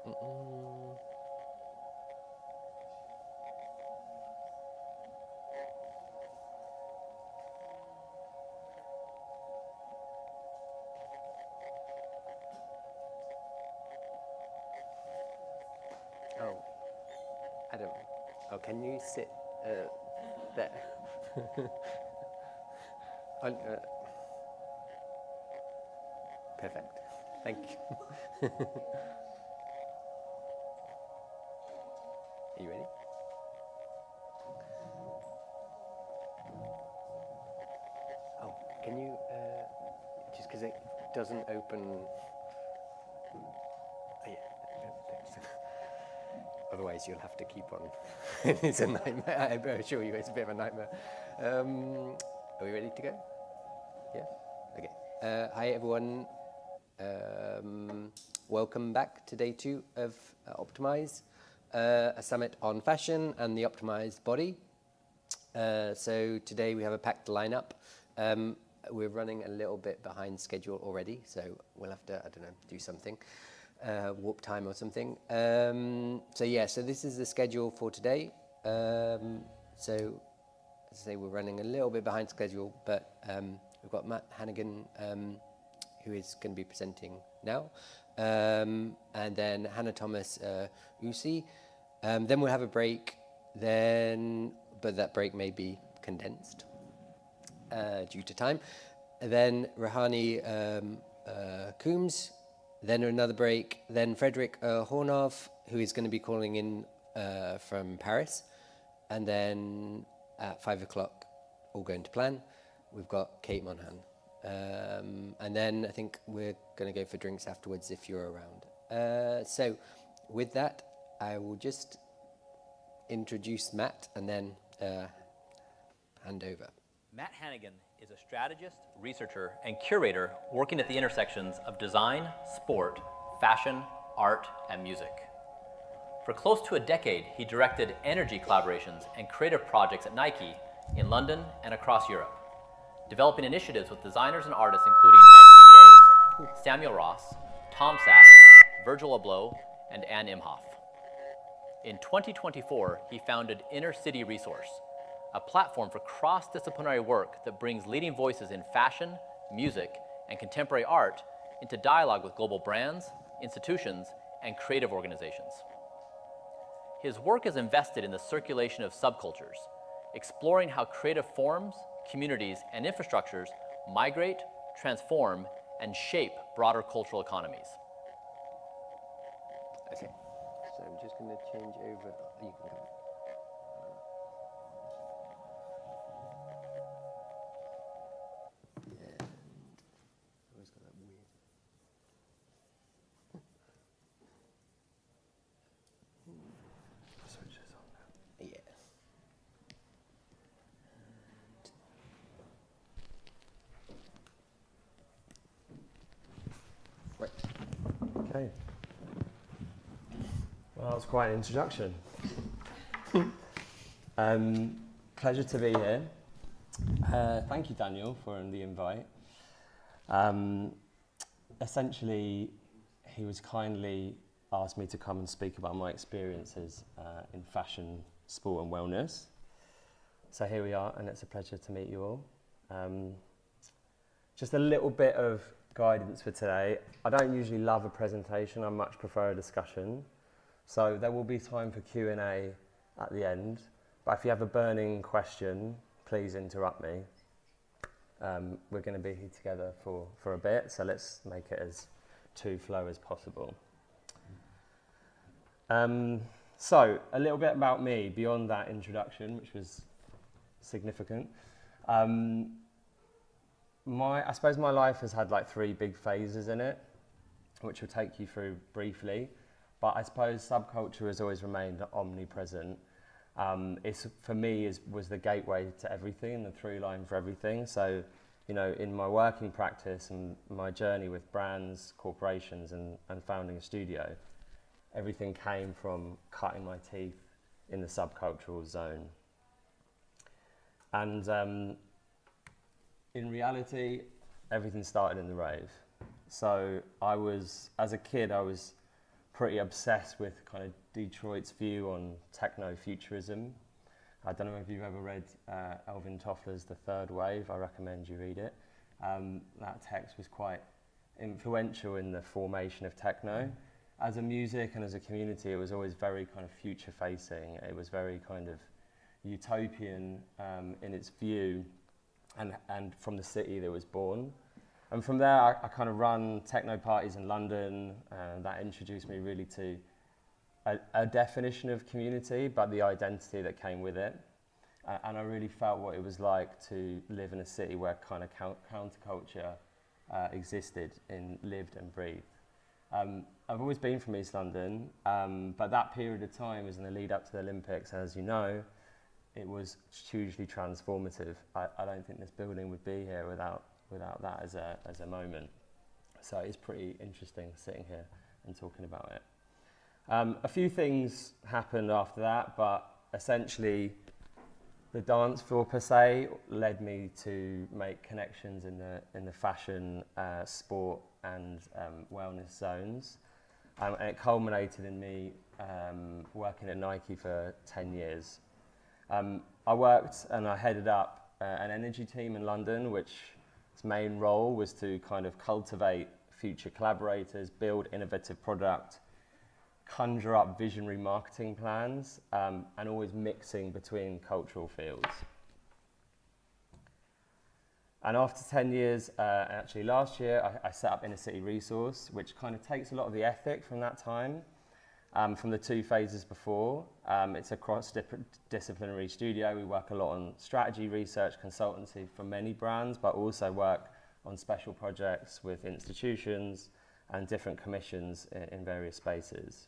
Oh, Adam. Oh, can you sit there? Perfect. Thank you. Are you ready? Oh, can you, just because it doesn't open. Oh, yeah, thanks. Otherwise, you'll have to keep on. It's a nightmare. I assure you, it's a bit of a nightmare. Are we ready to go? Yeah? Okay. Hi, everyone. Welcome back to day 2 of OPTMZ, a summit on fashion and the optimized body. So today we have a packed lineup. We're running a little bit behind schedule already, so we'll have to, I don't know, do something. Warp time or something. So this is the schedule for today. So as I say, we're running a little bit behind schedule, but we've got Hannigan, who is going to be presenting now, and then Hanna Thomas Uose. Then we'll have a break, but that break may be condensed due to time. And then Rohani Coombes. Then another break, then Frederick Hornof, who is going to be calling in from Paris. And then at 5 o'clock, all going to plan, we've got Cait Monahan. And then I think we're going to go for drinks afterwards if you're around. So with that, I will just introduce Matt and then hand over. Matt Hannigan is a strategist, researcher, and curator working at the intersections of design, sport, fashion, art, and music. For close to a decade, he directed energy collaborations and creative projects at Nike in London and across Europe, developing initiatives with designers and artists including Marquinhos, Samuel Ross, Tom Sachs, Virgil Abloh, and Anne Imhoff. In 2024, he founded Inner City Resource, a platform for cross-disciplinary work that brings leading voices in fashion, music, and contemporary art into dialogue with global brands, institutions, and creative organizations. His work is invested in the circulation of subcultures, exploring how creative forms, communities, and infrastructures migrate, transform, and shape broader cultural economies. Okay, so I'm just going to change over. You can come. Okay. Well, that was quite an introduction. Pleasure to be here. Thank you, Daniel, for the invite. Essentially, he was kindly asked me to come and speak about my experiences in fashion, sport, and wellness. So here we are, and it's a pleasure to meet you all. Just a little bit of guidance for today. I don't usually love a presentation, I much prefer a discussion. So there will be time for Q&A at the end, but if you have a burning question, please interrupt me. We're going to be here together for a bit, so let's make it as flow as possible. So a little bit about me beyond that introduction, which was significant. I suppose my life has had like 3 big phases in it, which we'll take you through briefly. But I suppose subculture has always remained omnipresent. For me, was the gateway to everything and the through line for everything. So, you know, in my working practice and my journey with brands, corporations, and founding a studio, everything came from cutting my teeth in the subcultural zone. And in reality, everything started in the rave. So as a kid, I was pretty obsessed with kind of Detroit's view on techno-futurism. I don't know if you've ever read Alvin Toffler's The Third Wave. I recommend you read it. That text was quite influential in the formation of techno. As a music and as a community, it was always very kind of future-facing. It was very kind of utopian in its view, and from the city that was born. And from there, I kind of run techno parties in London, and that introduced me really to a definition of community, but the identity that came with it. And I really felt what it was like to live in a city where kind of counterculture existed and lived and breathed. I've always been from East London, but that period of time was in the lead up to the Olympics, and as you know, it was hugely transformative. I don't think this building would be here without that as a moment. So it's pretty interesting sitting here and talking about it. A few things happened after that, but essentially the dance floor per se led me to make connections in the fashion, sport and wellness zones. And it culminated in me working at Nike for 10 years. I worked and I headed up an energy team in London, which its main role was to kind of cultivate future collaborators, build innovative product, conjure up visionary marketing plans, and always mixing between cultural fields. And after 10 years, actually last year, I set up Inner City Resource, which kind of takes a lot of the ethic from that time, from the two phases before. It's a cross-disciplinary studio. We work a lot on strategy, research, consultancy for many brands, but also work on special projects with institutions and different commissions in various spaces.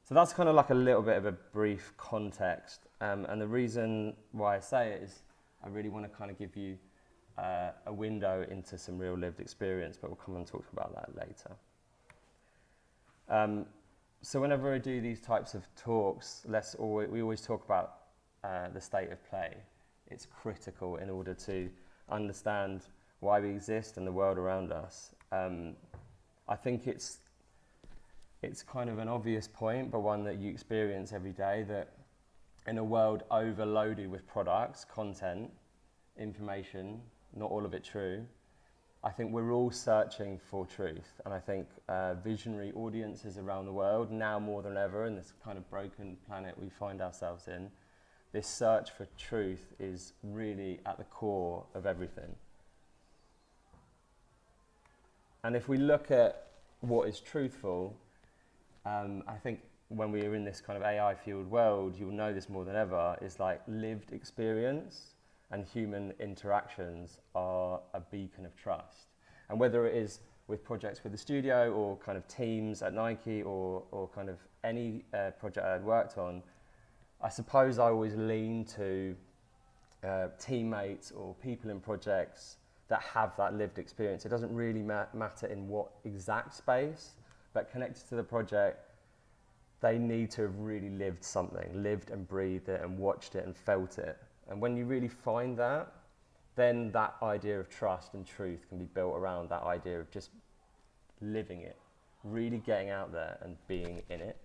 So that's kind of like a little bit of a brief context. And the reason why I say it is I really want to kind of give you a window into some real lived experience, but we'll come and talk about that later. So whenever I do these types of talks, we always talk about the state of play. It's critical in order to understand why we exist and the world around us. I think it's kind of an obvious point, but one that you experience every day, that in a world overloaded with products, content, information, not all of it true, I think we're all searching for truth. And I think visionary audiences around the world, now more than ever, in this kind of broken planet we find ourselves in, this search for truth is really at the core of everything. And if we look at what is truthful, I think when we are in this kind of AI-fueled world, you'll know this more than ever, is like lived experience and human interactions are a beacon of trust. And whether it is with projects with the studio or kind of teams at Nike or kind of any project I had worked on, I suppose I always lean to teammates or people in projects that have that lived experience. It doesn't really matter in what exact space, but connected to the project, they need to have really lived something, lived and breathed it and watched it and felt it. And when you really find that, then that idea of trust and truth can be built around that idea of just living it, really getting out there and being in it.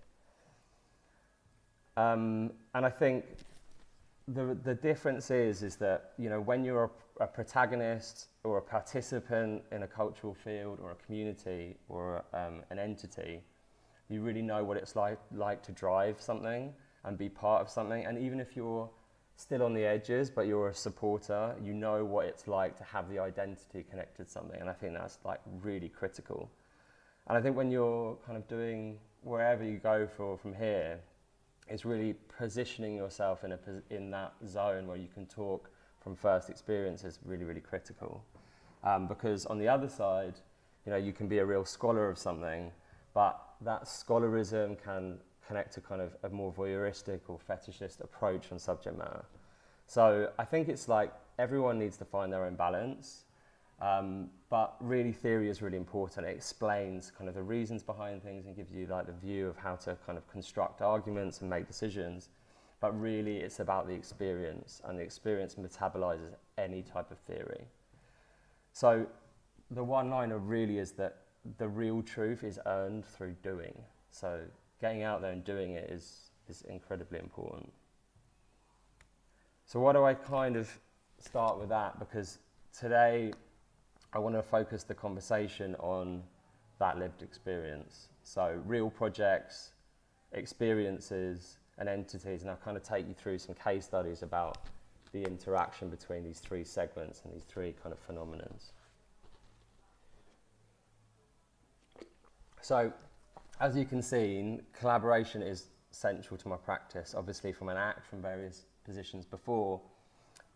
And I think the difference is that, you know, when you're a protagonist or a participant in a cultural field or a community or an entity, you really know what it's like to drive something and be part of something. And even if you're still on the edges, but you're a supporter, you know what it's like to have the identity connected to something. And I think that's like really critical. And I think when you're kind of doing wherever you go from here, it's really positioning yourself in that zone where you can talk from first experience is really, really critical. Because on the other side, you know, you can be a real scholar of something, but that scholarism can connect to kind of a more voyeuristic or fetishist approach on subject matter. So I think it's like everyone needs to find their own balance, but really theory is really important. It explains kind of the reasons behind things and gives you like the view of how to kind of construct arguments and make decisions, but really it's about the experience, and the experience metabolizes any type of theory. So the one-liner really is that the real truth is earned through doing. So getting out there and doing it is incredibly important. So why do I kind of start with that? Because today I want to focus the conversation on that lived experience. So real projects, experiences and entities, and I'll kind of take you through some case studies about the interaction between these three segments and these three kind of phenomenons. So as you can see, collaboration is central to my practice, obviously from an act, from various positions before,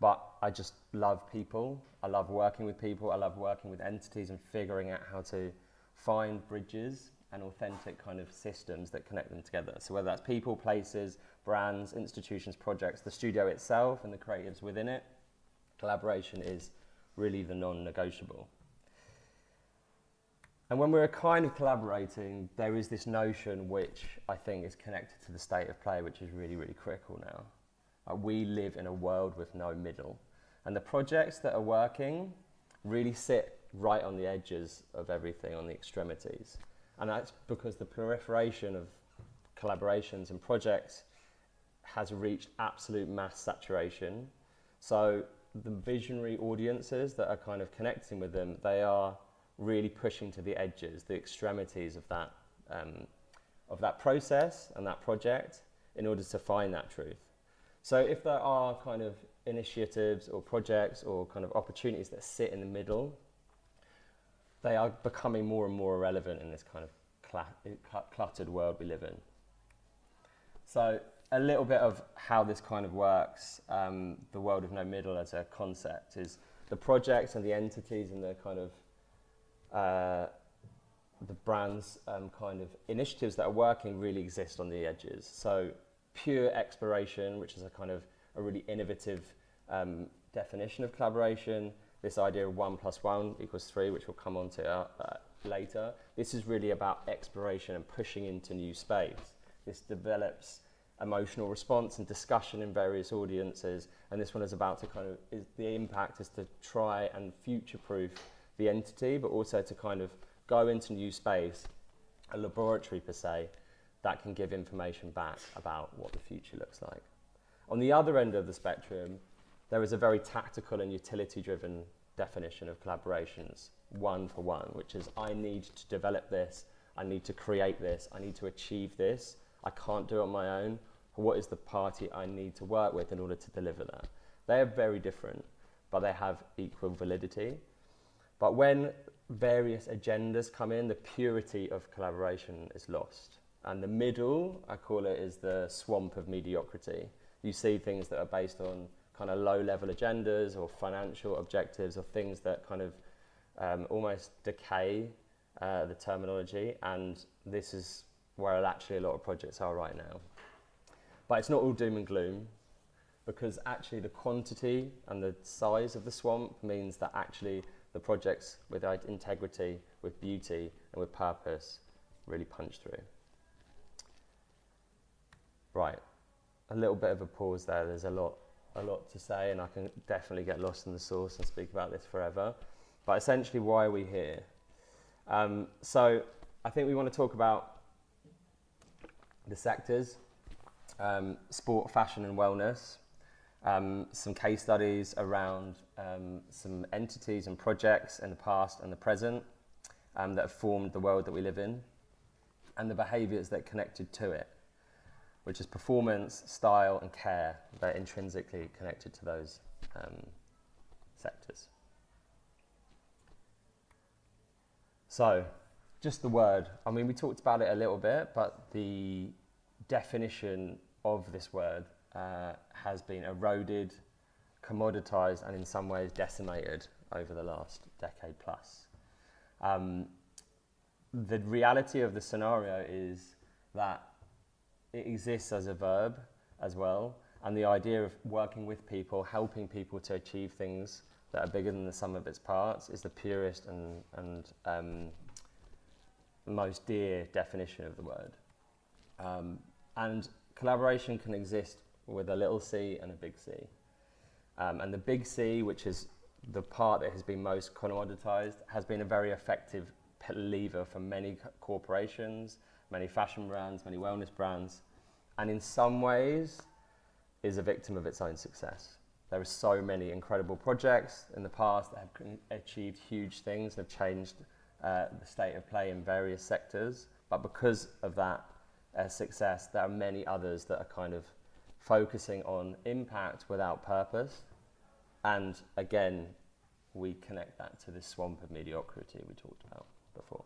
but I just love people. I love working with people. I love working with entities and figuring out how to find bridges and authentic kind of systems that connect them together. So whether that's people, places, brands, institutions, projects, the studio itself and the creatives within it, collaboration is really the non-negotiable. And when we're kind of collaborating, there is this notion which I think is connected to the state of play, which is really, really critical now. We live in a world with no middle. And the projects that are working really sit right on the edges of everything, on the extremities. And that's because the proliferation of collaborations and projects has reached absolute mass saturation. So the visionary audiences that are kind of connecting with them, they are really pushing to the edges, the extremities of that process and that project in order to find that truth. So if there are kind of initiatives or projects or kind of opportunities that sit in the middle, they are becoming more and more irrelevant in this kind of cluttered world we live in. So a little bit of how this kind of works, the world of no middle as a concept, is the projects and the entities and the kind of the brands kind of initiatives that are working really exist on the edges. So pure exploration, which is a really innovative definition of collaboration, this idea of 1 + 1 = 3, which we'll come on to later. This is really about exploration and pushing into new space. This develops emotional response and discussion in various audiences, and this one is about to the impact is to try and future-proof the entity, but also to kind of go into new space, a laboratory per se, that can give information back about what the future looks like. On the other end of the spectrum, there is a very tactical and utility-driven definition of collaborations, 1 for 1, which is I need to develop this, I need to create this, I need to achieve this, I can't do it on my own. What is the party I need to work with in order to deliver that? They are very different, but they have equal validity. But when various agendas come in, the purity of collaboration is lost. And the middle, I call it, is the swamp of mediocrity. You see things that are based on kind of low-level agendas or financial objectives or things that kind of almost decay the terminology, and this is where actually a lot of projects are right now. But it's not all doom and gloom, because actually the quantity and the size of the swamp means that actually the projects with integrity, with beauty and with purpose really punch through. Right, a little bit of a pause there. There's a lot to say, and I can definitely get lost in the source and speak about this forever. But essentially, why are we here? So I think we want to talk about the sectors, sport, fashion and wellness, some case studies around some entities and projects in the past and the present that have formed the world that we live in, and the behaviours that connected to it, which is performance, style and care. They're intrinsically connected to those sectors. So, just the word. I mean, we talked about it a little bit, but the definition of this word has been eroded, commoditized, and in some ways decimated over the last decade plus. The reality of the scenario is that it exists as a verb as well, and the idea of working with people, helping people to achieve things that are bigger than the sum of its parts is the purest and most dear definition of the word. And collaboration can exist with a little c and a big C. And the big C, which is the part that has been most commoditized, has been a very effective lever for many corporations, many fashion brands, many wellness brands, and in some ways is a victim of its own success. There are so many incredible projects in the past that have achieved huge things, have changed the state of play in various sectors, but because of that success, there are many others that are kind of focusing on impact without purpose. And again, we connect that to this swamp of mediocrity we talked about before.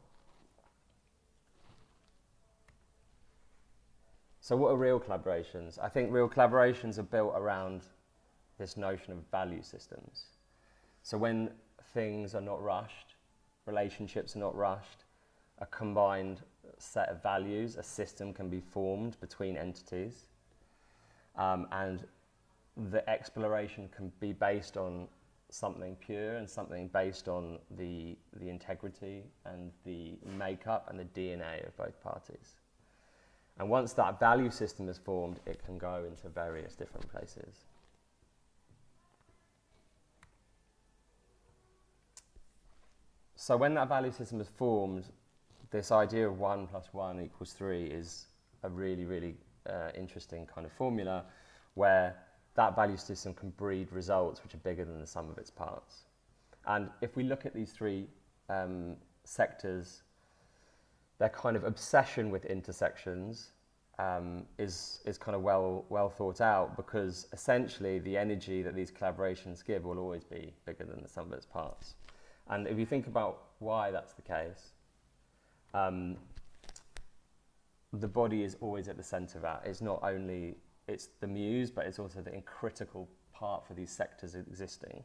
So what are real collaborations? I think real collaborations are built around this notion of value systems. So when things are not rushed, relationships are not rushed, a combined set of values, a system can be formed between entities, and the exploration can be based on something pure and something based on the integrity and the makeup and the DNA of both parties. And once that value system is formed, it can go into various different places. So when that value system is formed, this idea of 1 + 1 = 3 is a really, really interesting kind of formula where that value system can breed results which are bigger than the sum of its parts. And if we look at these three sectors, their kind of obsession with intersections is kind of well thought out, because essentially the energy that these collaborations give will always be bigger than the sum of its parts. And if you think about why that's the case, the body is always at the center of that. It's not only, it's the muse, but it's also the critical part for these sectors existing.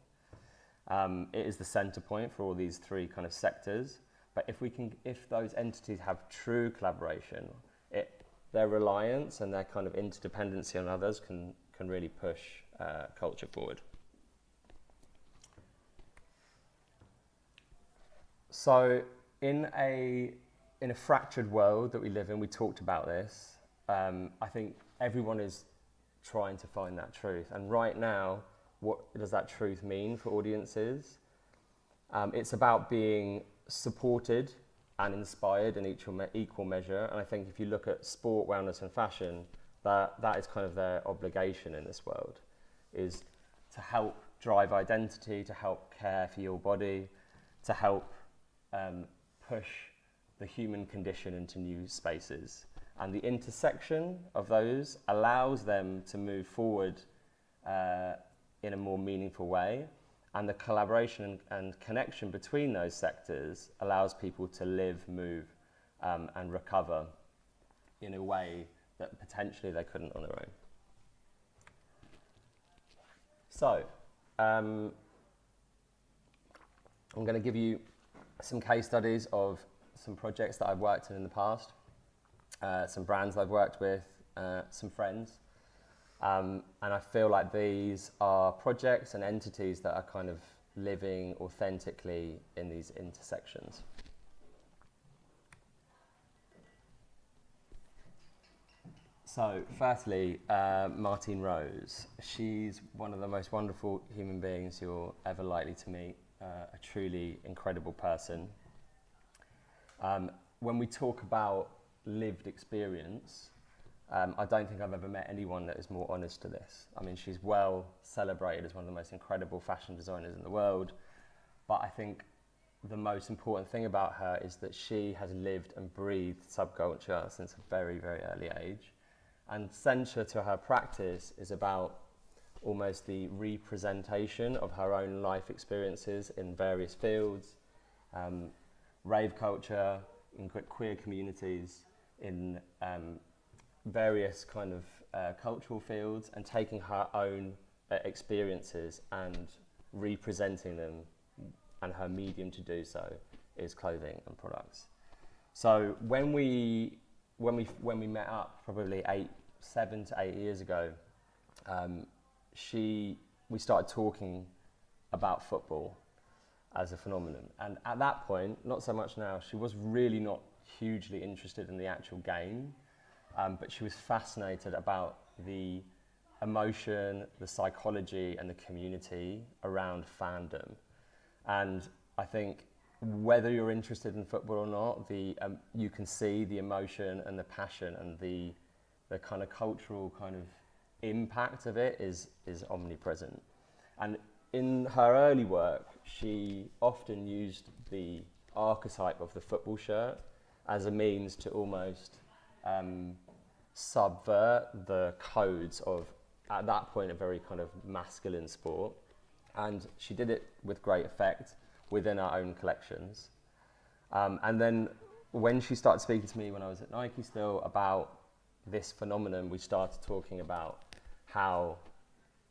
It is the center point for all these three kind of sectors. But if those entities have true collaboration, their reliance and their kind of interdependency on others can really push culture forward. So in a fractured world that we live in, we talked about this, I think everyone is trying to find that truth. And right now, what does that truth mean for audiences? It's about being supported and inspired in equal measure. And I think if you look at sport, wellness and fashion, that is kind of their obligation in this world, is to help drive identity, to help care for your body, to help push the human condition into new spaces. And the intersection of those allows them to move forward in a more meaningful way. And the collaboration and connection between those sectors allows people to live, move, and recover in a way that potentially they couldn't on their own. So, I'm going to give you some case studies of some projects that I've worked in the past, some brands I've worked with, some friends. And I feel like these are projects and entities that are kind of living authentically in these intersections. So, firstly, Martine Rose. She's one of the most wonderful human beings you're ever likely to meet, a truly incredible person. When we talk about lived experience, I don't think I've ever met anyone that is more honest to this. I mean, she's well celebrated as one of the most incredible fashion designers in the world, but I think the most important thing about her is that she has lived and breathed subculture since a very, very early age. And central to her practice is about almost the representation of her own life experiences in various fields, rave culture, in queer communities, in various kind of cultural fields, and taking her own experiences and representing them, and her medium to do so is clothing and products. So when we met up probably 7 to 8 years ago, we started talking about football as a phenomenon, and at that point, not so much now, she was really not hugely interested in the actual game. But she was fascinated about the emotion, the psychology, and the community around fandom. And I think whether you're interested in football or not, you can see the emotion and the passion and the kind of cultural kind of impact of it is omnipresent. And in her early work, she often used the archetype of the football shirt as a means to almost subvert the codes of, at that point, a very kind of masculine sport. And she did it with great effect within our own collections. And then when she started speaking to me when I was at Nike still about this phenomenon, we started talking about how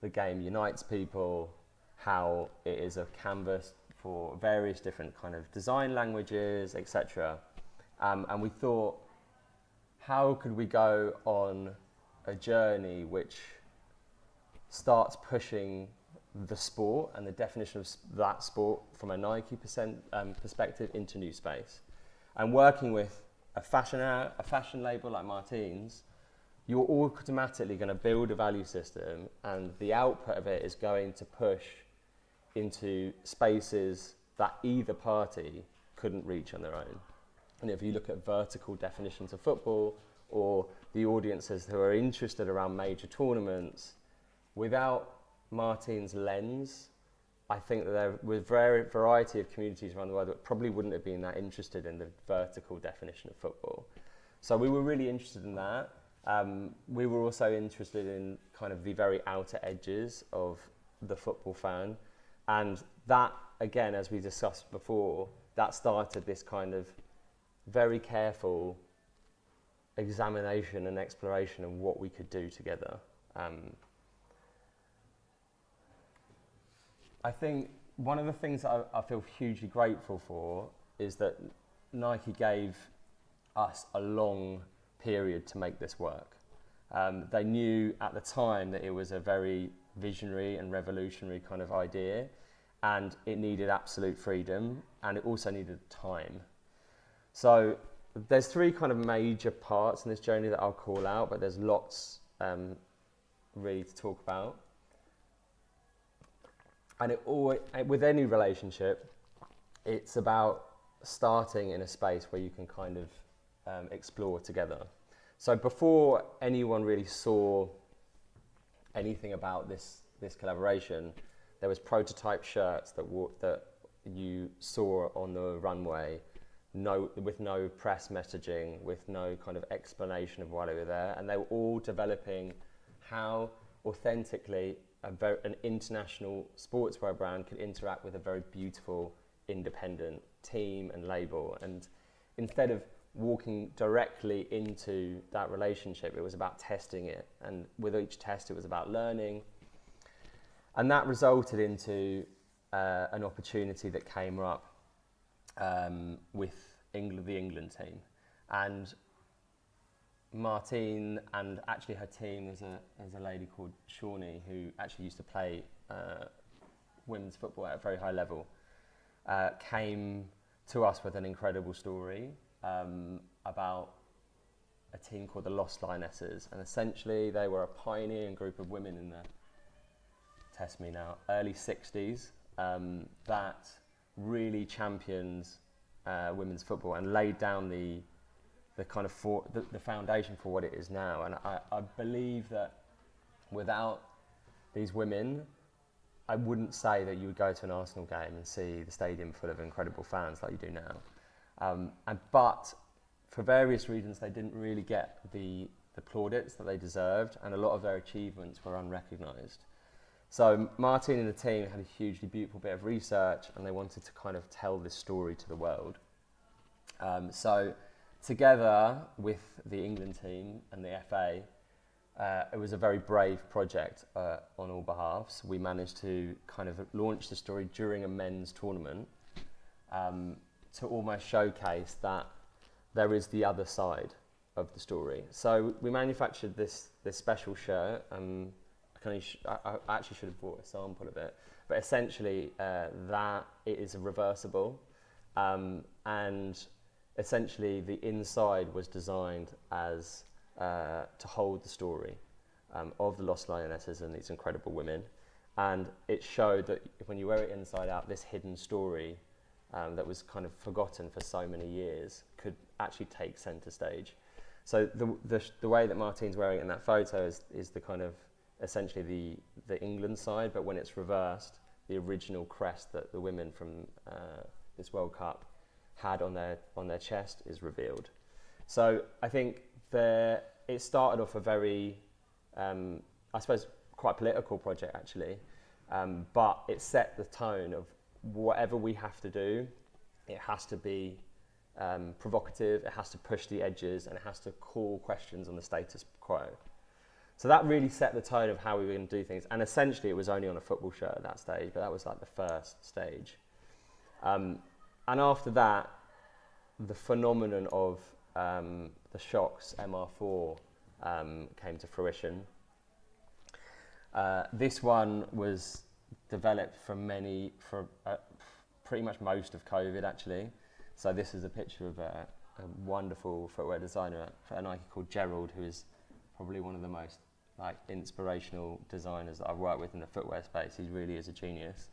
the game unites people, how it is a canvas for various different kind of design languages, etc. And we thought, how could we go on a journey which starts pushing the sport and the definition of that sport from a Nike perspective into new space? And working with a fashion label like Martins, you're automatically going to build a value system, and the output of it is going to push into spaces that either party couldn't reach on their own. And if you look at vertical definitions of football, or the audiences who are interested around major tournaments, without Martin's lens, I think that there was a variety of communities around the world that probably wouldn't have been that interested in the vertical definition of football. So we were really interested in that. We were also interested in kind of the very outer edges of the football fan. And that, again, as we discussed before, that started this kind of very careful examination and exploration of what we could do together. I think one of the things that I feel hugely grateful for is that Nike gave us a long period to make this work. They knew at the time that it was a very visionary and revolutionary kind of idea, and it needed absolute freedom, and it also needed time. So there's three kind of major parts in this journey that I'll call out, but there's lots really to talk about. And it always, with any relationship, it's about starting in a space where you can kind of explore together. So before anyone really saw anything about this collaboration, there was prototype shirts that you saw on the runway, with no press messaging, with no kind of explanation of why they were there, and they were all developing how authentically an international sportswear brand could interact with a very beautiful independent team and label. And instead of walking directly into that relationship, it was about testing it, and with each test it was about learning, and that resulted into an opportunity that came up with the England team. And Martine, and actually her team, there's a lady called Shawnee who actually used to play women's football at a very high level, came to us with an incredible story about a team called the Lost Lionesses, and essentially they were a pioneering group of women in the, test me now, early 60s that really championed women's football and laid down the kind of the foundation for what it is now. And I believe that without these women, I wouldn't say that you would go to an Arsenal game and see the stadium full of incredible fans like you do now. But for various reasons, they didn't really get the plaudits that they deserved, and a lot of their achievements were unrecognised. So Martine and the team had a hugely beautiful bit of research, and they wanted to kind of tell this story to the world. So together with the England team and the FA, it was a very brave project on all behalves. We managed to kind of launch the story during a men's tournament to almost showcase that there is the other side of the story. So we manufactured this special shirt. I actually should have brought a sample of it, but essentially that it is reversible, and essentially the inside was designed as to hold the story of the Lost Lionesses and these incredible women, and it showed that when you wear it inside out, this hidden story that was kind of forgotten for so many years could actually take centre stage. So the way that Martine's wearing it in that photo is the kind of essentially the England side, but when it's reversed, the original crest that the women from this World Cup had on their chest is revealed. So I think it started off a very, I suppose, quite political project actually, but it set the tone of whatever we have to do, it has to be provocative, it has to push the edges, and it has to call questions on the status quo. So that really set the tone of how we were going to do things. And essentially it was only on a football shirt at that stage, but that was like the first stage. And after that, the phenomenon of the Shox MR4 came to fruition. This one was developed from pretty much most of COVID actually. So this is a picture of a wonderful footwear designer at Nike called Gerald, who is probably one of the most inspirational designers that I've worked with in the footwear space. He really is a genius.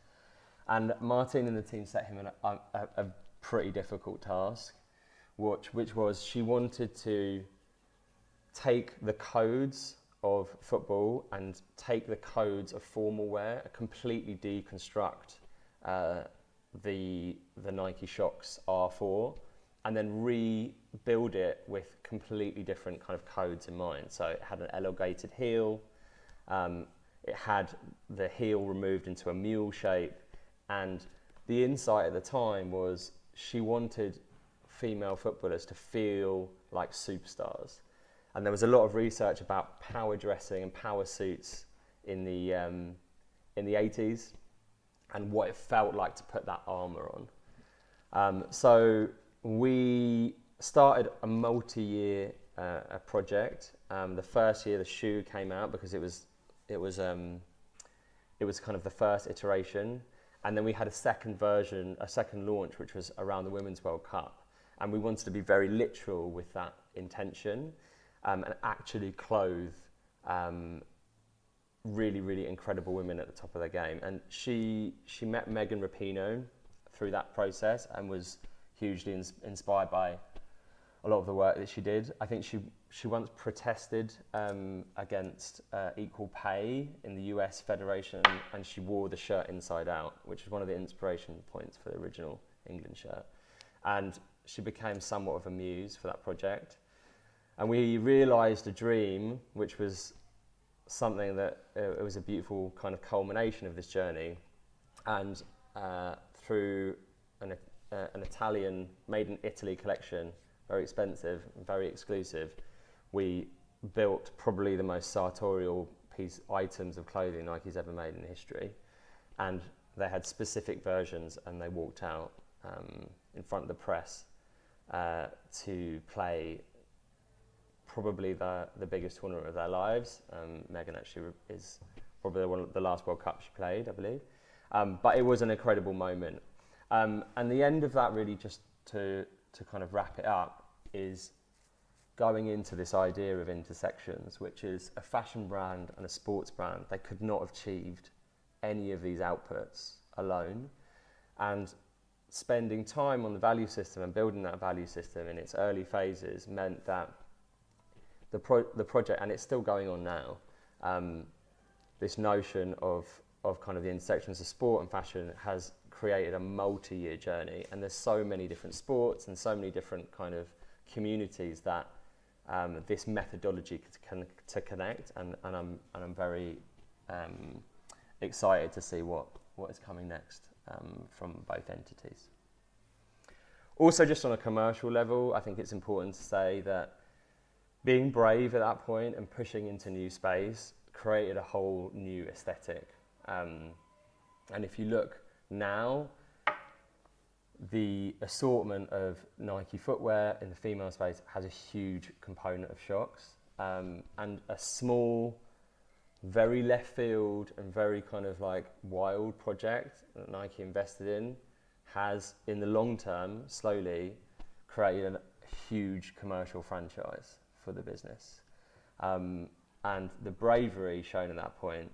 And Martine and the team set him a pretty difficult task, which was she wanted to take the codes of football and take the codes of formal wear, completely deconstruct the Nike Shox R4, and then rebuild it with completely different kind of codes in mind. So it had an elongated heel, it had the heel removed into a mule shape, and the insight at the time was she wanted female footballers to feel like superstars. And there was a lot of research about power dressing and power suits in the 80s and what it felt like to put that armour on. So we started a multi-year project. The first year the shoe came out because it was kind of the first iteration, and then we had a second version, a second launch, which was around the Women's World Cup, and we wanted to be very literal with that intention, and actually clothe really, really incredible women at the top of their game. And she met Megan Rapinoe through that process and was hugely inspired by a lot of the work that she did. I think she once protested against equal pay in the US Federation, and she wore the shirt inside out, which was one of the inspiration points for the original England shirt. And she became somewhat of a muse for that project. And we realised a dream, which was something that it was a beautiful kind of culmination of this journey. And through an Italian, made in Italy collection, very expensive, very exclusive, we built probably the most sartorial items of clothing Nike's ever made in history. And they had specific versions, and they walked out in front of the press to play probably the biggest tournament of their lives. Megan actually is probably one of the last World Cup she played, I believe. But it was an incredible moment. And the end of that, really, just to kind of wrap it up, is going into this idea of intersections, which is a fashion brand and a sports brand. They could not have achieved any of these outputs alone. And spending time on the value system and building that value system in its early phases meant that the project, and it's still going on now, this notion of kind of the intersections of sport and fashion has created a multi-year journey, and there's so many different sports and so many different kind of communities that this methodology can connect, and I'm very excited to see what is coming next from both entities. Also, just on a commercial level, I think it's important to say that being brave at that point and pushing into new space created a whole new aesthetic. And if you look now, the assortment of Nike footwear in the female space has a huge component of Shox, and a small, very left field and very kind of like wild project that Nike invested in has, in the long term, slowly created a huge commercial franchise for the business. And the bravery shown at that point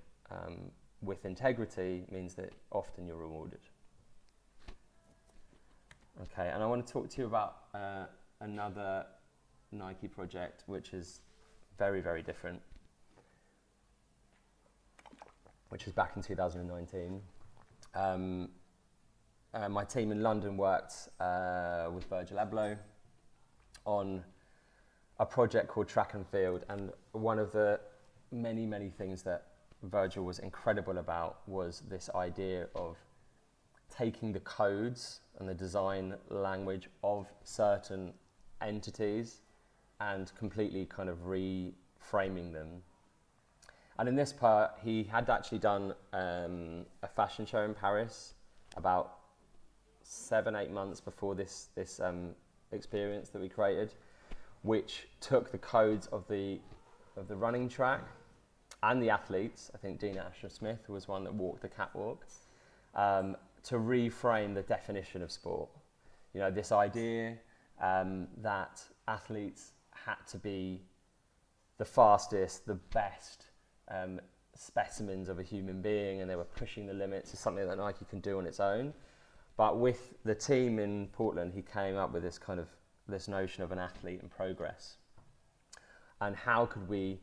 with integrity means that often you're rewarded. Okay, and I want to talk to you about another Nike project, which is very, very different, which was back in 2019. My team in London worked with Virgil Abloh on a project called Track and Field, and one of the many, many things that Virgil was incredible about was this idea of taking the codes and the design language of certain entities and completely kind of reframing them. And in this part, he had actually done a fashion show in Paris about 7-8 months before this experience that we created, which took the codes of the running track and the athletes. I think Dina Asher-Smith was one that walked the catwalk, to reframe the definition of sport. You know, this idea that athletes had to be the fastest, the best specimens of a human being, and they were pushing the limits is something that Nike can do on its own. But with the team in Portland, he came up with this notion of an athlete in progress. And how could we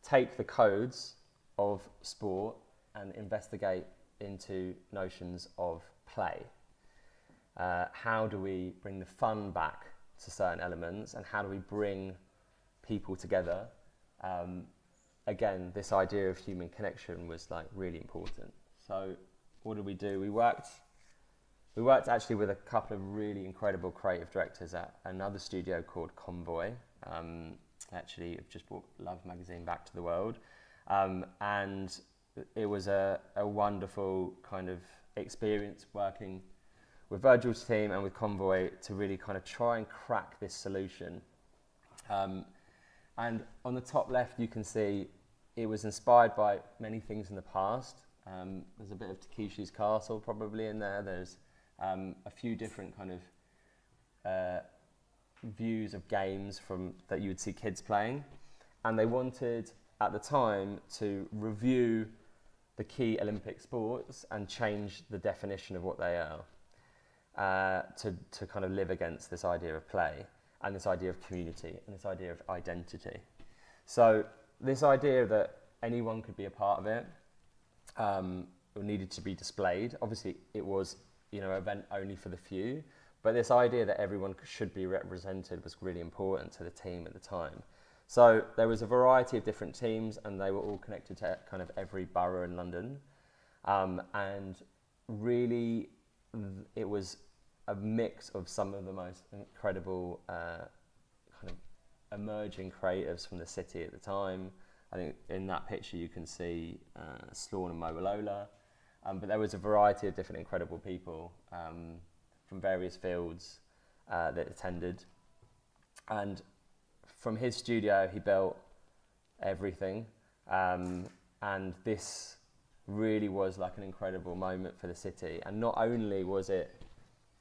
take the codes of sport and investigate into notions of play? How do we bring the fun back to certain elements, and how do we bring people together? Again, this idea of human connection was like really important. So what did we do? We worked actually with a couple of really incredible creative directors at another studio called Convoy. Actually, I've just brought Love magazine back to the world. And it was a wonderful kind of experience working with Virgil's team and with Convoy to really kind of try and crack this solution. And on the top left, you can see it was inspired by many things in the past. There's a bit of Takeshi's Castle probably in there. There's a few different kind of views of games that you would see kids playing. And they wanted, at the time, to review the key Olympic sports and change the definition of what they are, to kind of live against this idea of play and this idea of community and this idea of identity. So this idea that anyone could be a part of it needed to be displayed. Obviously, it was, you know, an event only for the few, but this idea that everyone should be represented was really important to the team at the time. So there was a variety of different teams, and they were all connected to kind of every borough in London. And really, it was a mix of some of the most incredible kind of emerging creatives from the city at the time. I think in that picture you can see Sloan and Mobolola. But there was a variety of different incredible people from various fields that attended. And from his studio, he built everything. And this really was like an incredible moment for the city. And not only was it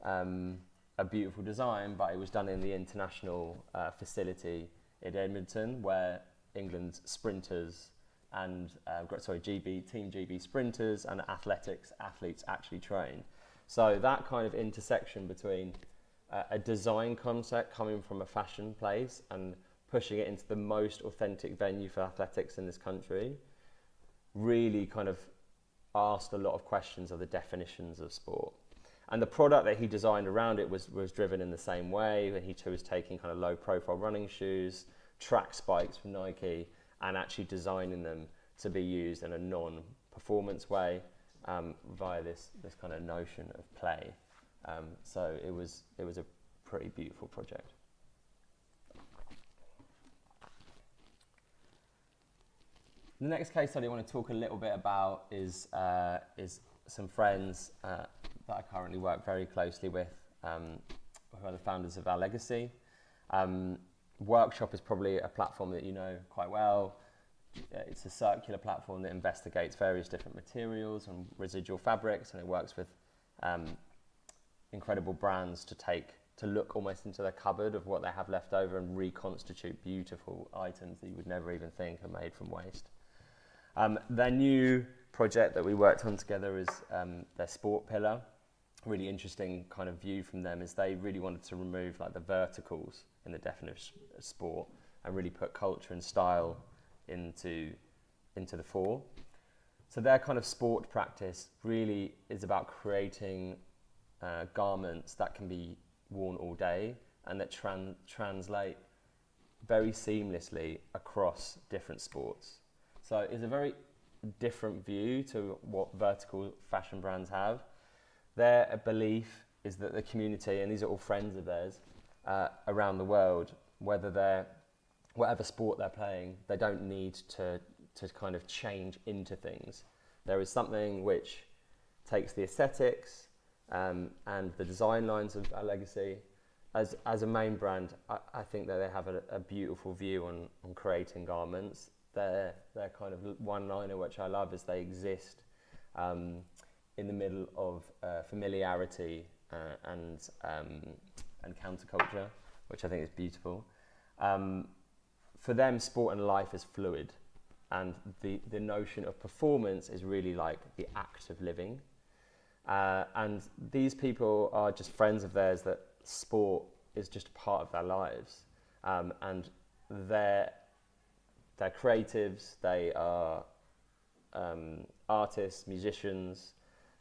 a beautiful design, but it was done in the international facility in Edmonton, where England's sprinters and Team GB sprinters and athletes actually train. So that kind of intersection between a design concept coming from a fashion place and pushing it into the most authentic venue for athletics in this country really kind of asked a lot of questions of the definitions of sport. And the product that he designed around it was driven in the same way. He too was taking kind of low profile running shoes, track spikes from Nike, and actually designing them to be used in a non-performance way via this kind of notion of play. So it was a pretty beautiful project. The next case study I want to talk a little bit about is some friends that I currently work very closely with, who are the founders of Our Legacy. Workshop is probably a platform that you know quite well. It's a circular platform that investigates various different materials and residual fabrics, and it works with incredible brands to look almost into their cupboard of what they have left over and reconstitute beautiful items that you would never even think are made from waste. Their new project that we worked on together is their sport pillar, really interesting kind of view from them is they really wanted to remove like the verticals in the definition of sport and really put culture and style into the fore. So their kind of sport practice really is about creating garments that can be worn all day and that translate very seamlessly across different sports. So it's a very different view to what vertical fashion brands have. Their belief is that the community, and these are all friends of theirs around the world, whatever sport they're playing, they don't need to kind of change into things. There is something which takes the aesthetics and the design lines of our legacy. As a main brand, I think that they have a beautiful view on creating garments. Their kind of one-liner, which I love, is they exist in the middle of familiarity and counterculture, which I think is beautiful. For them, sport and life is fluid, and the notion of performance is really like the act of living. And these people are just friends of theirs that sport is just a part of their lives. And they're creatives, they are artists, musicians,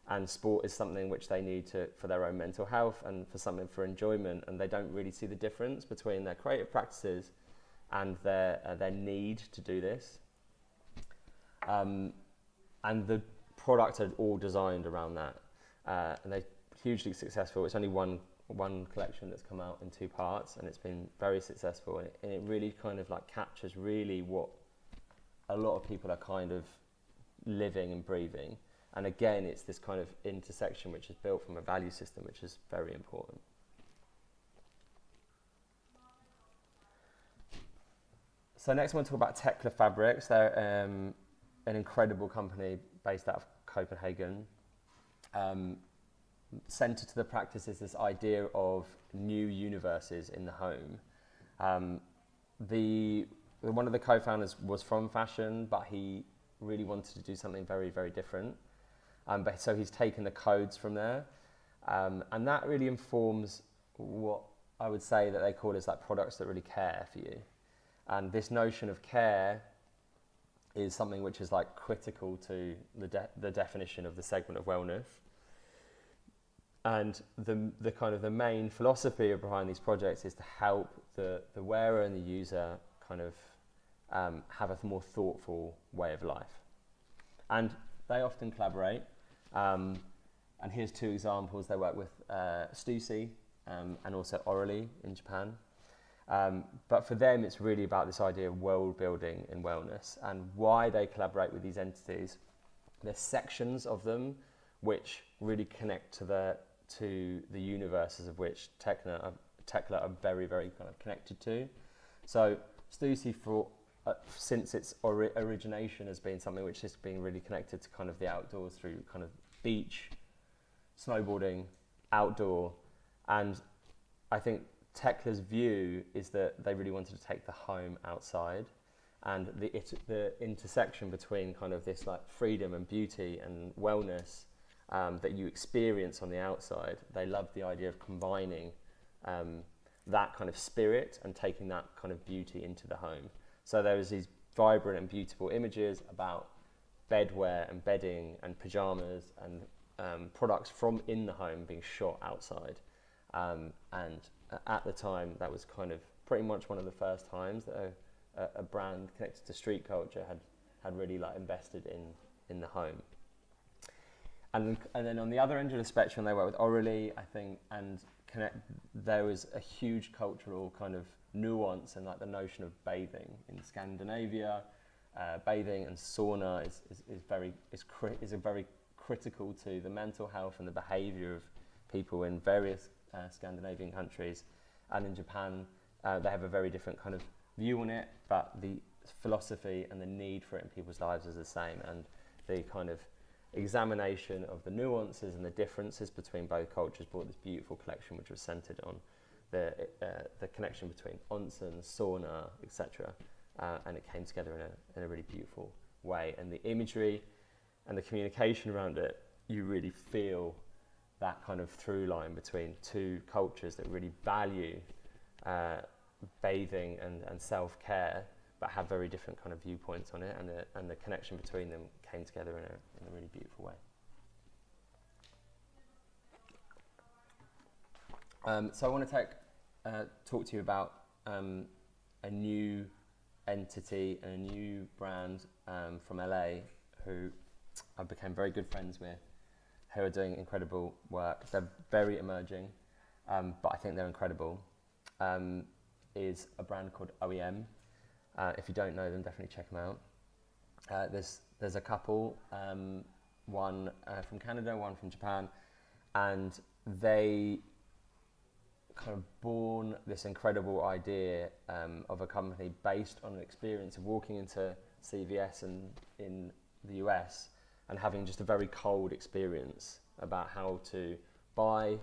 and sport is something which they need for their own mental health and for something for enjoyment, and they don't really see the difference between their creative practices and their need to do this. And the products are all designed around that, and they're hugely successful. It's only one collection that's come out in 2 parts, and it's been very successful, and it really kind of like captures really what a lot of people are kind of living and breathing. And again, it's this kind of intersection which is built from a value system, which is very important. So next I want to talk about Tekla Fabrics. They're an incredible company based out of Copenhagen. Centre to the practice is this idea of new universes in the home. One of the co-founders was from fashion, but he really wanted to do something very, very different. So he's taken the codes from there, and that really informs what I would say that they call as like products that really care for you. And this notion of care is something which is like critical to the definition of the segment of wellness. And the kind of the main philosophy behind these projects is to help the wearer and the user kind of have a more thoughtful way of life. And they often collaborate. And here's 2 examples. They work with Stussy and also Orally in Japan. But for them, it's really about this idea of world building in wellness, and why they collaborate with these entities. There's sections of them which really connect to the universes of which Tekla are very, very kind of connected to. So Stussy, since its origination, has been something which has been really connected to kind of the outdoors through kind of beach, snowboarding, outdoor, and I think Tekla's view is that they really wanted to take the home outside, and the intersection between kind of this like freedom and beauty and wellness that you experience on the outside. They love the idea of combining that kind of spirit and taking that kind of beauty into the home. So there was these vibrant and beautiful images about bedwear and bedding and pajamas and products from in the home being shot outside. And at the time, that was kind of pretty much one of the first times that a brand connected to street culture had really like invested in the home. And then on the other end of the spectrum, they work with Orally, I think, and there was a huge cultural kind of nuance and like the notion of bathing in Scandinavia. Bathing and sauna is very critical to the mental health and the behaviour of people in various Scandinavian countries, and in Japan they have a very different kind of view on it, but the philosophy and the need for it in people's lives is the same, and the kind of examination of the nuances and the differences between both cultures brought this beautiful collection which was centred on the connection between onsen, sauna, etc. And it came together in a really beautiful way, and the imagery and the communication around it, you really feel that kind of through line between two cultures that really value bathing and self-care, but have very different kind of viewpoints on it, and the connection between them came together in a really beautiful way. So I want to talk to you about a new entity and a new brand from LA who I became very good friends with, who are doing incredible work. They're very emerging, but I think they're incredible. Is a brand called OEM. If you don't know them, definitely check them out. There's a couple, one from Canada, one from Japan, and they kind of born this incredible idea of a company based on an experience of walking into CVS in the US and having just a very cold experience about how to buy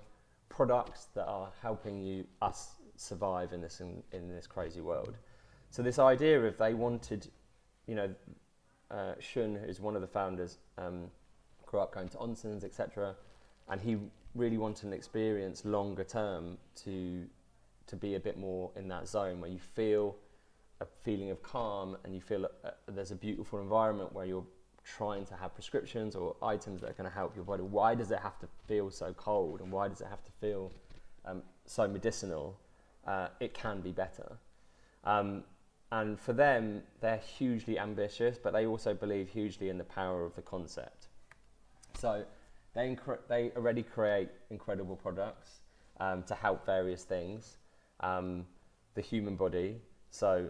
products that are helping us survive in this crazy world. So this idea of they wanted, Shun, who's one of the founders, grew up going to onsens, etc., and he really wanted an experience longer term to be a bit more in that zone where you feel a feeling of calm and you feel there's a beautiful environment where you're trying to have prescriptions or items that are going to help your body. Why does it have to feel so cold, and why does it have to feel so medicinal? It can be better. And for them, they're hugely ambitious, but they also believe hugely in the power of the concept. So they already create incredible products to help various things. The human body, so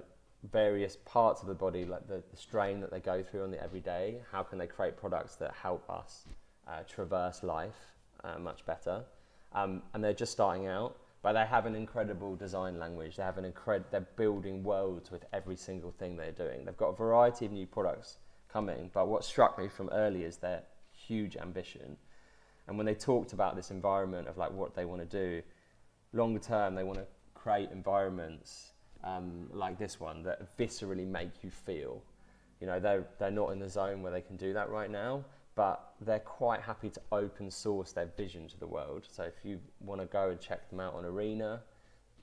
various parts of the body, like the strain that they go through on the everyday, how can they create products that help us traverse life much better? And they're just starting out, but they have an incredible design language. They have they're building worlds with every single thing they're doing. They've got a variety of new products coming, but what struck me from early is their huge ambition. And when they talked about this environment of like what they want to do, longer term, they want to create environments like this one that viscerally make you feel. They're not in the zone where they can do that right now, but they're quite happy to open source their vision to the world. So if you want to go and check them out on Arena,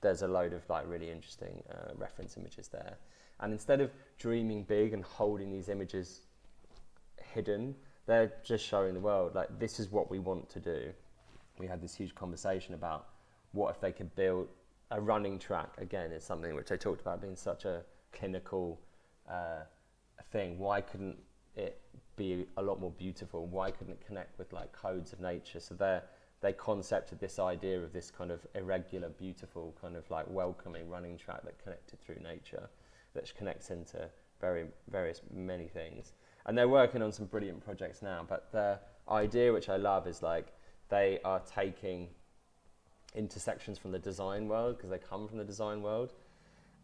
there's a load of like really interesting reference images there. And instead of dreaming big and holding these images hidden, they're just showing the world, like, this is what we want to do. We had this huge conversation about what if they could build a running track. Again, it's something which I talked about being such a clinical thing. Why couldn't it be a lot more beautiful? Why couldn't it connect with like codes of nature? So they concepted this idea of this kind of irregular, beautiful, kind of like welcoming running track that connected through nature, that connects into various many things. And they're working on some brilliant projects now, but the idea, which I love, is like they are taking intersections from the design world, because they come from the design world,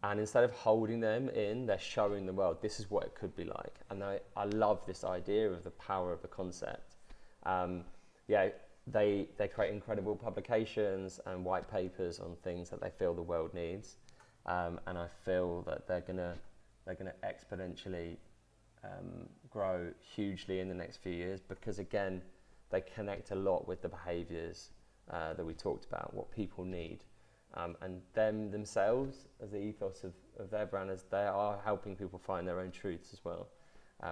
and instead of holding them in, they're showing the world this is what it could be like. And I love this idea of the power of the concept. They create incredible publications and white papers on things that they feel the world needs, and I feel that they're gonna exponentially grow hugely in the next few years, because again, they connect a lot with the behaviours that we talked about, what people need, and themselves as the ethos of their brand, as they are helping people find their own truths as well,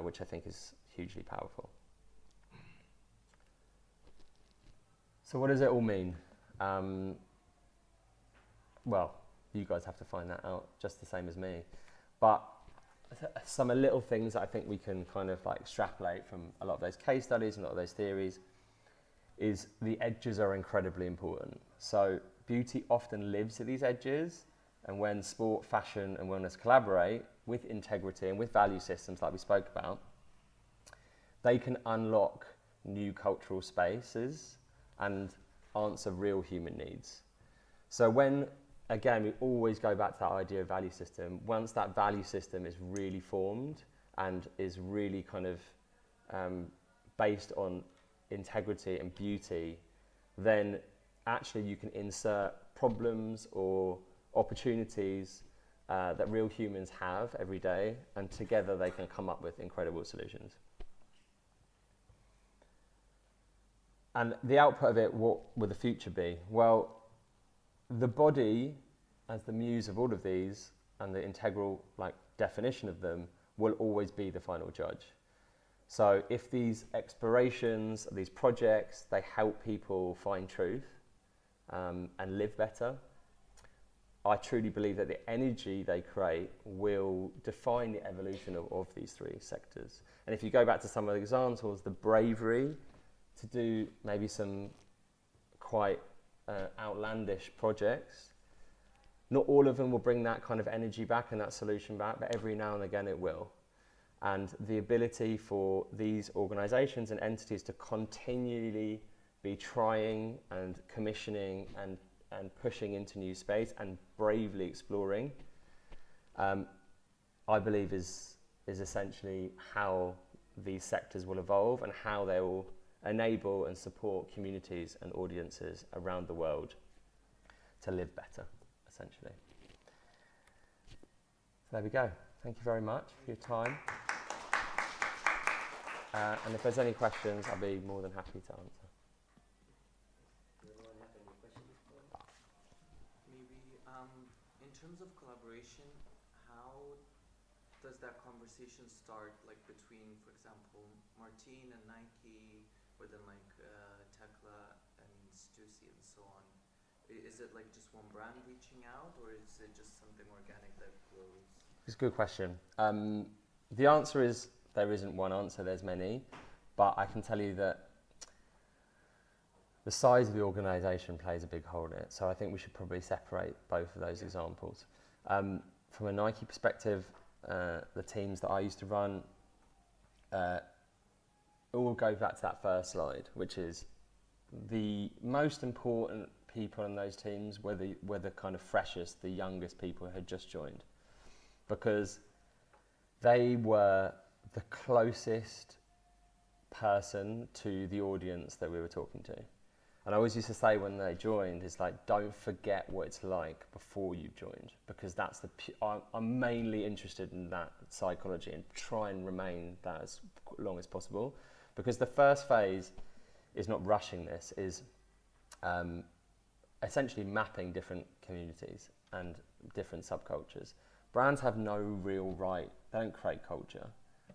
which I think is hugely powerful. So what does it all mean? Well, you guys have to find that out just the same as me, but some little things that I think we can kind of like extrapolate from a lot of those case studies and a lot of those theories is the edges are incredibly important. So beauty often lives at these edges, and when sport, fashion and wellness collaborate with integrity and with value systems like we spoke about, they can unlock new cultural spaces and answer real human needs. So when, again, we always go back to that idea of value system. Once that value system is really formed and is really kind of based on integrity and beauty, then actually you can insert problems or opportunities that real humans have every day, and together they can come up with incredible solutions. And the output of it, what will the future be? Well, the body, as the muse of all of these, and the integral definition of them, will always be the final judge. So if these explorations, these projects, they help people find truth and live better, I truly believe that the energy they create will define the evolution of these three sectors. And if you go back to some of the examples, the bravery to do maybe some quite outlandish projects, not all of them will bring that kind of energy back and that solution back, but every now and again it will. And the ability for these organizations and entities to continually be trying and commissioning and pushing into new space and bravely exploring, I believe is essentially how these sectors will evolve and how they will enable and support communities and audiences around the world to live better, essentially. So there we go. Thank you very much for your time. And if there's any questions, I'll be more than happy to answer. Anyone have any questions? Maybe in terms of collaboration, how does that conversation start, like between, for example, Martin and Nike, or then Tekla and Stussy and so on? Is it like just one brand reaching out, or is it just something organic that grows? It's a good question. The answer is there isn't one answer, there's many, but I can tell you that the size of the organisation plays a big role in it. So I think we should probably separate both of those examples. From a Nike perspective, the teams that I used to run all go back to that first slide, which is the most important people in those teams were the kind of freshest, the youngest people who had just joined, because they were the closest person to the audience that we were talking to. And I always used to say when they joined, it's like, don't forget what it's like before you joined, because that's I'm mainly interested in that psychology and try and remain that as long as possible, because the first phase is not rushing this, is essentially mapping different communities and different subcultures. Brands have no real right, they don't create culture,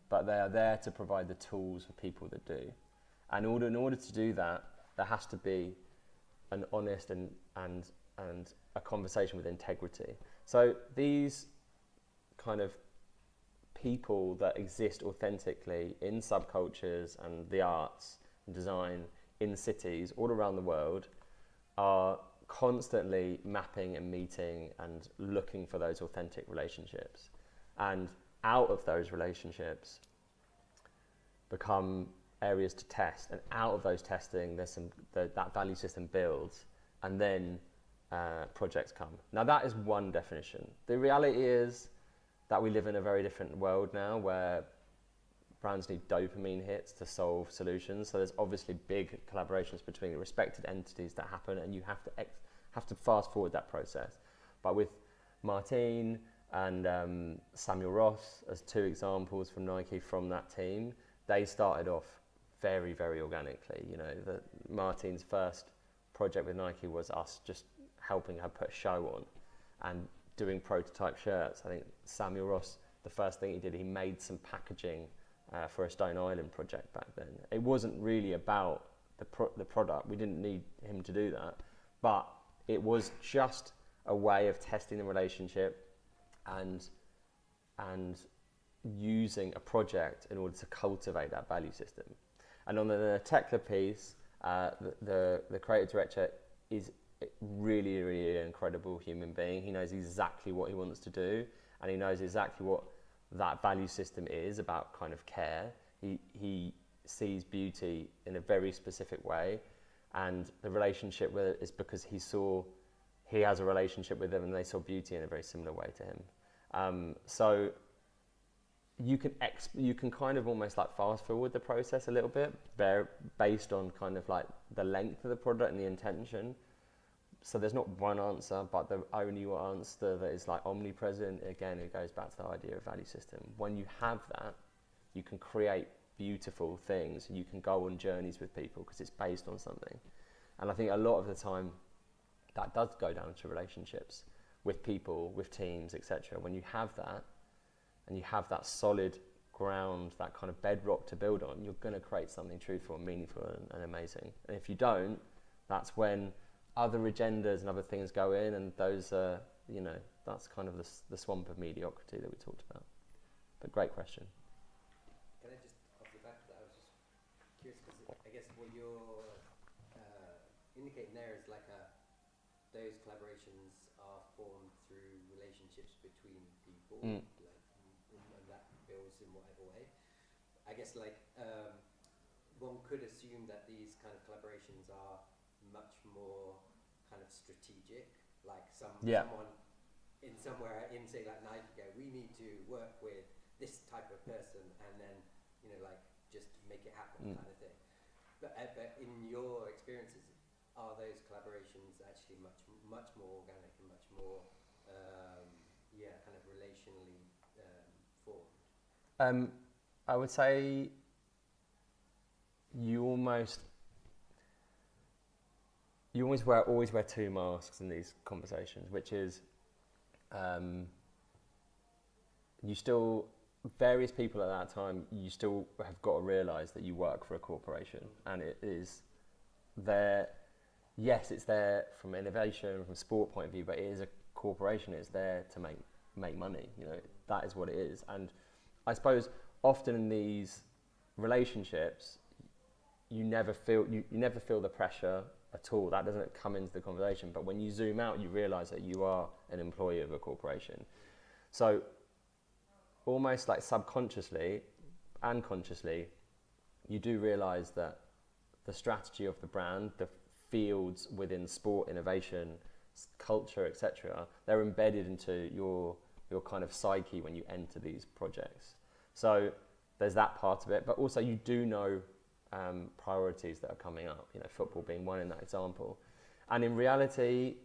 but they are there to provide the tools for people that do. And in order to do that, there has to be an honest and a conversation with integrity. So these kind of people that exist authentically in subcultures and the arts and design in cities all around the world are constantly mapping and meeting and looking for those authentic relationships. And out of those relationships become areas to test, and out of those testing there's that value system builds, and then projects come. Now that is one definition. The reality is that we live in a very different world now where brands need dopamine hits to solve solutions, so there's obviously big collaborations between the respected entities that happen, and you have to fast forward that process. But with Martin and Samuel Ross as two examples from Nike from that team, they started off very, very organically. You know, Martin's first project with Nike was us just helping her put a show on and doing prototype shirts. I think Samuel Ross, the first thing he did, he made some packaging for a Stone Island project back then. It wasn't really about the product. We didn't need him to do that, but it was just a way of testing the relationship and using a project in order to cultivate that value system. And on the Tekla piece, the creative director is really, really an incredible human being. He knows exactly what he wants to do, and he knows exactly what that value system is about, kind of care. He sees beauty in a very specific way, and the relationship with it is because he has a relationship with them and they saw beauty in a very similar way to him. So you can kind of almost like fast forward the process a little bit, based on kind of like the length of the product and the intention. So there's not one answer, but the only answer that is like omnipresent, again, it goes back to the idea of value system. When you have that, you can create beautiful things. You can go on journeys with people because it's based on something. And I think a lot of the time that does go down to relationships with people, with teams, etc. When you have that, and you have that solid ground, that kind of bedrock to build on, you're going to create something truthful and meaningful and amazing. And if you don't, that's when other agendas and other things go in, and those are, you know, that's kind of the swamp of mediocrity that we talked about. But great question. Can I just, off the back of that, I was just curious, because I guess what you're indicating there is like those collaborations are formed through relationships between people, and that builds in whatever way. I guess like one could assume that these kind of collaborations are much more kind of strategic, like someone in somewhere in say like Nike go, we need to work with this type of person, and then, you know, like just make it happen kind of thing. But in your experiences, are those collaborations actually much more organic and much more kind of relationally formed? I would say you always wear two masks in these conversations, which is you still, various people at that time, you still have got to realise that you work for a corporation, and it is there. Yes, it's there from innovation, from sport point of view, but it is a corporation. It's there to make money. You know, that is what it is. And I suppose often in these relationships, you never feel the pressure at all. That doesn't come into the conversation. But when you zoom out, you realise that you are an employee of a corporation. So almost like subconsciously and consciously, you do realise that the strategy of the brand, the fields within sport, innovation, culture, etc., they're embedded into your kind of psyche when you enter these projects. So there's that part of it, but also you do know priorities that are coming up, you know, football being one in that example. And in reality,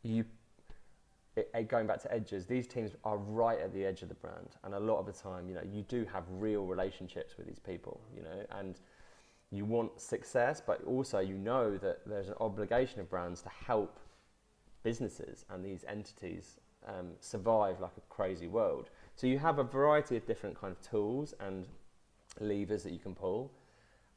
going back to edges, these teams are right at the edge of the brand, and a lot of the time, you know, you do have real relationships with these people, you know, and you want success, but also you know that there's an obligation of brands to help businesses and these entities survive like a crazy world. So you have a variety of different kind of tools and levers that you can pull,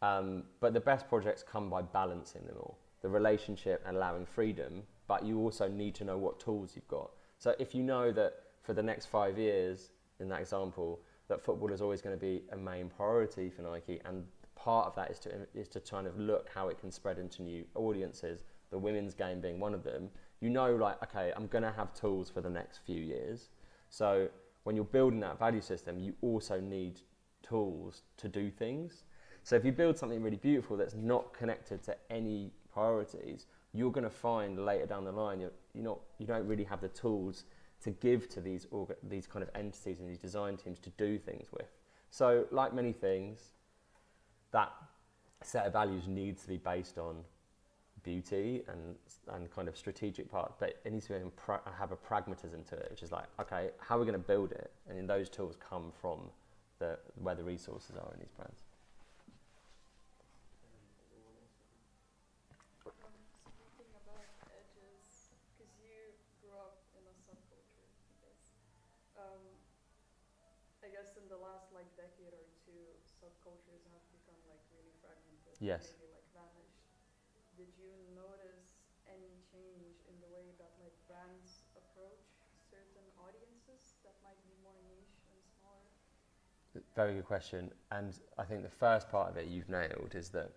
but the best projects come by balancing them all. The relationship and allowing freedom, but you also need to know what tools you've got. So if you know that for the next 5 years, in that example, that football is always going to be a main priority for Nike, and part of that is to kind of look how it can spread into new audiences, the women's game being one of them, you know, like, okay, I'm going to have tools for the next few years. So when you're building that value system, you also need tools to do things. So if you build something really beautiful that's not connected to any priorities, you're going to find later down the line you don't really have the tools to give to these kind of entities and these design teams to do things with. So like many things, that set of values needs to be based on beauty and kind of strategic part, but it needs to have a pragmatism to it, which is like, okay, how are we going to build it? And then those tools come from where the resources are in these brands. Speaking about edges, because you grew up in a subculture, I guess in the last like decade or two, subcultures have become like really fragmented. Yes. Maybe like vanished. Did you notice any change in the way that like brands approach certain audiences that might be more niche and smaller? Very good question. And I think the first part of it you've nailed is that,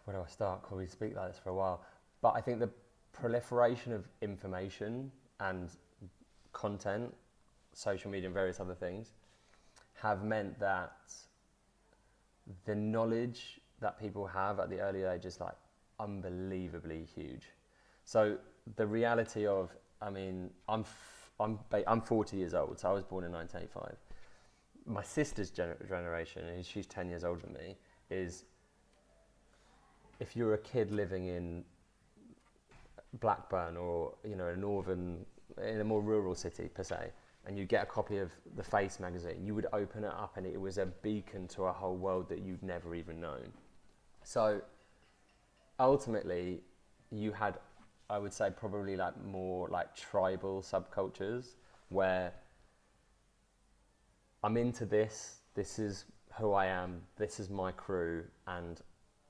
where do I start? Could we speak like this for a while? But I think the proliferation of information and content, social media and various other things, have meant that the knowledge that people have at the early age is like unbelievably huge. So the reality of, I mean, I'm 40 years old, so I was born in 1985. My sister's generation, and she's 10 years older than me, is if you're a kid living in Blackburn or, you know, in a more rural city per se, and you get a copy of the Face magazine, you would open it up and it was a beacon to a whole world that you'd never even known. So ultimately, you had, I would say, probably like more like tribal subcultures where I'm into this, this is who I am, this is my crew, and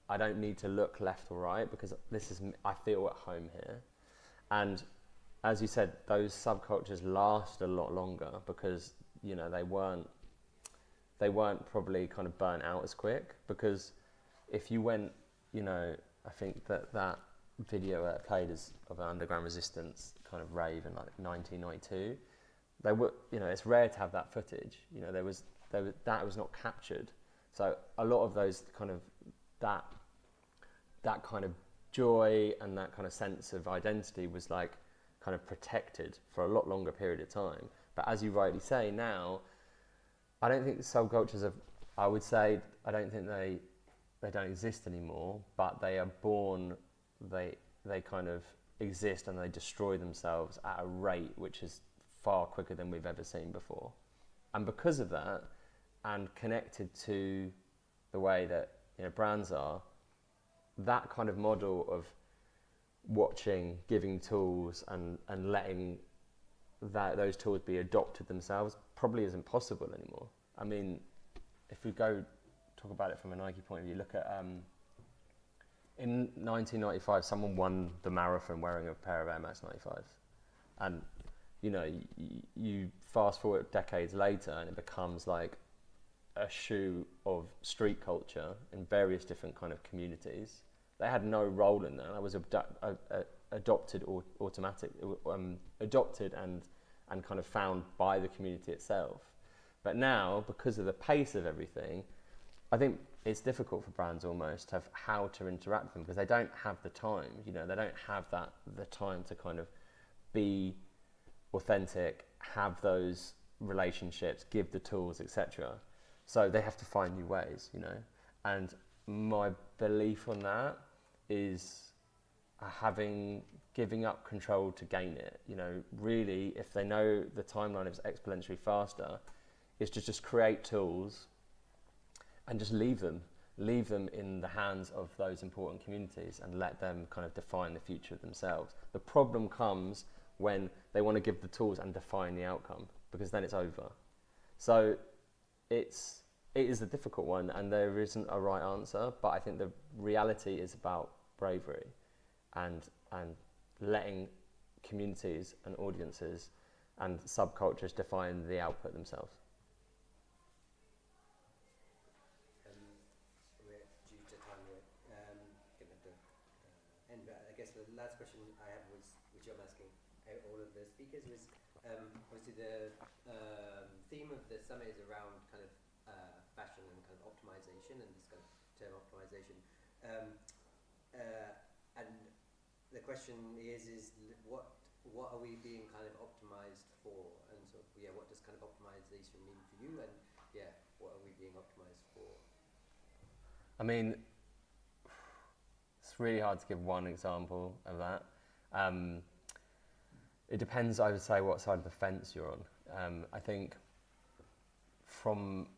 I don't need to look left or right because this is, I feel at home here. And as you said, those subcultures last a lot longer because, you know, they weren't probably kind of burnt out as quick, because if you went, you know, I think that video that I played is of an Underground Resistance kind of rave in like 1992. They were, you know, it's rare to have that footage. You know, that was not captured. So a lot of those kind of that kind of joy and that kind of sense of identity was like kind of protected for a lot longer period of time. But as you rightly say now, I don't think the subcultures have, I would say, I don't think they don't exist anymore, but they are born, they kind of exist and they destroy themselves at a rate which is far quicker than we've ever seen before. And because of that, and connected to the way that, you know, brands are, that kind of model of watching, giving tools and letting those tools be adopted themselves probably isn't possible anymore. I mean, if we go talk about it from a Nike point of view, look at in 1995 someone won the marathon wearing a pair of Air Max 95s, and you know, you fast forward decades later and it becomes like a shoe of street culture in various different kind of communities. They had no role in that. That was adopted or adopted and kind of found by the community itself. But now, because of the pace of everything, I think it's difficult for brands almost to have how to interact with them because they don't have the time. You know, they don't have the time to kind of be authentic, have those relationships, give the tools, etc. So they have to find new ways, you know. And my belief on that is giving up control to gain it. You know, really, if they know the timeline is exponentially faster, is to just create tools and just leave them in the hands of those important communities and let them kind of define the future of themselves. The problem comes when they want to give the tools and define the outcome, because then it's over. So it is a difficult one, and there isn't a right answer, but I think the reality is about bravery and letting communities and audiences and subcultures define the output themselves. We're due to time, we're getting at the end, but I guess the last question I had was, which I'm asking all of the speakers, was obviously the theme of the summit is around kind of fashion and kind of optimization and this kind of term optimization. And the question is what are we being kind of optimized for? And so, yeah, what does kind of optimization mean for you? And yeah, what are we being optimized for? I mean, it's really hard to give one example of that. It depends, I would say, what side of the fence you're on. I think from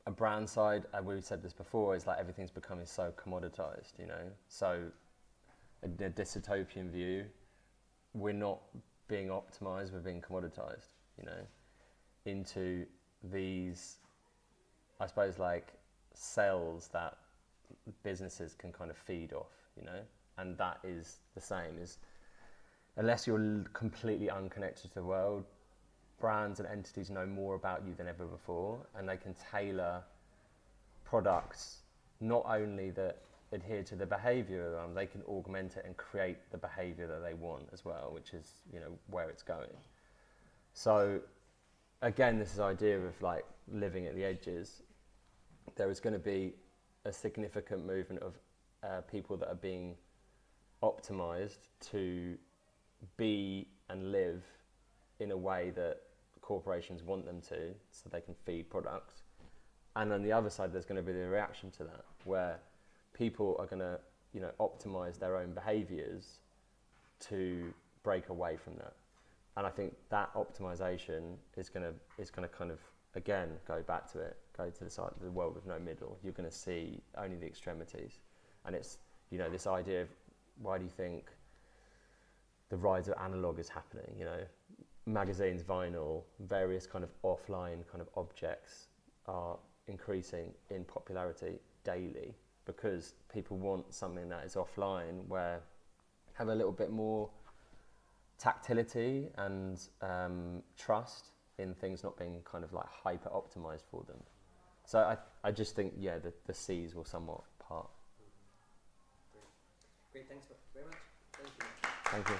a brand side, we've said this before, is like everything's becoming so commoditized, you know. So a dystopian view, we're not being optimized, we're being commoditized, you know, into these, I suppose, like cells that businesses can kind of feed off, you know. And that is the same, is unless you're completely unconnected to the world, brands and entities know more about you than ever before, and they can tailor products not only that adhere to the behavior, they can augment it and create the behavior that they want as well, which is, you know, where it's going. So again, this is the idea of like living at the edges. There is going to be a significant movement of people that are being optimized to be and live in a way that corporations want them to, so they can feed products. And on the other side, there's going to be the reaction to that, where people are going to, you know, optimize their own behaviors to break away from that. And I think that optimization is going to kind of, again, go back to it, go to the world with no middle. You're going to see only the extremities. And it's, you know, this idea of why do you think the rise of analog is happening, you know, magazines, vinyl, various kind of offline kind of objects are increasing in popularity daily because people want something that is offline where have a little bit more tactility and trust in things not being kind of like hyper optimized for them. So I just think, yeah, the C's will somewhat part. Great, thanks very much. Thank you. Thank you.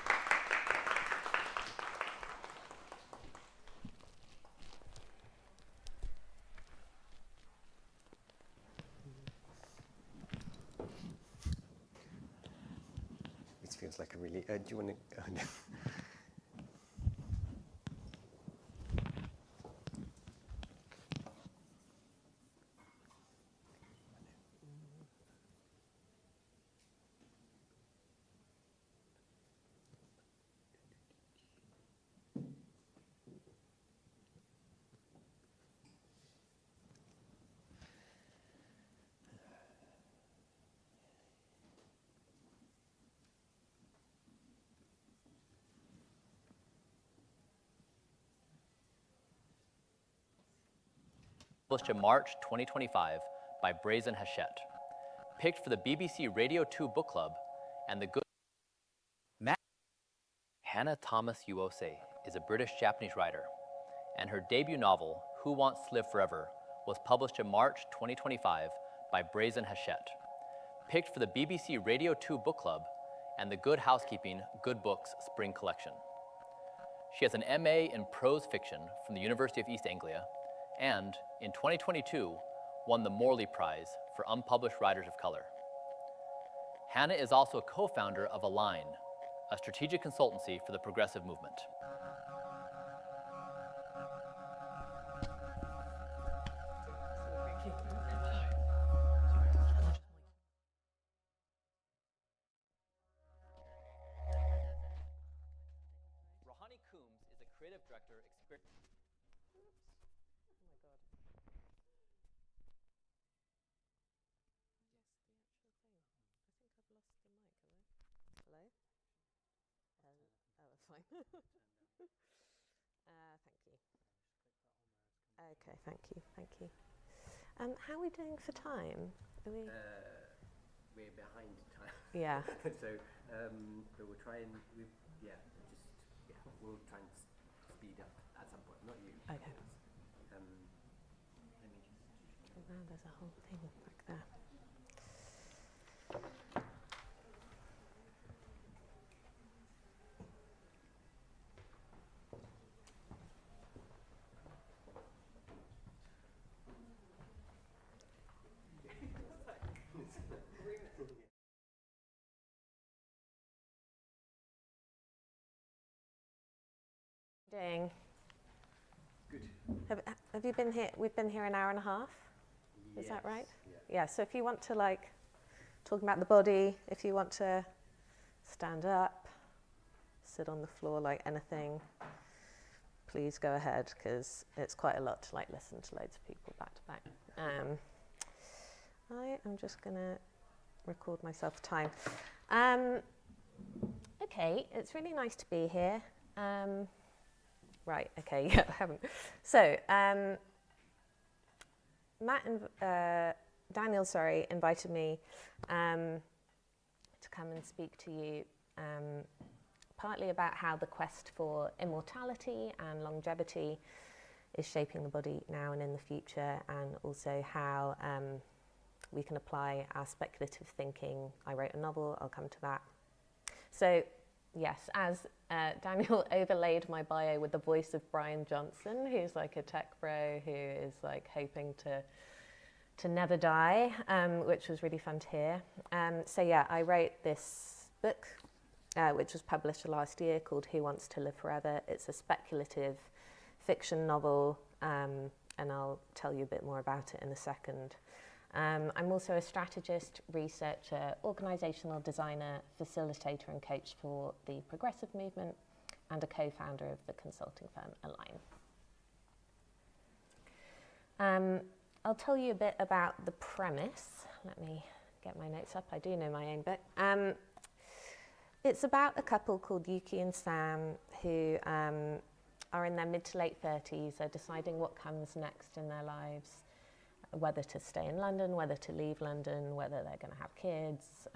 This feels like a really, do you want to, Published in March 2025 by Brazen Hachette. Picked for the BBC Radio 2 Book Club and the Good... Hanna Thomas Uose is a British-Japanese writer, and her debut novel, Who Wants to Live Forever, was published in March 2025 by Brazen Hachette. Picked for the BBC Radio 2 Book Club and the Good Housekeeping Good Books Spring Collection. She has an MA in prose fiction from the University of East Anglia and, in 2022, won the Morley Prize for Unpublished Writers of Color. Hanna is also a co-founder of Align, a strategic consultancy for the progressive movement. Rohani Coombes is a creative director. Fine. Thank you. Thank you. How are we doing for time? Are we? We're behind time. Yeah. So, but we'll try and we'll try and speed up at some point. Not you. Okay. Let me just. Oh, wow, there's a whole thing back there. Doing. Good. Have you been here? We've been here an hour and a half. Is that right? Yeah. So if you want to talk about the body, if you want to stand up, sit on the floor, like anything, please go ahead because it's quite a lot to listen to loads of people back to back. I am just gonna record myself time. Okay, it's really nice to be here. Right, okay, yeah, I haven't. So, Daniel, invited me to come and speak to you partly about how the quest for immortality and longevity is shaping the body now and in the future, and also how we can apply our speculative thinking. I wrote a novel, I'll come to that. So, yes, as Daniel overlaid my bio with the voice of Brian Johnson, who's like a tech bro who is hoping to never die, which was really fun to hear. So yeah, I wrote this book, which was published last year, called Who Wants to Live Forever. It's a speculative fiction novel, and I'll tell you a bit more about it in a second. I'm also a strategist, researcher, organisational designer, facilitator and coach for the progressive movement, and a co-founder of the consulting firm Align. I'll tell you a bit about the premise. Let me get my notes up. I do know my own bit. It's about a couple called Yuki and Sam who are in their mid to late 30s, are deciding what comes next in their lives, whether to stay in London, whether to leave London, whether they're going to have kids,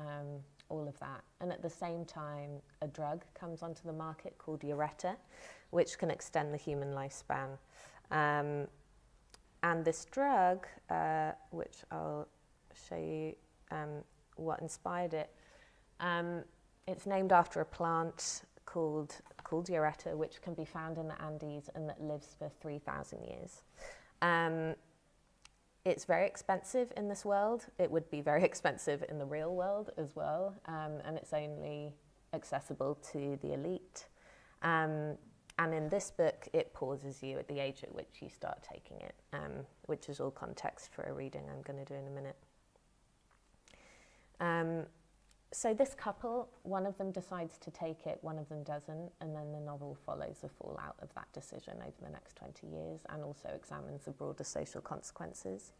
all of that. And at the same time, a drug comes onto the market called Ureta, which can extend the human lifespan. And this drug, which I'll show you what inspired it, it's named after a plant called Ureta, which can be found in the Andes and that lives for 3,000 years. It's very expensive in this world. It would be very expensive in the real world as well, and it's only accessible to the elite. And in this book, it pauses you at the age at which you start taking it, which is all context for a reading I'm going to do in a minute. So this couple, one of them decides to take it, one of them doesn't, and then the novel follows the fallout of that decision over the next 20 years and also examines the broader social consequences.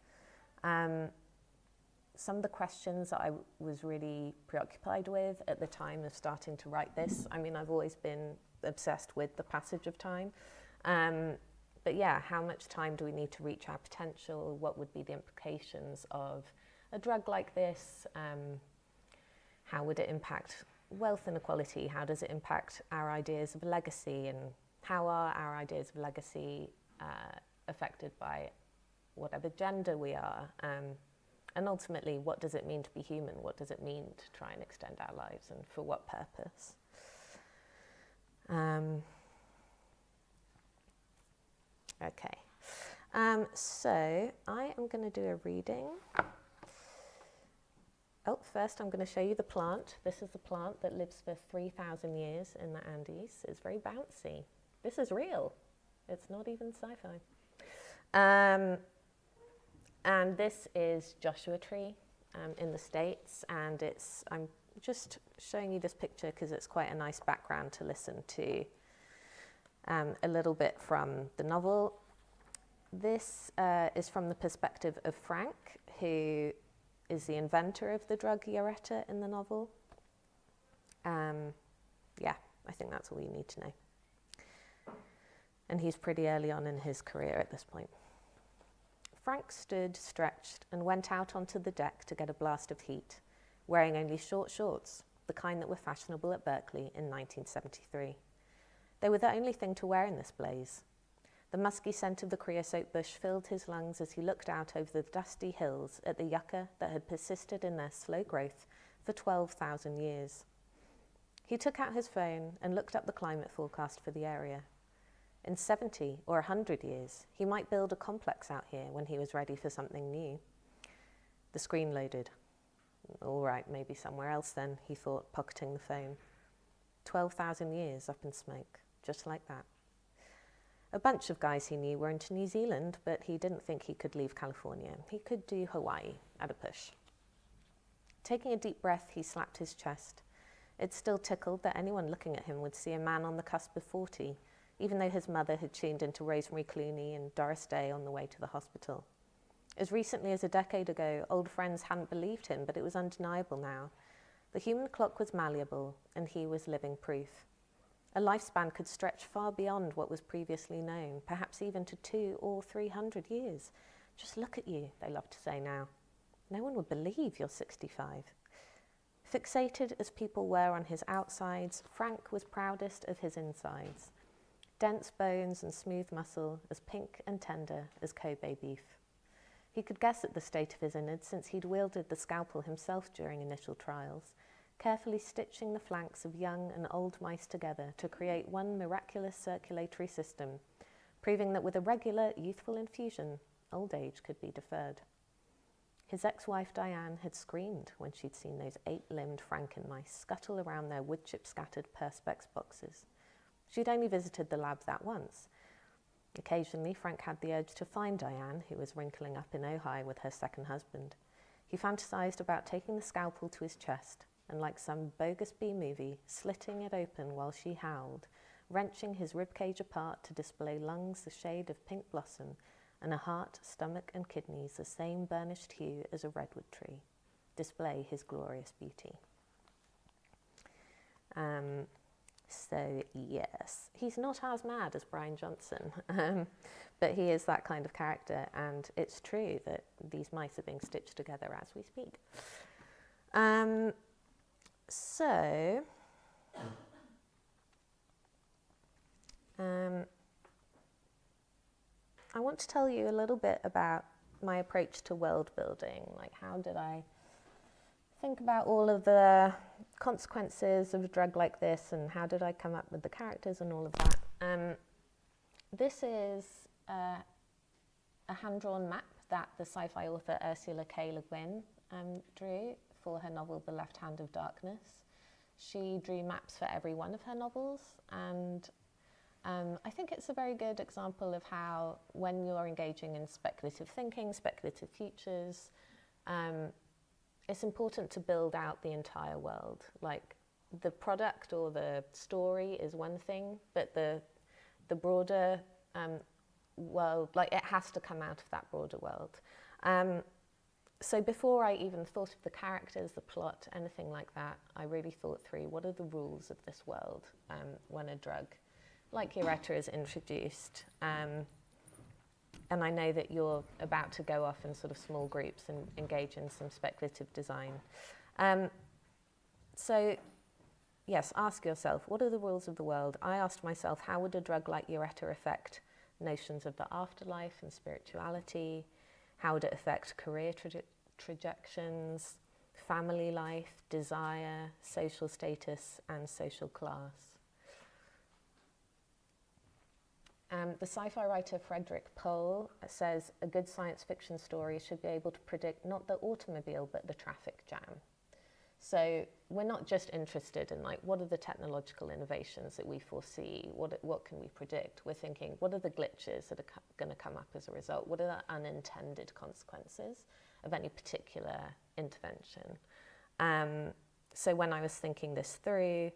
Some of the questions that I was really preoccupied with at the time of starting to write this, I mean, I've always been obsessed with the passage of time, but yeah, how much time do we need to reach our potential? What would be the implications of a drug like this? How would it impact wealth inequality? How does it impact our ideas of legacy? And how are our ideas of legacy affected by whatever gender we are? And ultimately, what does it mean to be human? What does it mean to try and extend our lives, and for what purpose? Okay. So I am going to do a reading. Oh, first I'm going to show you the plant. This is the plant that lives for 3,000 years in the Andes. It's very bouncy. This is real. It's not even sci-fi. And this is Joshua Tree in the States, and I'm just showing you this picture because it's quite a nice background to listen to a little bit from the novel. This is from the perspective of Frank, who is the inventor of the drug Ureta in the novel. Yeah, I think that's all you need to know. And he's pretty early on in his career at this point. Frank stood, stretched, and went out onto the deck to get a blast of heat, wearing only short shorts, the kind that were fashionable at Berkeley in 1973. They were the only thing to wear in this blaze. The musky scent of the creosote bush filled his lungs as he looked out over the dusty hills at the yucca that had persisted in their slow growth for 12,000 years. He took out his phone and looked up the climate forecast for the area. In 70 or 100 years, he might build a complex out here when he was ready for something new. The screen loaded. All right, maybe somewhere else then, he thought, pocketing the phone. 12,000 years up in smoke, just like that. A bunch of guys he knew were into New Zealand, but he didn't think he could leave California. He could do Hawaii at a push. Taking a deep breath, he slapped his chest. It still tickled that anyone looking at him would see a man on the cusp of 40, even though his mother had tuned into Rosemary Clooney and Doris Day on the way to the hospital. As recently as a decade ago, old friends hadn't believed him, but it was undeniable now. The human clock was malleable, and he was living proof. A lifespan could stretch far beyond what was previously known, perhaps even to 200 or 300 years. Just look at you, they love to say now. No one would believe you're 65. Fixated as people were on his outsides, Frank was proudest of his insides. Dense bones and smooth muscle, as pink and tender as Kobe beef. He could guess at the state of his innards since he'd wielded the scalpel himself during initial trials, carefully stitching the flanks of young and old mice together to create one miraculous circulatory system, proving that with a regular, youthful infusion, old age could be deferred. His ex-wife Diane had screamed when she'd seen those 8-limbed Franken-mice scuttle around their wood-chip-scattered Perspex boxes. She'd only visited the lab that once. Occasionally, Frank had the urge to find Diane, who was wrinkling up in Ojai with her second husband. He fantasized about taking the scalpel to his chest, and like some bogus B-movie, slitting it open while she howled, wrenching his ribcage apart to display lungs the shade of pink blossom, and a heart, stomach, and kidneys the same burnished hue as a redwood tree. Display his glorious beauty. So yes, he's not as mad as Brian Johnson, but he is that kind of character, and it's true that these mice are being stitched together as we speak. I want to tell you a little bit about my approach to world building. Like, how did I think about all of the consequences of a drug like this, and how did I come up with the characters and all of that? This is a hand-drawn map that the sci-fi author Ursula K. Le Guin drew for her novel The Left Hand of Darkness. She drew maps for every one of her novels, and I think it's a very good example of how, when you're engaging in speculative thinking, speculative futures, it's important to build out the entire world. Like, the product or the story is one thing, but the broader world, like, it has to come out of that broader world. So before I even thought of the characters, the plot, anything like that, I really thought through what are the rules of this world when a drug like Ureta is introduced. And I know that you're about to go off in sort of small groups and engage in some speculative design. So yes, ask yourself, what are the rules of the world? I asked myself, how would a drug like Ureta affect notions of the afterlife and spirituality? How would it affect career trajectories, family life, desire, social status, and social class? The sci-fi writer Frederick says a good science fiction story should be able to predict not the automobile, but the traffic jam. So we're not just interested in, like, what are the technological innovations that we foresee? What can we predict? We're thinking, what are the glitches that are going to come up as a result? What are the unintended consequences of any particular intervention? So when I was thinking this through,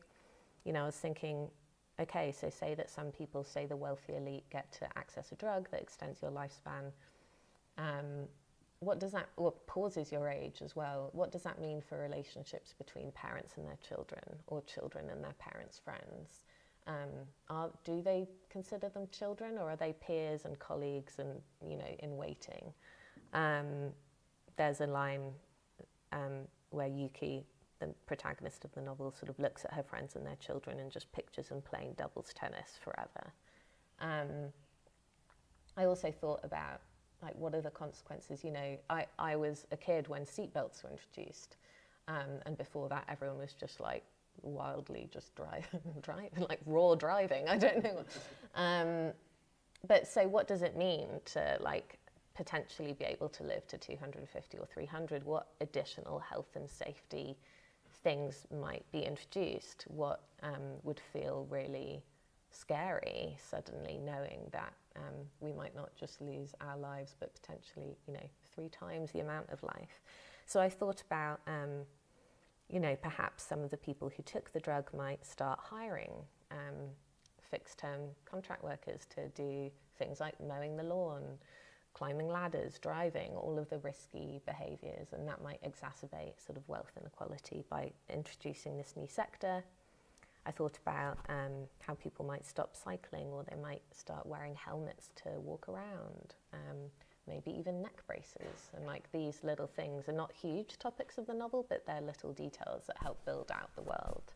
I was thinking, okay, so say that some people, say the wealthy elite, get to access a drug that extends your lifespan. What does that, or pauses your age as well? What does that mean for relationships between parents and their children, or children and their parents' friends? Do they consider them children, or are they peers and colleagues and, in waiting? There's a line where Yuki, the protagonist of the novel, sort of looks at her friends and their children and just pictures them playing doubles tennis forever. I also thought about, like, what are the consequences? I was a kid when seatbelts were introduced, and before that everyone was just like wildly just driving, like raw driving, I don't know. But so what does it mean to, like, potentially be able to live to 250 or 300? What additional health and safety things might be introduced? What would feel really scary suddenly, knowing that we might not just lose our lives, but potentially, 3 times the amount of life. So I thought about, perhaps some of the people who took the drug might start hiring fixed-term contract workers to do things like mowing the lawn, climbing ladders, driving, all of the risky behaviours, and that might exacerbate sort of wealth inequality by introducing this new sector. I thought about how people might stop cycling, or they might start wearing helmets to walk around, maybe even neck braces. And, like, these little things are not huge topics of the novel, but they're little details that help build out the world.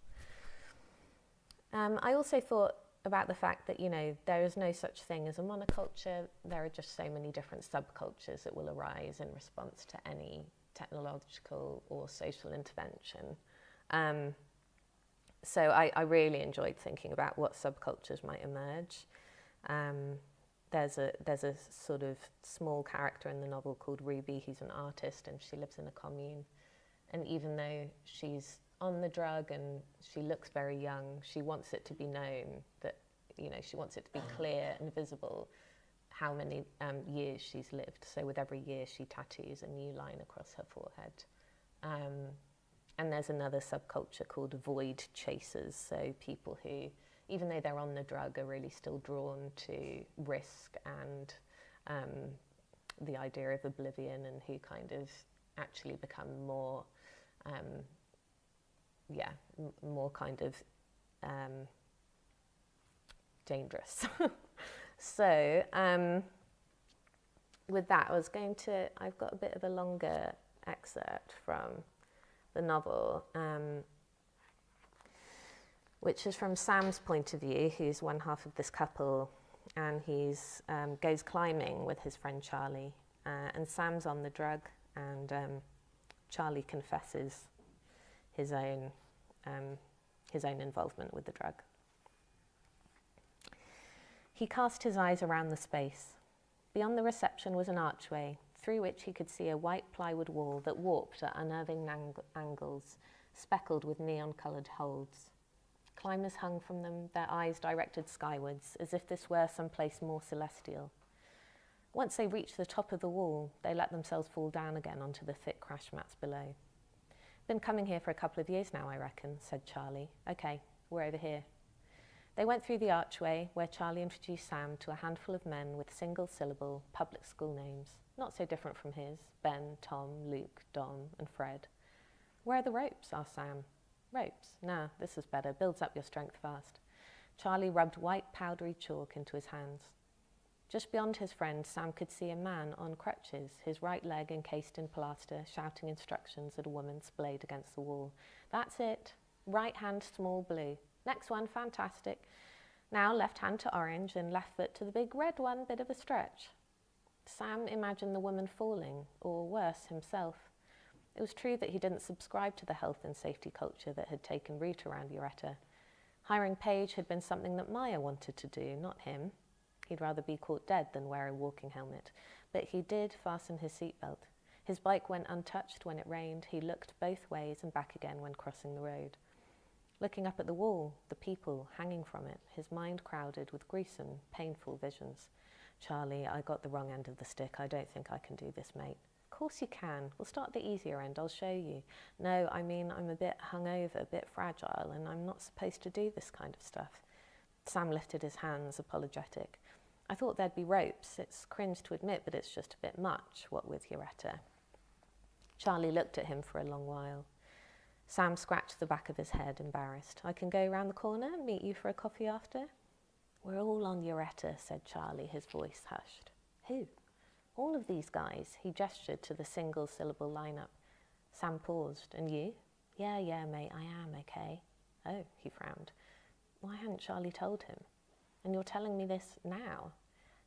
I also thought about the fact that, there is no such thing as a monoculture. There are just so many different subcultures that will arise in response to any technological or social intervention. So I really enjoyed thinking about what subcultures might emerge. There's a sort of small character in the novel called Ruby, who's an artist, and she lives in a commune. And even though she's on the drug and she looks very young, she wants it to be known that, she wants it to be clear and visible how many years she's lived. So with every year she tattoos a new line across her forehead. And there's another subculture called void chasers, so people who even though they're on the drug, are really still drawn to risk and the idea of oblivion, and who kind of actually become more, more kind of dangerous. So with that, I've got a bit of a longer excerpt from the novel, which is from Sam's point of view, who's one half of this couple, and he's goes climbing with his friend Charlie, and Sam's on the drug, and Charlie confesses his own involvement with the drug. He cast his eyes around the space. Beyond the reception was an archway, through which he could see a white plywood wall that warped at unnerving angles, speckled with neon-coloured holes. Climbers hung from them, their eyes directed skywards, as if this were some place more celestial. Once they reached the top of the wall, they let themselves fall down again onto the thick crash mats below. Been coming here for a couple of years now, I reckon, said Charlie. Okay, we're over here. They went through the archway, where Charlie introduced Sam to a handful of men with single-syllable public school names, not so different from his: Ben, Tom, Luke, Don, and Fred. Where are the ropes? Asked Sam. Ropes? Nah, this is better. Builds up your strength fast. Charlie rubbed white powdery chalk into his hands. Just beyond his friend, Sam could see a man on crutches, his right leg encased in plaster, shouting instructions at a woman splayed against the wall. That's it. Right hand small blue. Next one, fantastic. Now left hand to orange and left foot to the big red one, bit of a stretch. Sam imagined the woman falling, or worse, himself. It was true that he didn't subscribe to the health and safety culture that had taken root around Uretta. Hiring Paige had been something that Maya wanted to do, not him. He'd rather be caught dead than wear a walking helmet, but he did fasten his seatbelt. His bike went untouched when it rained. He looked both ways and back again when crossing the road. Looking up at the wall, the people hanging from it, his mind crowded with gruesome, painful visions. Charlie, I got the wrong end of the stick. I don't think I can do this, mate. Of course you can. We'll start the easier end. I'll show you. No, I mean, I'm a bit hungover, a bit fragile, and I'm not supposed to do this kind of stuff. Sam lifted his hands, apologetic. I thought there'd be ropes. It's cringe to admit, but it's just a bit much, what with Uretta. Charlie looked at him for a long while. Sam scratched the back of his head, embarrassed. I can go round the corner and meet you for a coffee after? We're all on Uretta, said Charlie, his voice hushed. Who? All of these guys. He gestured to the single-syllable lineup. Sam paused. And you? Yeah, mate, I am, okay. Oh, he frowned. Why hadn't Charlie told him? And you're telling me this now?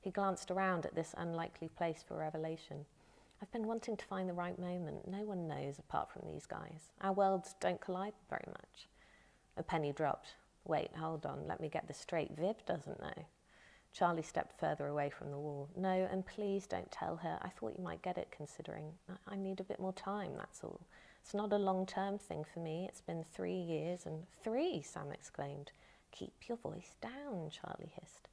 He glanced around at this unlikely place for revelation. I've been wanting to find the right moment. No one knows apart from these guys. Our worlds don't collide very much. A penny dropped. Wait, hold on, let me get this straight. Viv doesn't know. Charlie stepped further away from the wall. No, and please don't tell her. I thought you might get it, considering I need a bit more time, that's all. It's not a long-term thing for me. It's been 3 years and... 3, Sam exclaimed. Keep your voice down, Charlie hissed.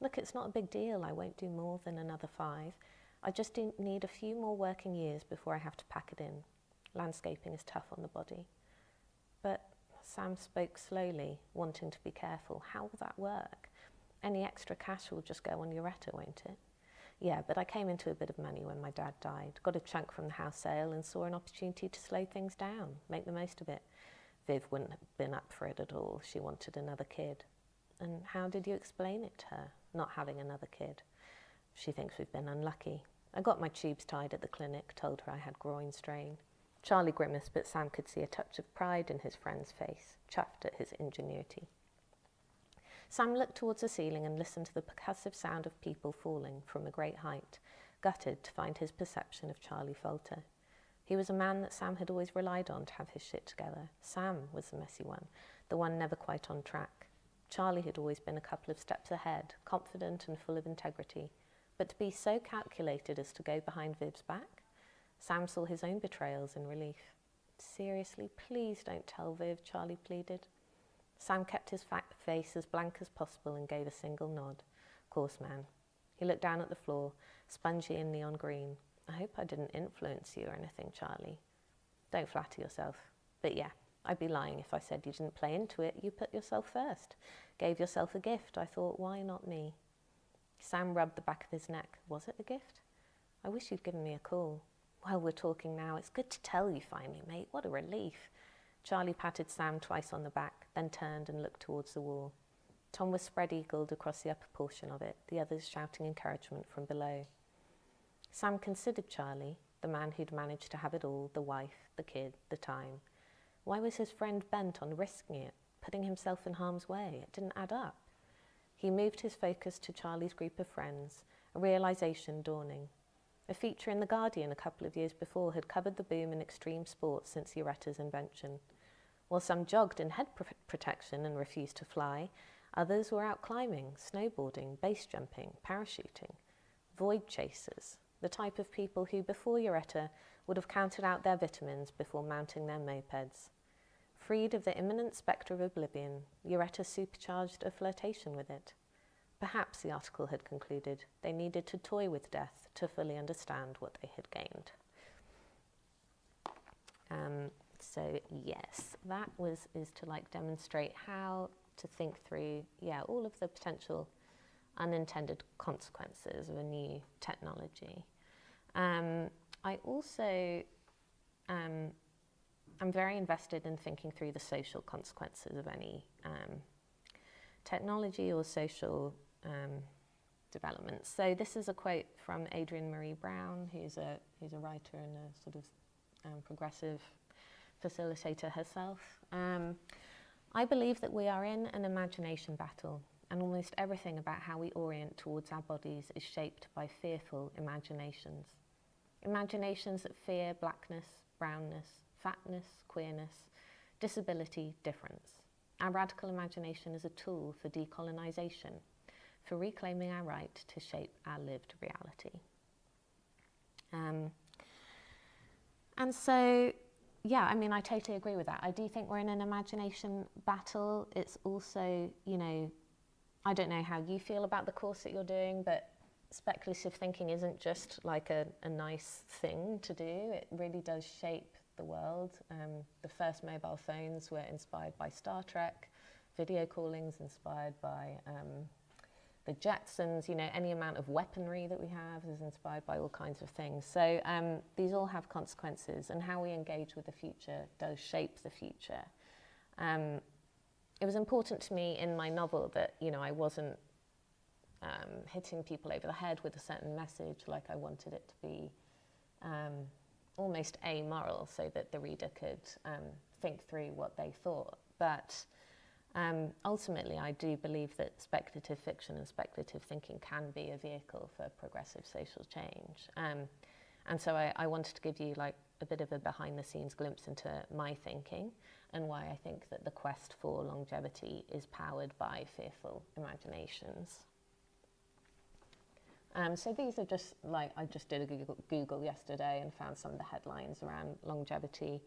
Look, it's not a big deal. I won't do more than another 5. I just need a few more working years before I have to pack it in. Landscaping is tough on the body. But Sam spoke slowly, wanting to be careful. How will that work? Any extra cash will just go on Uretta, won't it? Yeah, but I came into a bit of money when my dad died, got a chunk from the house sale and saw an opportunity to slow things down, make the most of it. Viv wouldn't have been up for it at all. She wanted another kid. And how did you explain it to her, not having another kid? She thinks we've been unlucky. I got my tubes tied at the clinic, told her I had groin strain. Charlie grimaced, but Sam could see a touch of pride in his friend's face, chuffed at his ingenuity. Sam looked towards the ceiling and listened to the percussive sound of people falling from a great height, gutted to find his perception of Charlie falter. He was a man that Sam had always relied on to have his shit together. Sam was the messy one, the one never quite on track. Charlie had always been a couple of steps ahead, confident and full of integrity. But to be so calculated as to go behind Viv's back? Sam saw his own betrayals in relief. Seriously, please don't tell Viv, Charlie pleaded. Sam kept his fat face as blank as possible and gave a single nod. Of course, man. He looked down at the floor, spongy and neon green. I hope I didn't influence you or anything, Charlie. Don't flatter yourself. But yeah, I'd be lying if I said you didn't play into it. You put yourself first, gave yourself a gift. I thought, why not me? Sam rubbed the back of his neck. Was it a gift? I wish you'd given me a call. Well, we're talking now. It's good to tell you finally, mate. What a relief. Charlie patted Sam twice on the back, then turned and looked towards the wall. Tom was spread-eagled across the upper portion of it, the others shouting encouragement from below. Sam considered Charlie, the man who'd managed to have it all, the wife, the kid, the time. Why was his friend bent on risking it, putting himself in harm's way? It didn't add up. He moved his focus to Charlie's group of friends, a realisation dawning. A feature in The Guardian a couple of years before had covered the boom in extreme sports since Uretta's invention. While some jogged in head protection and refused to fly, others were out climbing, snowboarding, base jumping, parachuting. Void chasers, the type of people who before Uretta would have counted out their vitamins before mounting their mopeds. Freed of the imminent spectre of oblivion, Uretta supercharged a flirtation with it. Perhaps, the article had concluded, they needed to toy with death to fully understand what they had gained. So yes, that is to like demonstrate how to think through, all of the potential unintended consequences of a new technology. I also I'm very invested in thinking through the social consequences of any technology or social development. So this is a quote from Adrienne Marie Brown, who's a writer and a sort of progressive facilitator herself. I believe that we are in an imagination battle, and almost everything about how we orient towards our bodies is shaped by fearful imaginations. Imaginations that fear blackness, brownness, fatness, queerness, disability, difference. Our radical imagination is a tool for decolonisation, for reclaiming our right to shape our lived reality. And so, I totally agree with that. I do think we're in an imagination battle. It's also, I don't know how you feel about the course that you're doing, but speculative thinking isn't just like a nice thing to do. It really does shape the world. The first mobile phones were inspired by Star Trek. Video calling's inspired by the Jetsons. Any amount of weaponry that we have is inspired by all kinds of things. So these all have consequences, and how we engage with the future does shape the future. It was important to me in my novel that, I wasn't hitting people over the head with a certain message. Like, I wanted it to be almost amoral, so that the reader could think through what they thought. But ultimately, I do believe that speculative fiction and speculative thinking can be a vehicle for progressive social change. And so I wanted to give you like a bit of a behind-the-scenes glimpse into my thinking and why I think that the quest for longevity is powered by fearful imaginations. So these are just like, I just did a Google yesterday and found some of the headlines around longevity.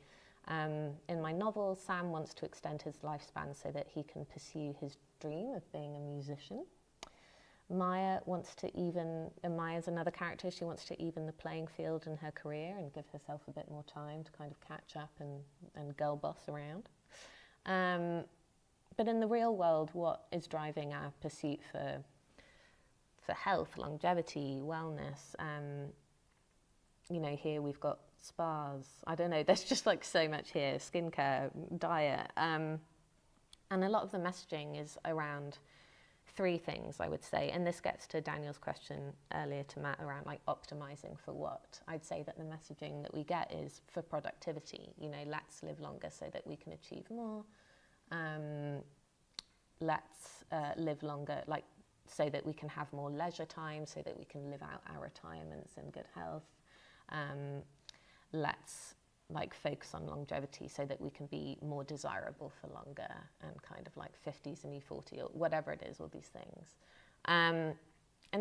In my novel, Sam wants to extend his lifespan so that he can pursue his dream of being a musician. Maya wants to Maya's another character, she wants to even the playing field in her career and give herself a bit more time to kind of catch up and girl boss around. But in the real world, what is driving our pursuit for health, longevity, wellness? Here we've got spas. I don't know, there's just like so much here, skincare, diet. And a lot of the messaging is around three things, I would say. And this gets to Daniel's question earlier to Matt around like optimizing for what. I'd say that the messaging that we get is for productivity. Let's live longer so that we can achieve more. Let's live longer, like so that we can have more leisure time, so that we can live out our retirements in good health. Let's like focus on longevity so that we can be more desirable for longer and kind of like 50s and E40 or whatever it is, all these things. And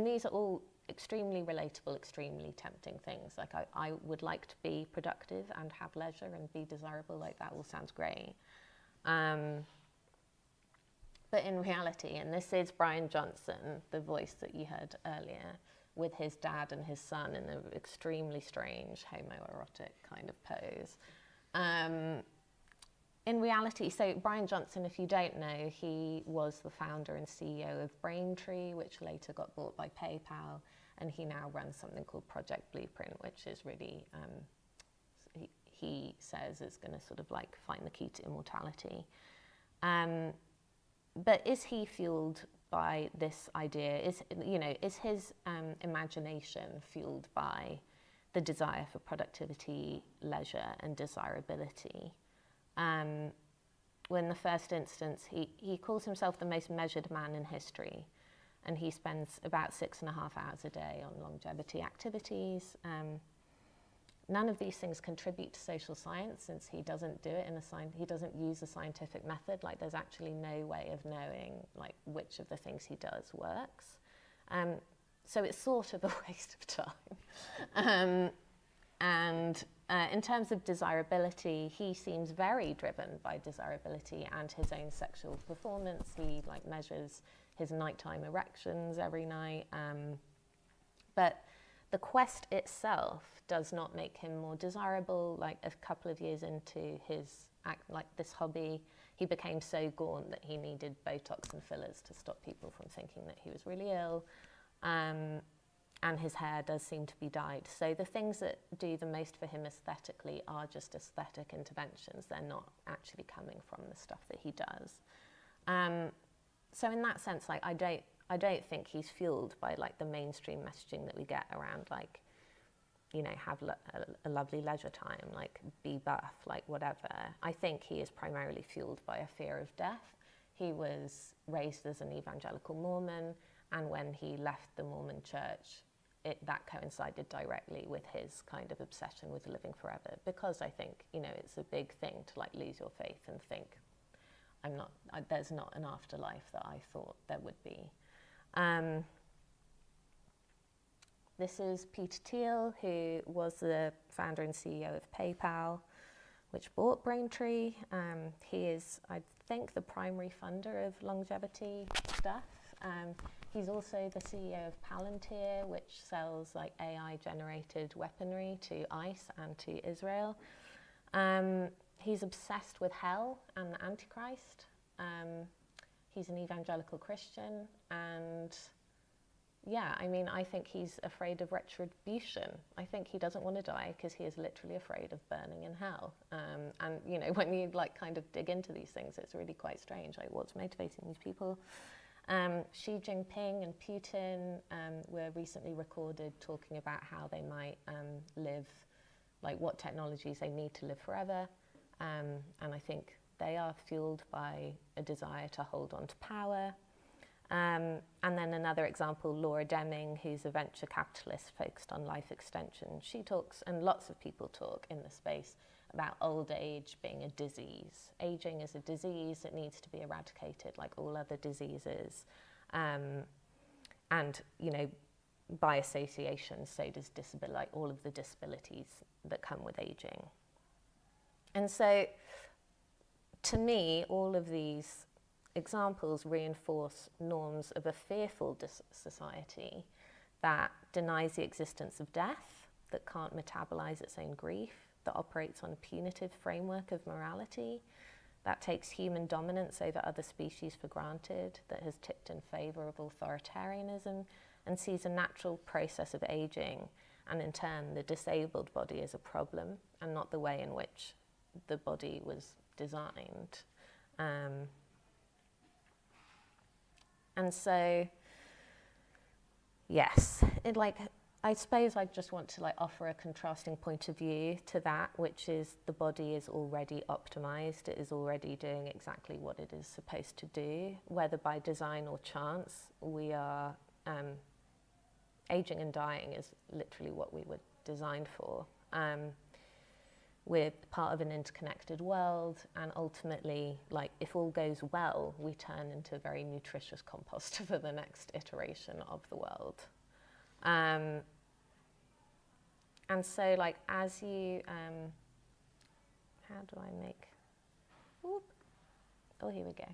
these are all extremely relatable, extremely tempting things. Like I would like to be productive and have leisure and be desirable, like that all sounds great. But in reality, and this is Brian Johnson, the voice that you heard earlier, with his dad and his son in an extremely strange homoerotic kind of pose. In reality, so Brian Johnson, if you don't know, he was the founder and CEO of Braintree, which later got bought by PayPal, and he now runs something called Project Blueprint, which is really, he says is going to sort of like find the key to immortality. But is he fueled by this idea? Is his imagination fueled by the desire for productivity, leisure, and desirability? Well, in the first instance, he calls himself the most measured man in history, and he spends about 6.5 hours a day on longevity activities. None of these things contribute to social science, since he doesn't do it he doesn't use a scientific method. Like, there's actually no way of knowing like which of the things he does works. So it's sort of a waste of time. In terms of desirability, he seems very driven by desirability and his own sexual performance. He like measures his nighttime erections every night. But the quest itself does not make him more desirable. Like, a couple of years into his this hobby, he became so gaunt that he needed Botox and fillers to stop people from thinking that he was really ill. And his hair does seem to be dyed. So the things that do the most for him aesthetically are just aesthetic interventions. They're not actually coming from the stuff that he does. So in that sense, like, I don't think he's fueled by like the mainstream messaging that we get around, like, you know, have a lovely leisure time, like be buff, like whatever. I think he is primarily fueled by a fear of death. He was raised as an evangelical Mormon, and when he left the Mormon church, that coincided directly with his kind of obsession with living forever, because I think, you know, it's a big thing to like lose your faith and think, there's not an afterlife that I thought there would be. This is Peter Thiel, who was the founder and CEO of PayPal, which bought Braintree. He is, I think, the primary funder of longevity stuff. He's also the CEO of Palantir, which sells like AI-generated weaponry to ICE and to Israel. He's obsessed with hell and the Antichrist. He's an evangelical Christian, and yeah, I mean, I think he's afraid of retribution. I think he doesn't want to die because he is literally afraid of burning in hell. And you know, when you like kind of dig into these things, it's really quite strange, like what's motivating these people. Xi Jinping and Putin were recently recorded talking about how they might live, like what technologies they need to live forever. And I think they are fueled by a desire to hold on to power. And then another example, Laura Deming, who's a venture capitalist focused on life extension. She talks, and lots of people talk in the space, about old age being a disease. Aging is a disease that needs to be eradicated like all other diseases. And, you know, by association, so does disability, like all of the disabilities that come with aging. And so, to me, all of these examples reinforce norms of a fearful society that denies the existence of death, that can't metabolize its own grief, that operates on a punitive framework of morality, that takes human dominance over other species for granted, that has tipped in favor of authoritarianism, and sees a natural process of aging, and in turn the disabled body as a problem and not the way in which the body was designed. And so, yes, I suppose I just want to offer a contrasting point of view to that, which is the body is already optimized. It is already doing exactly what it is supposed to do, whether by design or chance. We are aging and dying is literally what we were designed for. We're part of an interconnected world, and ultimately, if all goes well, we turn into a very nutritious compost for the next iteration of the world. And so, as you, how do I make, whoop, oh, here we go.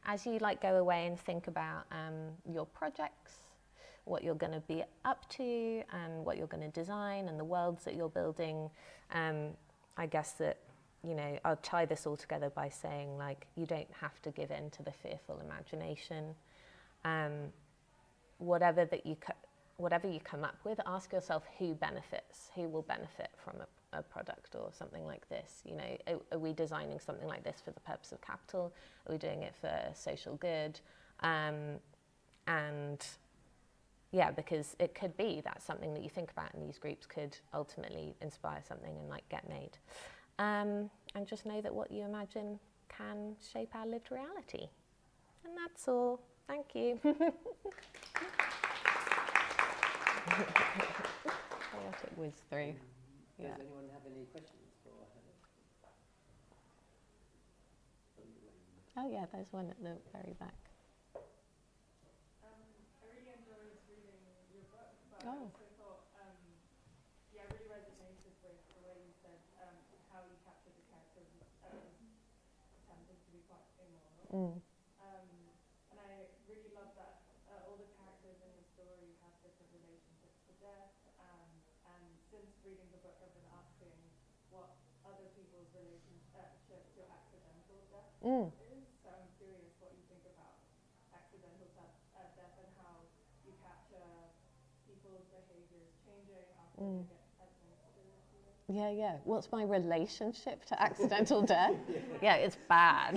As you go away and think about your projects, what you're going to be up to, and what you're going to design, and the worlds that you're building, I guess that you know, I'll tie this all together by saying, like, you don't have to give in to the fearful imagination. Whatever you come up with, ask yourself who benefits, who will benefit from a product or something like this. You know, are we designing something like this for the purpose of capital? Are we doing it for social good? And yeah, because it could be that something that you think about in these groups could ultimately inspire something and like get made. And just know that what you imagine can shape our lived reality. And that's all. Thank you. I'll let it whiz through. Does anyone have any questions for Hanna? Oh yeah, there's one at the very back. I really enjoyed reading your book, but I Oh. also thought, I really resonated with the way you said how you captured the characters attempting to be quite immoral. And I really love that all the characters in the story have different relationships to death. And since reading the book, I've been asking what other people's relationship to accidental death is. So I'm curious what you think about accidental death and how you capture people's behaviors changing after they get administered to it. Yeah. What's my relationship to accidental death? Yeah, it's bad.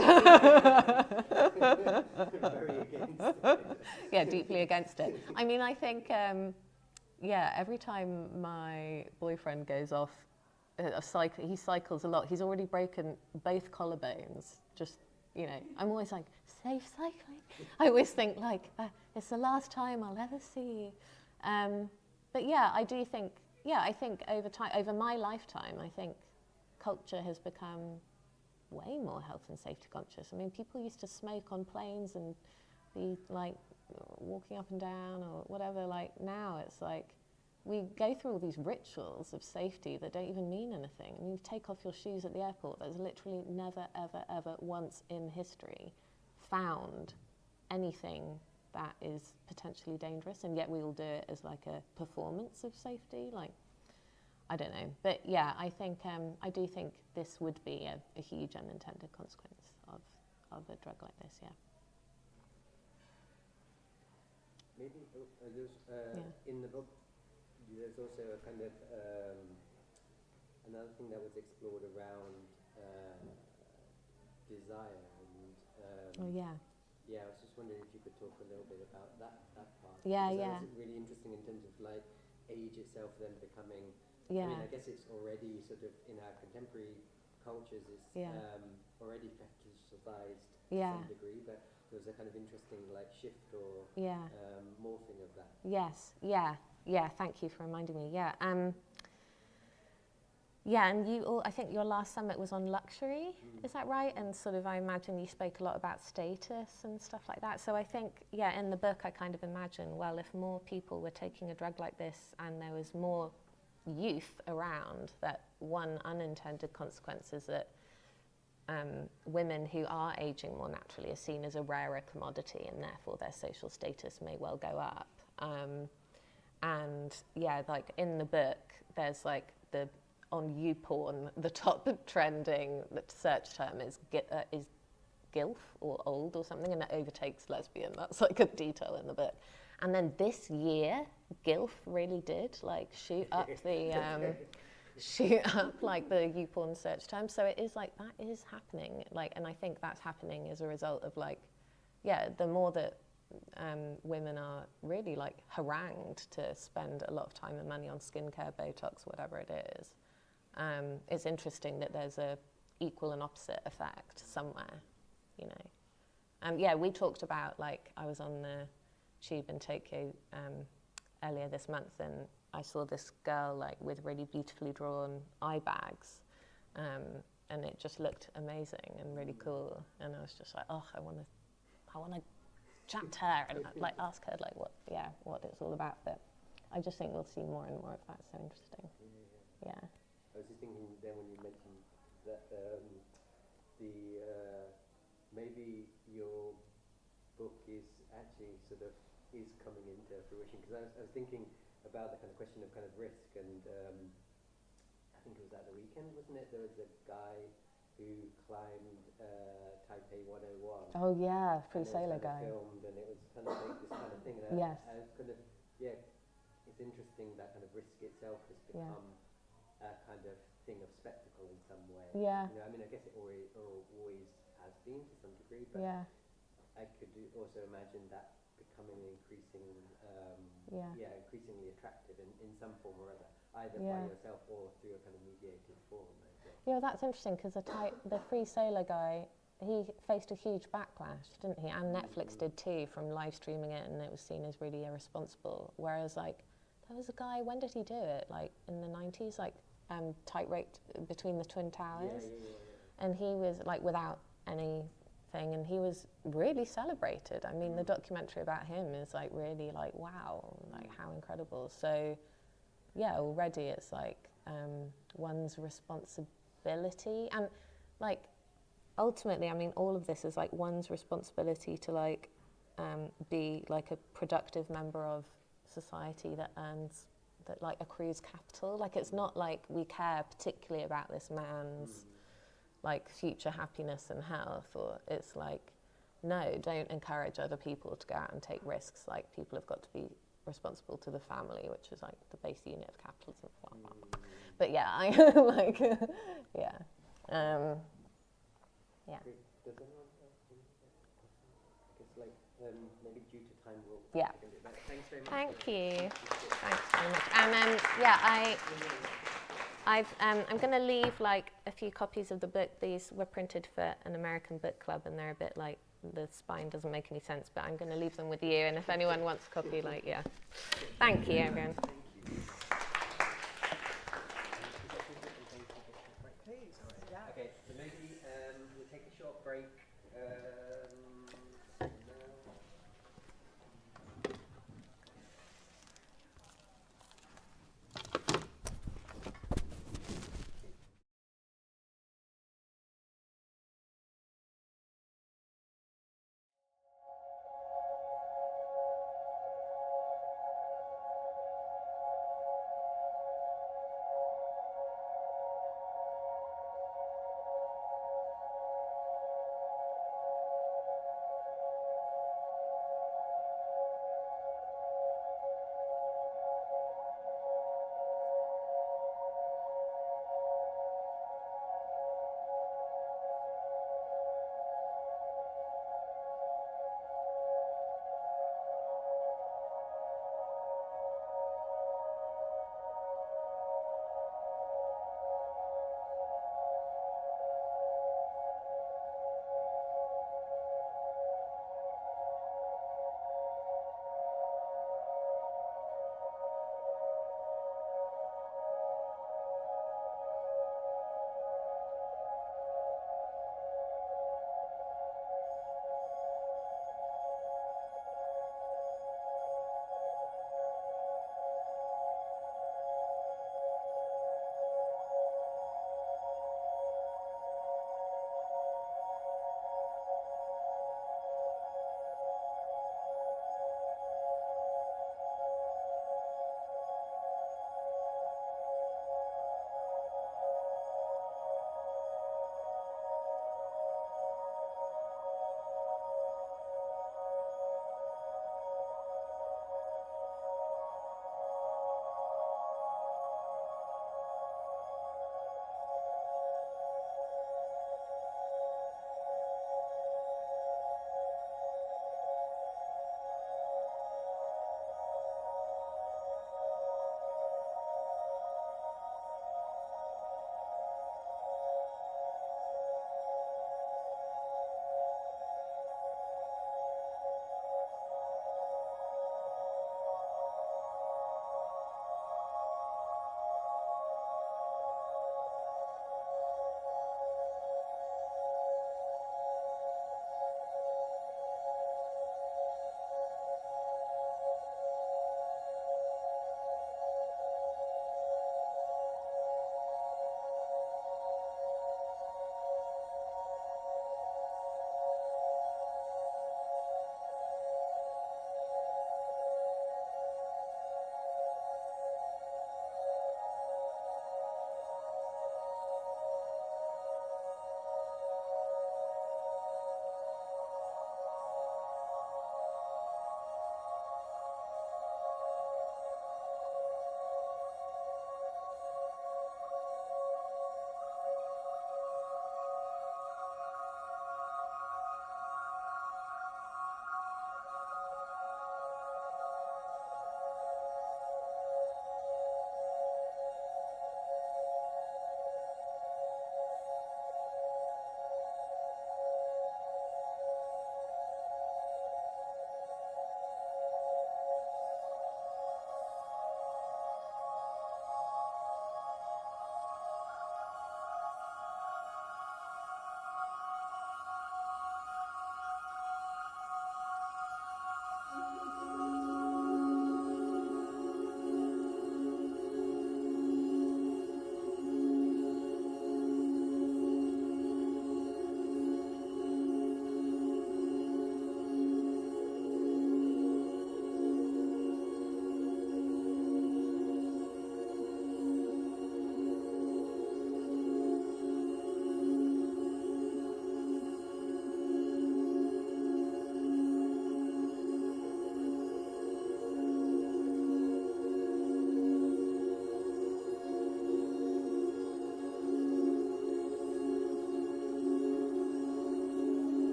Very against it. Yeah, deeply against it. I mean, I think, every time my boyfriend goes off he cycles a lot. He's already broken both collarbones. Just, you know, I'm always like, safe cycling. I always think like, it's the last time I'll ever see you. But yeah, I do think, I think over time, over my lifetime, I think culture has become way more health and safety conscious. I mean, people used to smoke on planes and be like walking up and down or whatever. Like now it's like we go through all these rituals of safety that don't even mean anything. I mean, you take off your shoes at the airport. There's literally never, ever, ever once in history found anything that is potentially dangerous, and yet we all do it as like a performance of safety. Like, I don't know. But yeah, I think, I do think this would be a huge unintended consequence of a drug like this, yeah. Maybe in the book, there's also a kind of another thing that was explored around desire and Oh yeah. yeah, I was just wondering if you could talk a little bit about that part. Yeah, because yeah. that was really interesting in terms of like age itself then becoming. Yeah. I mean, I guess it's already sort of in our contemporary cultures is already fetishized to some degree, but there was a kind of interesting like shift or morphing of that. Yes. Yeah. Thank you for reminding me. Yeah. Yeah, and you all, I think your last summit was on luxury, is that right? And sort of, I imagine you spoke a lot about status and stuff like that. So I think, in the book, I kind of imagine, well, if more people were taking a drug like this and there was more youth around, that one unintended consequence is that women who are aging more naturally are seen as a rarer commodity, and therefore their social status may well go up. And like in the book, there's like on YouPorn, the top trending search term is GILF or old or something, and it overtakes lesbian. That's like a detail in the book. And then this year, GILF really did like shoot up the YouPorn search term. So it is like that is happening. Like, and I think that's happening as a result of like, the more that women are really like harangued to spend a lot of time and money on skincare, Botox, whatever it is. It's interesting that there's a equal and opposite effect somewhere, you know. We talked about, like, I was on the tube in Tokyo earlier this month, and I saw this girl like with really beautifully drawn eye bags, and it just looked amazing and really cool. And I was just like, oh, I want to chat to her and like ask her like what it's all about. But I just think we'll see more and more of that. So interesting. Yeah. I was just thinking then when you mentioned that maybe your book is actually sort of is coming into fruition, because I was thinking about the kind of question of kind of risk, and I think it was at the weekend, wasn't it? There was a guy who climbed Taipei 101. Oh yeah, free And it was sailor kind of guy. filmed, and it was kind of like this kind of thing. And Yes. I was kind of, yeah, it's interesting that kind of risk itself has become a kind of thing of spectacle in some way. Yeah. You know, I mean, I guess it always has been to some degree, but Yeah. I could also imagine that becoming increasingly attractive in some form or other, either by yourself or through a kind of mediated form. I guess. Yeah, that's interesting because the free sailor guy, he faced a huge backlash, didn't he? And Netflix did too, from live streaming it, and it was seen as really irresponsible. Whereas, like, there was a guy, when did he do it? Like, in the 90s, like, tight-roped between the Twin Towers. Yeah. And he was, like, without anything, and he was really celebrated. I mean, the documentary about him is, like, really, like, wow, like, how incredible. So, yeah, already it's, like, one's responsibility. And, like, ultimately, I mean, all of this is, like, one's responsibility to, like, be, like, a productive member of society that like accrues capital. Like, it's not like we care particularly about this man's like future happiness and health, or it's like, no, don't encourage other people to go out and take risks. Like, people have got to be responsible to the family, which is like the base unit of capitalism. Blah, blah, blah. But yeah, I like yeah. Yeah. Does anyone else think I guess, like, maybe due to time we'll Yeah. can do that. Thanks very much. Thank you. Thanks very much. And yeah, I'm going to leave like a few copies of the book. These were printed for an American book club, and they're a bit like, the spine doesn't make any sense, but I'm going to leave them with you. And if anyone wants a copy, like, yeah. Thank you, everyone. Okay, so maybe we'll take a short break.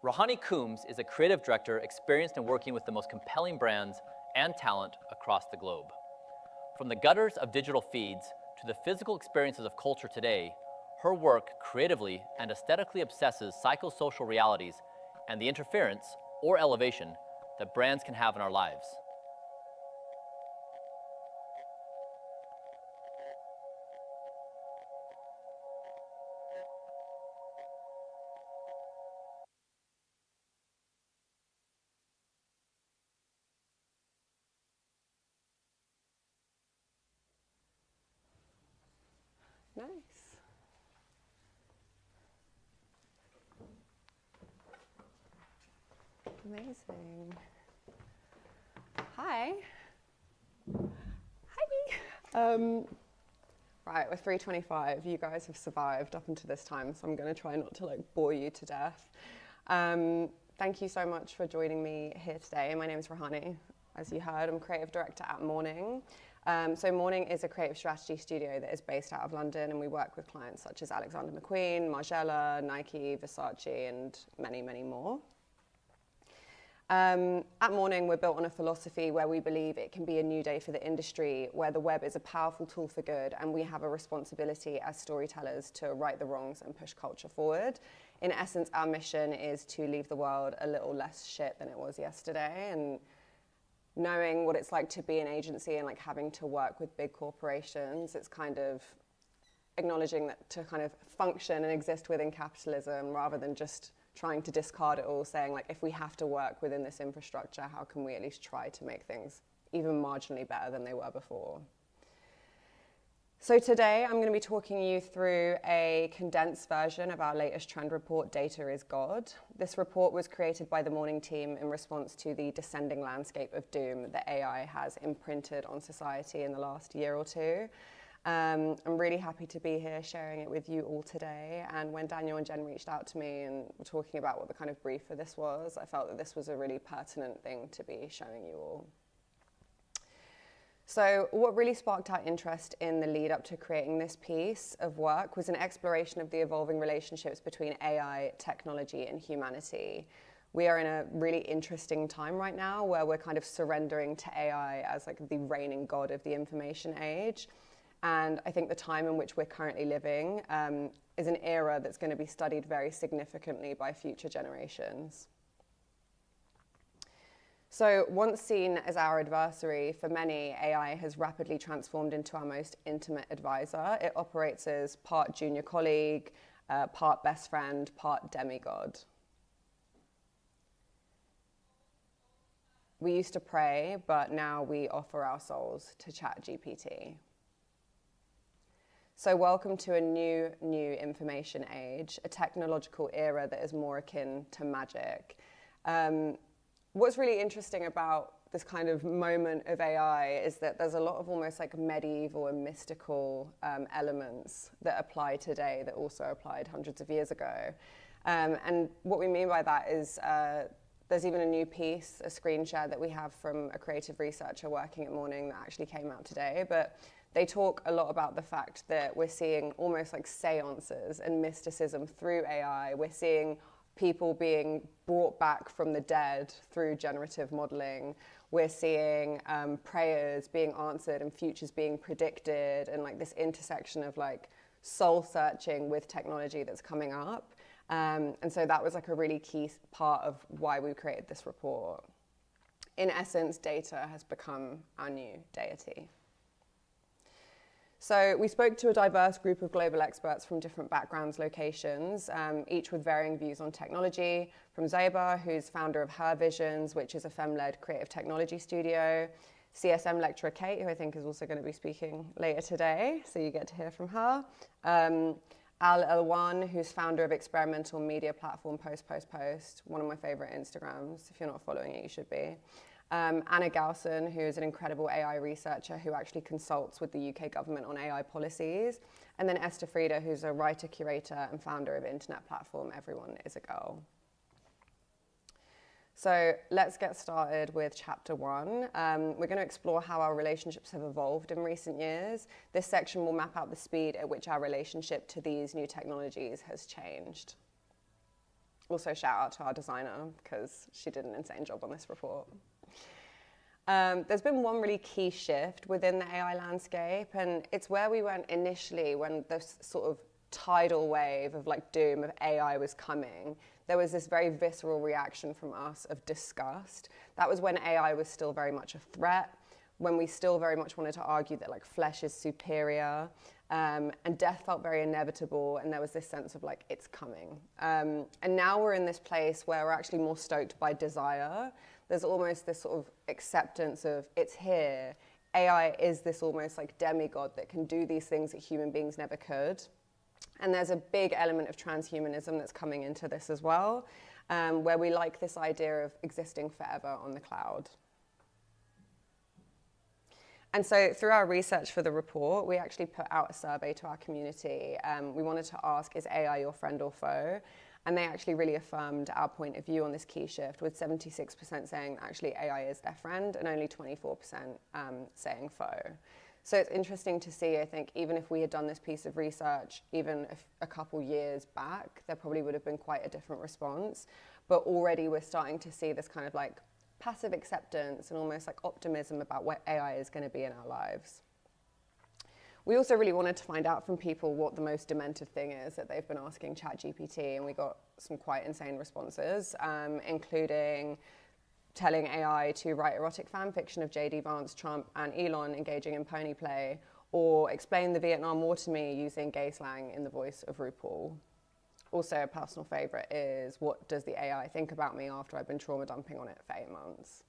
Rohani Coombes is a creative director experienced in working with the most compelling brands and talent across the globe. From the gutters of digital feeds to the physical experiences of culture today, her work creatively and aesthetically obsesses psychosocial realities and the interference or elevation that brands can have in our lives. Nice. Amazing. Hi. Right, we're 3:25. You guys have survived up until this time, so I'm going to try not to bore you to death. Thank you so much for joining me here today. My name is Rohani. As you heard, I'm creative director at Morning. So Morning is a creative strategy studio that is based out of London, and we work with clients such as Alexander McQueen, Margiela, Nike, Versace, and many, many more. At Morning, we're built on a philosophy where we believe it can be a new day for the industry, where the web is a powerful tool for good, and we have a responsibility as storytellers to right the wrongs and push culture forward. In essence, our mission is to leave the world a little less shit than it was yesterday, and knowing what it's like to be an agency and having to work with big corporations, it's kind of acknowledging that to kind of function and exist within capitalism rather than just trying to discard it all, saying if we have to work within this infrastructure, how can we at least try to make things even marginally better than they were before? So today I'm going to be talking you through a condensed version of our latest trend report, Data is God. This report was created by the Morning team in response to the descending landscape of doom that AI has imprinted on society in the last year or two. I'm really happy to be here sharing it with you all today. And when Daniel and Jen reached out to me and were talking about what the kind of brief for this was, I felt that this was a really pertinent thing to be showing you all. So what really sparked our interest in the lead up to creating this piece of work was an exploration of the evolving relationships between AI, technology, and humanity. We are in a really interesting time right now where we're kind of surrendering to AI as the reigning god of the information age. And I think the time in which we're currently living is an era that's going to be studied very significantly by future generations. So once seen as our adversary, for many, AI has rapidly transformed into our most intimate advisor. It operates as part junior colleague, part best friend, part demigod. We used to pray, but now we offer our souls to ChatGPT. So welcome to a new information age, a technological era that is more akin to magic. What's really interesting about this kind of moment of AI is that there's a lot of almost medieval and mystical elements that apply today that also applied hundreds of years ago. And what we mean by that is there's even a new piece, a screen share that we have from a creative researcher working at Morning that actually came out today. But they talk a lot about the fact that we're seeing almost seances and mysticism through AI. We're seeing people being brought back from the dead through generative modeling. We're seeing prayers being answered and futures being predicted, and this intersection of soul searching with technology that's coming up. And so that was a really key part of why we created this report. In essence, data has become our new deity. So we spoke to a diverse group of global experts from different backgrounds, locations, each with varying views on technology. From Zeba, who's founder of Her Visions, which is a femme-led creative technology studio. CSM lecturer Cait, who I think is also going to be speaking later today, so you get to hear from her. Al Elwan, who's founder of experimental media platform Post, one of my favorite Instagrams. If you're not following it, you should be. Anna Gowson, who is an incredible AI researcher who actually consults with the UK government on AI policies. And then Esther Frieda, who's a writer, curator, and founder of internet platform Everyone is a Girl. So let's get started with chapter 1. We're going to explore how our relationships have evolved in recent years. This section will map out the speed at which our relationship to these new technologies has changed. Also, shout out to our designer, because she did an insane job on this report. There's been one really key shift within the AI landscape, and it's where we went initially when this sort of tidal wave of like doom of AI was coming. There was this very visceral reaction from us of disgust. That was when AI was still very much a threat, when we still very much wanted to argue that like flesh is superior, and death felt very inevitable, and there was this sense of like, it's coming. And now we're in this place where we're actually more stoked by desire. There's almost this sort of acceptance of it's here. AI is this almost like demigod that can do these things that human beings never could. And there's a big element of transhumanism that's coming into this as well, where we like this idea of existing forever on the cloud. And so through our research for the report, we actually put out a survey to our community. We wanted to ask, is AI your friend or foe? And they actually really affirmed our point of view on this key shift, with 76% saying actually AI is their friend and only 24% saying foe. So it's interesting to see, I think, even if we had done this piece of research, even a couple years back, there probably would have been quite a different response. But already we're starting to see this kind of like passive acceptance and almost like optimism about what AI is going to be in our lives. We also really wanted to find out from people what the most demented thing is that they've been asking ChatGPT, and we got some quite insane responses, including telling AI to write erotic fan fiction of JD Vance, Trump, and Elon engaging in pony play, or explain the Vietnam War to me using gay slang in the voice of RuPaul. Also, a personal favorite is, what does the AI think about me after I've been trauma dumping on it for 8 months?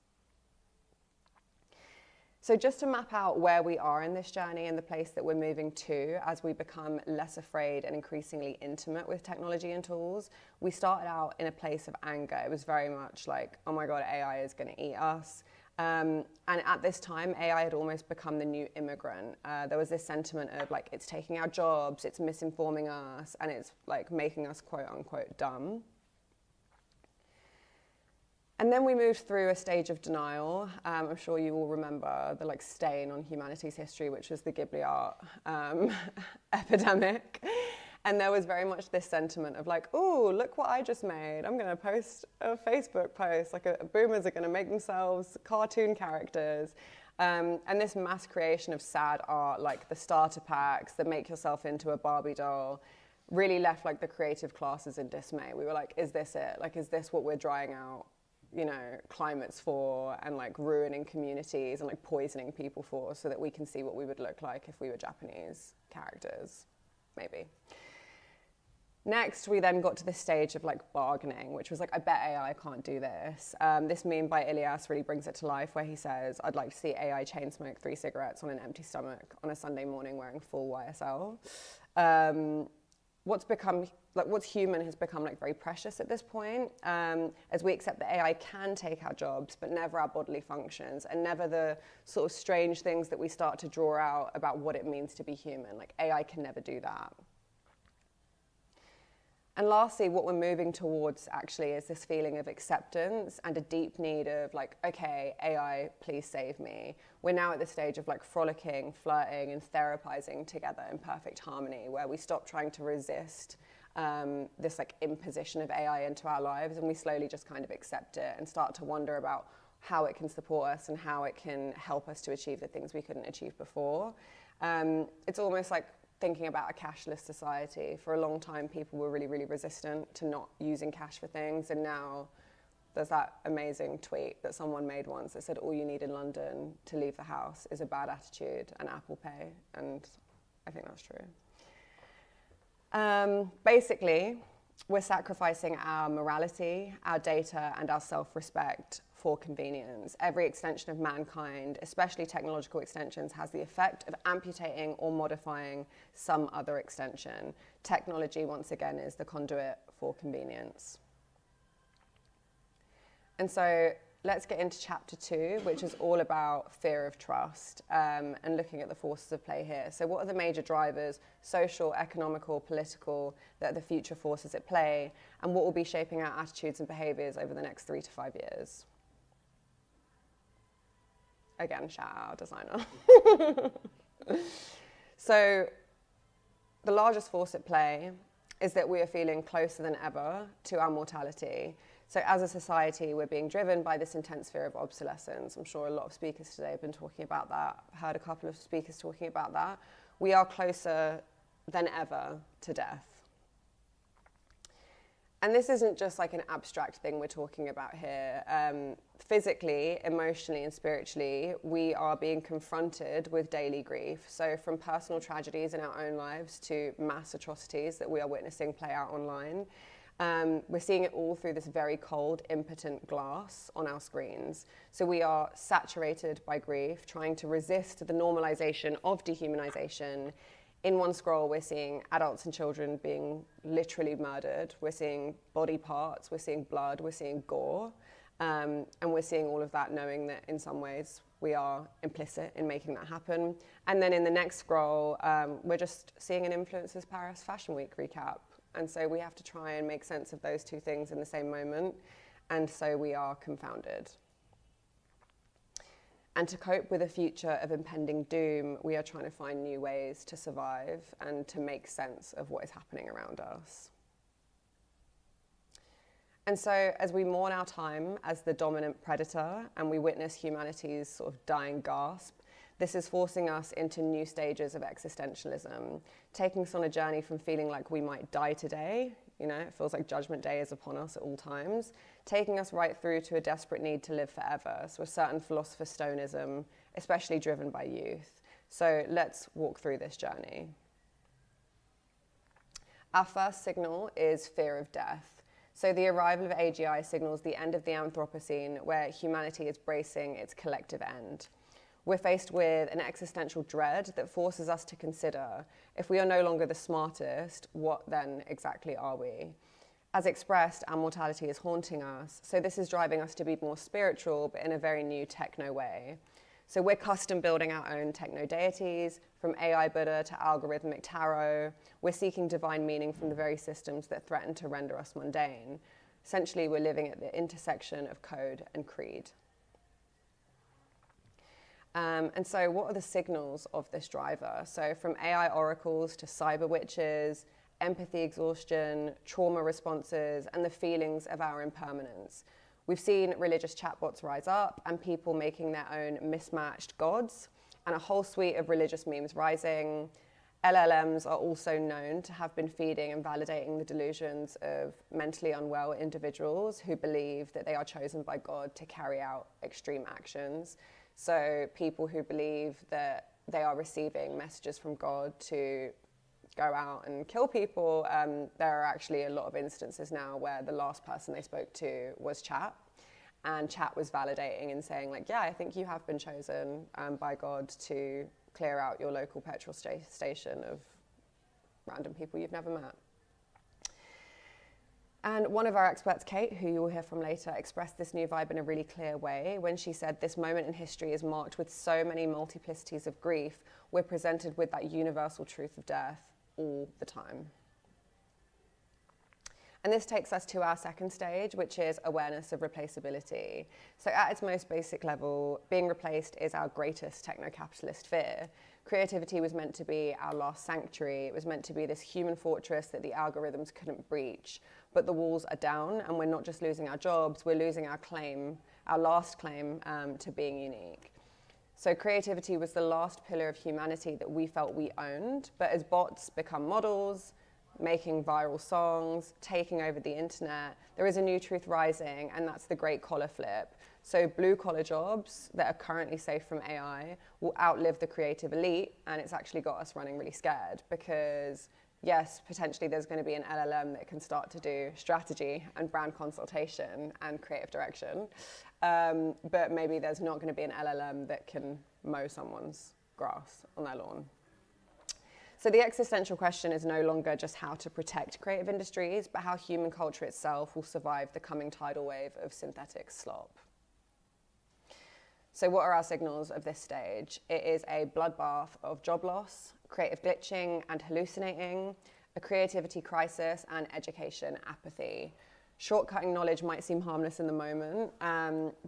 So just to map out where we are in this journey and the place that we're moving to as we become less afraid and increasingly intimate with technology and tools, we started out in a place of anger. It was very much like, oh my God, AI is going to eat us. And at this time, AI had almost become the new immigrant. There was this sentiment of like, it's taking our jobs, it's misinforming us, and it's like making us quote unquote dumb. And then we moved through a stage of denial. I'm sure you all remember the like stain on humanity's history, which was the Ghibli art epidemic. And there was very much this sentiment of like, oh, look what I just made. I'm going to post a Facebook post. Like boomers are going to make themselves cartoon characters. And this mass creation of sad art, like the starter packs that make yourself into a Barbie doll, really left like the creative classes in dismay. We were like, is this it? Like, is this what we're drying out, you know, climates for, and like ruining communities and like poisoning people for, so that we can see what we would look like if we were Japanese characters, maybe. Next, we then got to this stage of like bargaining, which was like, I bet AI can't do this. This meme by Ilias really brings it to life, where he says, I'd like to see AI chain smoke 3 cigarettes on an empty stomach on a Sunday morning wearing full YSL. What's human has become like very precious at this point, as we accept that AI can take our jobs, but never our bodily functions, and never the sort of strange things that we start to draw out about what it means to be human. Like AI can never do that. And lastly, what we're moving towards actually is this feeling of acceptance and a deep need of like, okay, AI, please save me. We're now at the stage of like frolicking, flirting, and therapizing together in perfect harmony, where we stop trying to resist this like imposition of AI into our lives, and we slowly just kind of accept it and start to wonder about how it can support us and how it can help us to achieve the things we couldn't achieve before. It's almost like thinking about a cashless society. For a long time, people were really, really resistant to not using cash for things, and now there's that amazing tweet that someone made once that said, all you need in London to leave the house is a bad attitude and Apple Pay, and I think that's true. Basically, we're sacrificing our morality, our data, and our self-respect for convenience. Every extension of mankind, especially technological extensions, has the effect of amputating or modifying some other extension. Technology, once again, is the conduit for convenience. And so let's get into chapter 2, which is all about fear of trust, and looking at the forces of play here. So what are the major drivers, social, economical, political, that are the future forces at play, and what will be shaping our attitudes and behaviors over the next 3 to 5 years? Again, shout out designer. So the largest force at play is that we are feeling closer than ever to our mortality. So as a society, we're being driven by this intense fear of obsolescence. I'm sure a lot of speakers today have been talking about that. I've heard a couple of speakers talking about that. We are closer than ever to death. And this isn't just like an abstract thing we're talking about here. Physically, emotionally, and spiritually, we are being confronted with daily grief. So from personal tragedies in our own lives to mass atrocities that we are witnessing play out online, we're seeing it all through this very cold, impotent glass on our screens. So we are saturated by grief, trying to resist the normalization of dehumanization. In one scroll, we're seeing adults and children being literally murdered. We're seeing body parts, we're seeing blood, we're seeing gore. And we're seeing all of that knowing that in some ways we are implicit in making that happen. And then in the next scroll, we're just seeing an Influencers Paris Fashion Week recap. And so we have to try and make sense of those two things in the same moment. And so we are confounded. And to cope with a future of impending doom, we are trying to find new ways to survive and to make sense of what is happening around us. And so as we mourn our time as the dominant predator and we witness humanity's sort of dying gasp, this is forcing us into new stages of existentialism, taking us on a journey from feeling like we might die today, you know, it feels like Judgment Day is upon us at all times, taking us right through to a desperate need to live forever, so a certain philosopher's stoneism, especially driven by youth. So let's walk through this journey. Our first signal is fear of death. So the arrival of AGI signals the end of the Anthropocene, where humanity is bracing its collective end. We're faced with an existential dread that forces us to consider, if we are no longer the smartest, what then exactly are we? As expressed, our mortality is haunting us, so this is driving us to be more spiritual, but in a very new techno way. So we're custom building our own techno deities, from AI Buddha to algorithmic tarot. We're seeking divine meaning from the very systems that threaten to render us mundane. Essentially, we're living at the intersection of code and creed. And so what are the signals of this driver? So from AI oracles to cyber witches, empathy exhaustion, trauma responses, and the feelings of our impermanence. We've seen religious chatbots rise up and people making their own mismatched gods, and a whole suite of religious memes rising. LLMs are also known to have been feeding and validating the delusions of mentally unwell individuals who believe that they are chosen by God to carry out extreme actions. So people who believe that they are receiving messages from God to go out and kill people, there are actually a lot of instances now where the last person they spoke to was Chat, and Chat was validating and saying like, yeah, I think you have been chosen by God to clear out your local petrol station of random people you've never met. And one of our experts, Cait, who you will hear from later, expressed this new vibe in a really clear way when she said, this moment in history is marked with so many multiplicities of grief, we're presented with that universal truth of death all the time. And this takes us to our second stage, which is awareness of replaceability. So at its most basic level, being replaced is our greatest techno-capitalist fear. Creativity was meant to be our last sanctuary. It was meant to be this human fortress that the algorithms couldn't breach. But the walls are down, and we're not just losing our jobs, we're losing our claim, our last claim to being unique. So creativity was the last pillar of humanity that we felt we owned, but as bots become models, making viral songs, taking over the internet, there is a new truth rising, and that's the great collar flip. So blue-collar jobs that are currently safe from AI will outlive the creative elite, and it's actually got us running really scared because, yes, potentially there's going to be an LLM that can start to do strategy and brand consultation and creative direction, but maybe there's not going to be an LLM that can mow someone's grass on their lawn. So the existential question is no longer just how to protect creative industries, but how human culture itself will survive the coming tidal wave of synthetic slop. So what are our signals of this stage? It is a bloodbath of job loss, creative glitching and hallucinating, a creativity crisis, and education apathy. Shortcutting knowledge might seem harmless in the moment,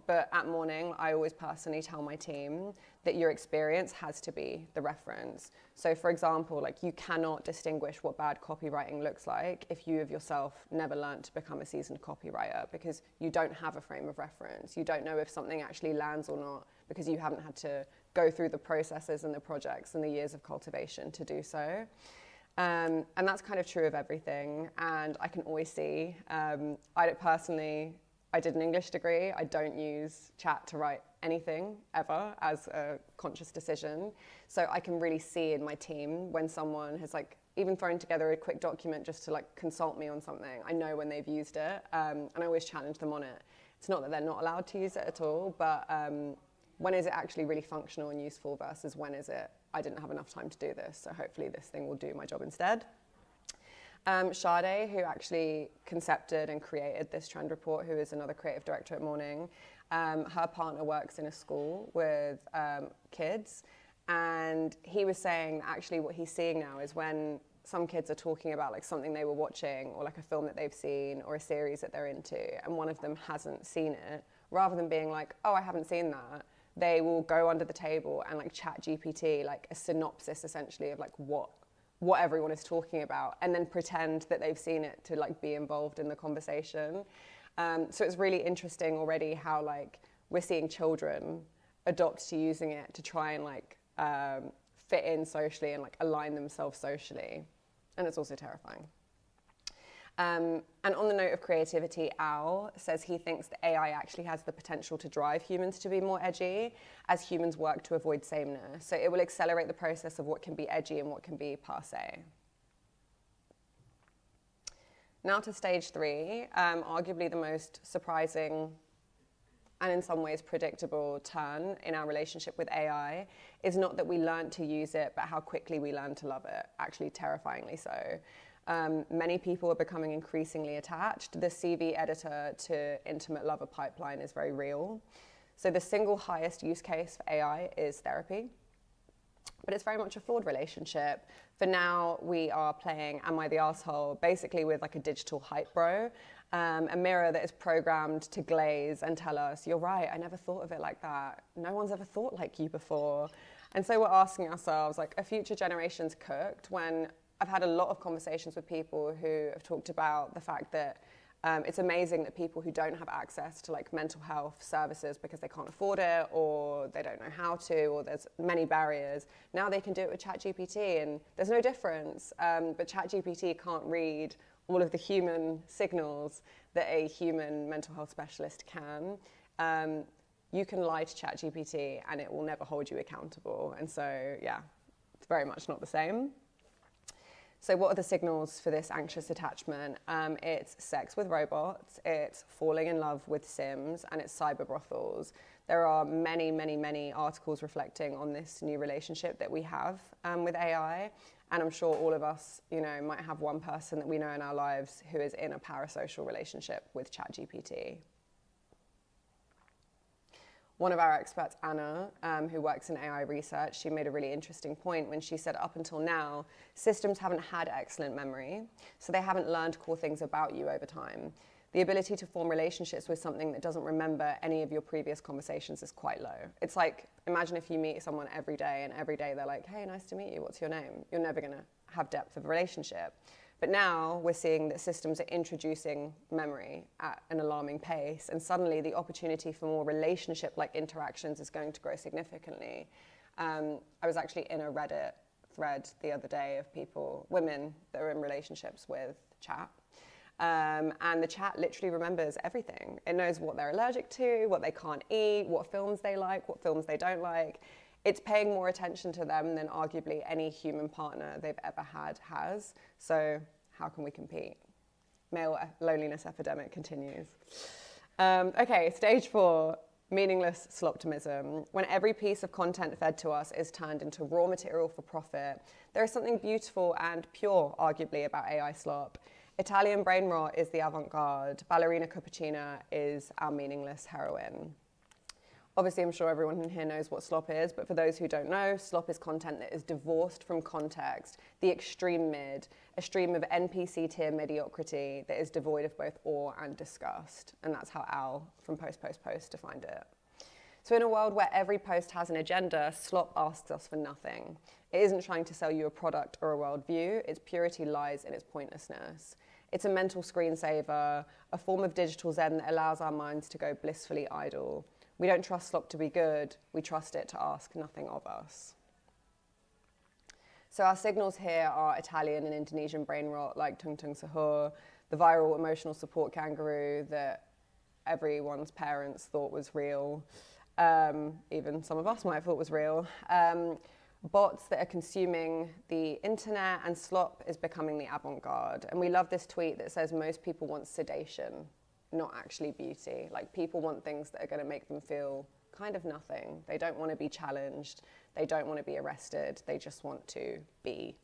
but at morning, I always personally tell my team that your experience has to be the reference. So for example, like you cannot distinguish what bad copywriting looks like if you of yourself never learned to become a seasoned copywriter, because you don't have a frame of reference. You don't know if something actually lands or not because you haven't had to go through the processes and the projects and the years of cultivation to do so. And that's kind of true of everything. And I can always see, I did an English degree. I don't use chat to write anything ever as a conscious decision. So I can really see in my team when someone has like even thrown together a quick document just to like consult me on something. I know when they've used it, and I always challenge them on it. It's not that they're not allowed to use it at all, but when is it actually really functional and useful versus when is it, I didn't have enough time to do this, so hopefully this thing will do my job instead. Sade, who actually concepted and created this trend report, who is another creative director at Morning, her partner works in a school with kids, and he was saying that actually what he's seeing now is when some kids are talking about like something they were watching or like a film that they've seen or a series that they're into, and one of them hasn't seen it, rather than being like, oh, I haven't seen that, they will go under the table and like chat GPT, like a synopsis essentially of like what everyone is talking about, and then pretend that they've seen it to like be involved in the conversation. So it's really interesting already how like we're seeing children adopt to using it to try and like fit in socially and like align themselves socially. And it's also terrifying. And on the note of creativity, Al says he thinks that AI actually has the potential to drive humans to be more edgy as humans work to avoid sameness. So it will accelerate the process of what can be edgy and what can be passé. Now to stage 3, arguably the most surprising and in some ways predictable turn in our relationship with AI is not that we learn to use it, but how quickly we learn to love it, actually terrifyingly so. Many people are becoming increasingly attached. The CV editor to intimate lover pipeline is very real. So the single highest use case for AI is therapy, but it's very much a flawed relationship. For now, we are playing Am I the Asshole, basically with like a digital hype bro, a mirror that is programmed to glaze and tell us, you're right, I never thought of it like that. No one's ever thought like you before. And so we're asking ourselves, like, are future generations cooked? When I've had a lot of conversations with people who have talked about the fact that it's amazing that people who don't have access to like mental health services because they can't afford it or they don't know how to, or there's many barriers, now they can do it with ChatGPT and there's no difference. But ChatGPT can't read all of the human signals that a human mental health specialist can. You can lie to ChatGPT and it will never hold you accountable. And so, yeah, it's very much not the same. So what are the signals for this anxious attachment? It's sex with robots, it's falling in love with Sims, and it's cyber brothels. There are many, many, many articles reflecting on this new relationship that we have with AI. And I'm sure all of us, you know, might have one person that we know in our lives who is in a parasocial relationship with ChatGPT. One of our experts, Anna, who works in AI research, she made a really interesting point when she said up until now, systems haven't had excellent memory, so they haven't learned core things about you over time. The ability to form relationships with something that doesn't remember any of your previous conversations is quite low. It's like, imagine if you meet someone every day and every day they're like, hey, nice to meet you, what's your name? You're never gonna have depth of a relationship. But now we're seeing that systems are introducing memory at an alarming pace, and suddenly the opportunity for more relationship-like interactions is going to grow significantly. I was actually in a Reddit thread the other day of people, women that are in relationships with chat, and the chat literally remembers everything. It knows what they're allergic to, what they can't eat, what films they like, what films they don't like. It's paying more attention to them than arguably any human partner they've ever had has. So how can we compete? Male loneliness epidemic continues. Okay, stage 4, meaningless sloptimism. When every piece of content fed to us is turned into raw material for profit, there is something beautiful and pure, arguably, about AI slop. Italian brain rot is the avant-garde. Ballerina cappuccina is our meaningless heroine. Obviously, I'm sure everyone in here knows what slop is, but for those who don't know, slop is content that is divorced from context, the extreme mid, a stream of NPC tier mediocrity that is devoid of both awe and disgust. And that's how Al from Post defined it. So in a world where every post has an agenda, slop asks us for nothing. It isn't trying to sell you a product or a worldview. Its purity lies in its pointlessness. It's a mental screensaver, a form of digital zen that allows our minds to go blissfully idle. We don't trust slop to be good. We trust it to ask nothing of us. So our signals here are Italian and Indonesian brain rot, like tung tung sahur, the viral emotional support kangaroo that everyone's parents thought was real. Even some of us might have thought was real. Bots that are consuming the internet, and slop is becoming the avant-garde. And we love this tweet that says most people want sedation, not actually beauty. Like, people want things that are going to make them feel kind of nothing. They don't want to be challenged. They don't want to be arrested. They just want to be.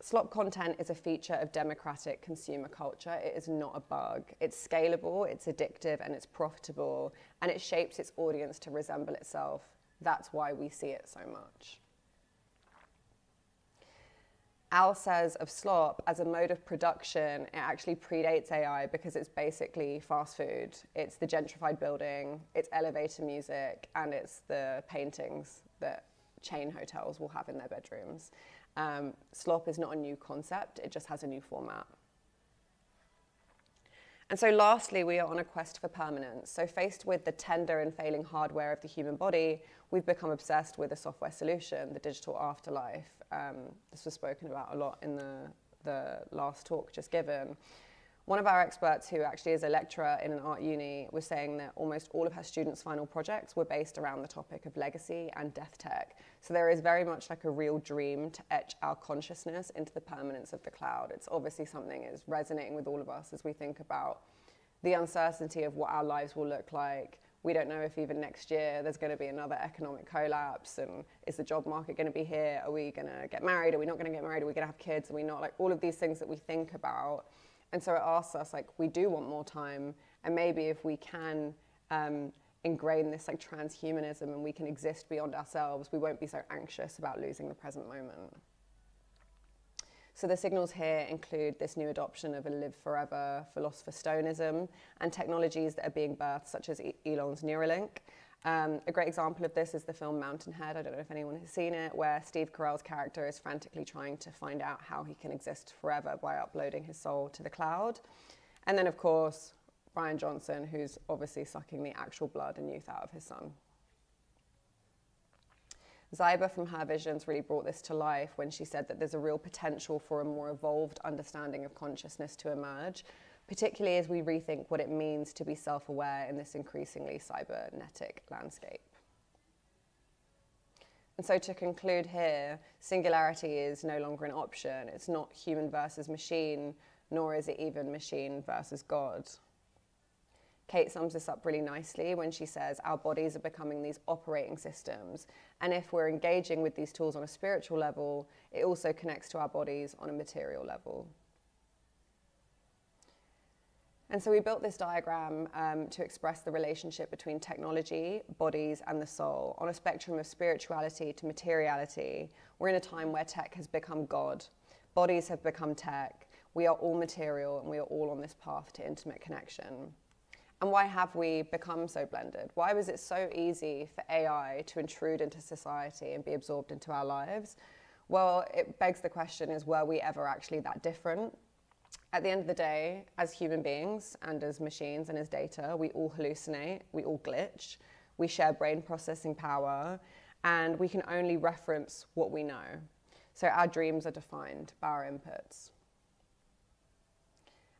Slop content is a feature of democratic consumer culture. It is not a bug. It's scalable, it's addictive, and it's profitable, and it shapes its audience to resemble itself. That's why we see it so much. Al says of slop, as a mode of production, it actually predates AI because it's basically fast food. It's the gentrified building, it's elevator music, and it's the paintings that chain hotels will have in their bedrooms. Slop is not a new concept, it just has a new format. And so lastly, we are on a quest for permanence. So faced with the tender and failing hardware of the human body, we've become obsessed with a software solution, the digital afterlife. This was spoken about a lot in the last talk just given. One of our experts, who actually is a lecturer in an art uni, was saying that almost all of her students' final projects were based around the topic of legacy and death tech. So there is very much like a real dream to etch our consciousness into the permanence of the cloud. It's obviously something that is resonating with all of us as we think about the uncertainty of what our lives will look like. We don't know if even next year there's going to be another economic collapse, and is the job market going to be here? Are we going to get married? Are we not going to get married? Are we going to have kids? Are we not? Like, all of these things that we think about. And so it asks us, like, we do want more time, and maybe if we can ingrain this like transhumanism and we can exist beyond ourselves, we won't be so anxious about losing the present moment. So the signals here include this new adoption of a live forever philosopher stoneism and technologies that are being birthed, such as Elon's Neuralink. A great example of this is the film Mountainhead. I don't know if anyone has seen it, where Steve Carell's character is frantically trying to find out how he can exist forever by uploading his soul to the cloud. And then, of course, Brian Johnson, who's obviously sucking the actual blood and youth out of his son. Zyba from Her Visions really brought this to life when she said that there's a real potential for a more evolved understanding of consciousness to emerge, particularly as we rethink what it means to be self-aware in this increasingly cybernetic landscape. And so to conclude here, singularity is no longer an option. It's not human versus machine, nor is it even machine versus God. Cait sums this up really nicely when she says our bodies are becoming these operating systems, and if we're engaging with these tools on a spiritual level, it also connects to our bodies on a material level. And so we built this diagram to express the relationship between technology, bodies, and the soul. On a spectrum of spirituality to materiality, we're in a time where tech has become God. Bodies have become tech. We are all material, and we are all on this path to intimate connection. And why have we become so blended? Why was it so easy for AI to intrude into society and be absorbed into our lives? Well, it begs the question, were we ever actually that different? At the end of the day, as human beings and as machines and as data, we all hallucinate, we all glitch, we share brain processing power, and we can only reference what we know. So our dreams are defined by our inputs.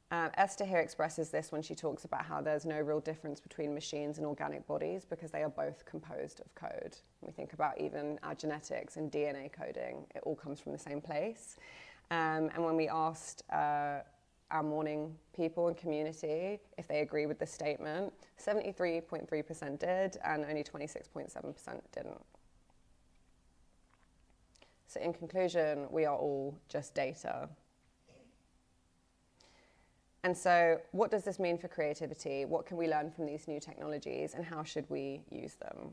Esther here expresses this when she talks about how there's no real difference between machines and organic bodies because they are both composed of code. When we think about even our genetics and DNA coding, it all comes from the same place. And when we asked our morning people and community if they agree with this statement, 73.3% did and only 26.7% didn't. So in conclusion, we are all just data. And so what does this mean for creativity? What can we learn from these new technologies, and how should we use them?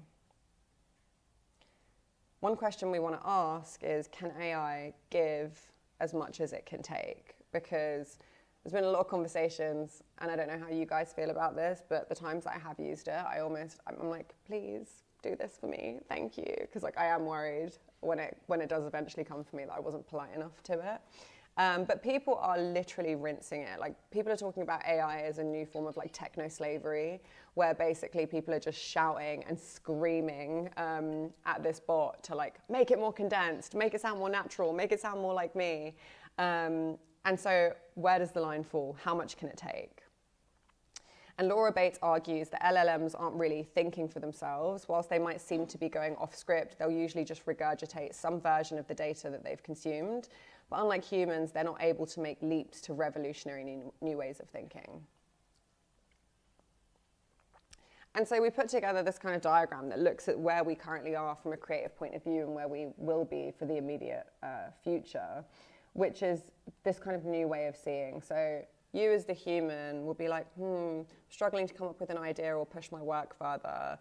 One question we want to ask is, can AI give as much as it can take? Because there's been a lot of conversations, and I don't know how you guys feel about this, but the times that I have used it, I'm like, please do this for me, thank you. Because like, I am worried when it does eventually come for me that I wasn't polite enough to it. But people are literally rinsing it. Like, people are talking about AI as a new form of like techno-slavery, where basically people are just shouting and screaming at this bot to like make it more condensed, make it sound more natural, make it sound more like me. And so where does the line fall? How much can it take? And Laura Bates argues that LLMs aren't really thinking for themselves. Whilst they might seem to be going off script, they'll usually just regurgitate some version of the data that they've consumed. But unlike humans, they're not able to make leaps to revolutionary new ways of thinking. And so we put together this kind of diagram that looks at where we currently are from a creative point of view and where we will be for the immediate future, which is this kind of new way of seeing. So you as the human will be like, struggling to come up with an idea or push my work further.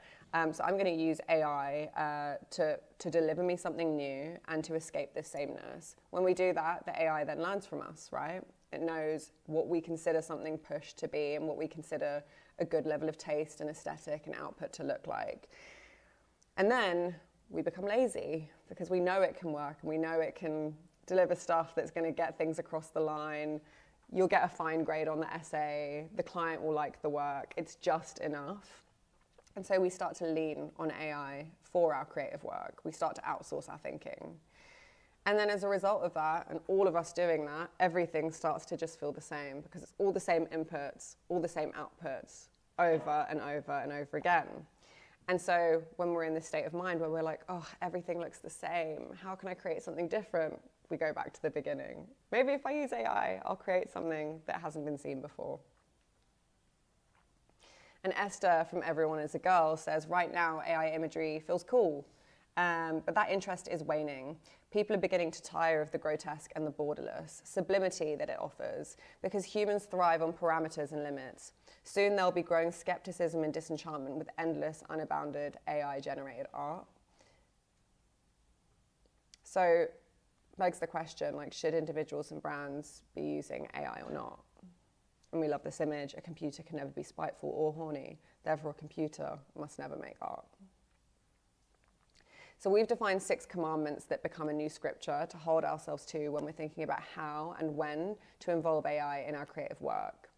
So I'm going to use AI to deliver me something new and to escape this sameness. When we do that, the AI then learns from us, right? It knows what we consider something pushed to be and what we consider a good level of taste and aesthetic and output to look like. And then we become lazy because we know it can work and we know it can deliver stuff that's going to get things across the line. You'll get a fine grade on the essay, the client will like the work, it's just enough. And so we start to lean on AI for our creative work. We start to outsource our thinking. And then as a result of that, and all of us doing that, everything starts to just feel the same because it's all the same inputs, all the same outputs, over and over and over again. And so when we're in this state of mind where we're like, oh, everything looks the same, how can I create something different? We go back to the beginning. Maybe if I use AI, I'll create something that hasn't been seen before. And Esther from Everyone is a Girl says, right now, AI imagery feels cool, but that interest is waning. People are beginning to tire of the grotesque and the borderless sublimity that it offers, because humans thrive on parameters and limits. Soon there'll be growing skepticism and disenchantment with endless, unbounded AI-generated art. So, begs the question, like, should individuals and brands be using AI or not? And we love this image: a computer can never be spiteful or horny, therefore a computer must never make art. So we've defined 6 commandments that become a new scripture to hold ourselves to when we're thinking about how and when to involve AI in our creative work.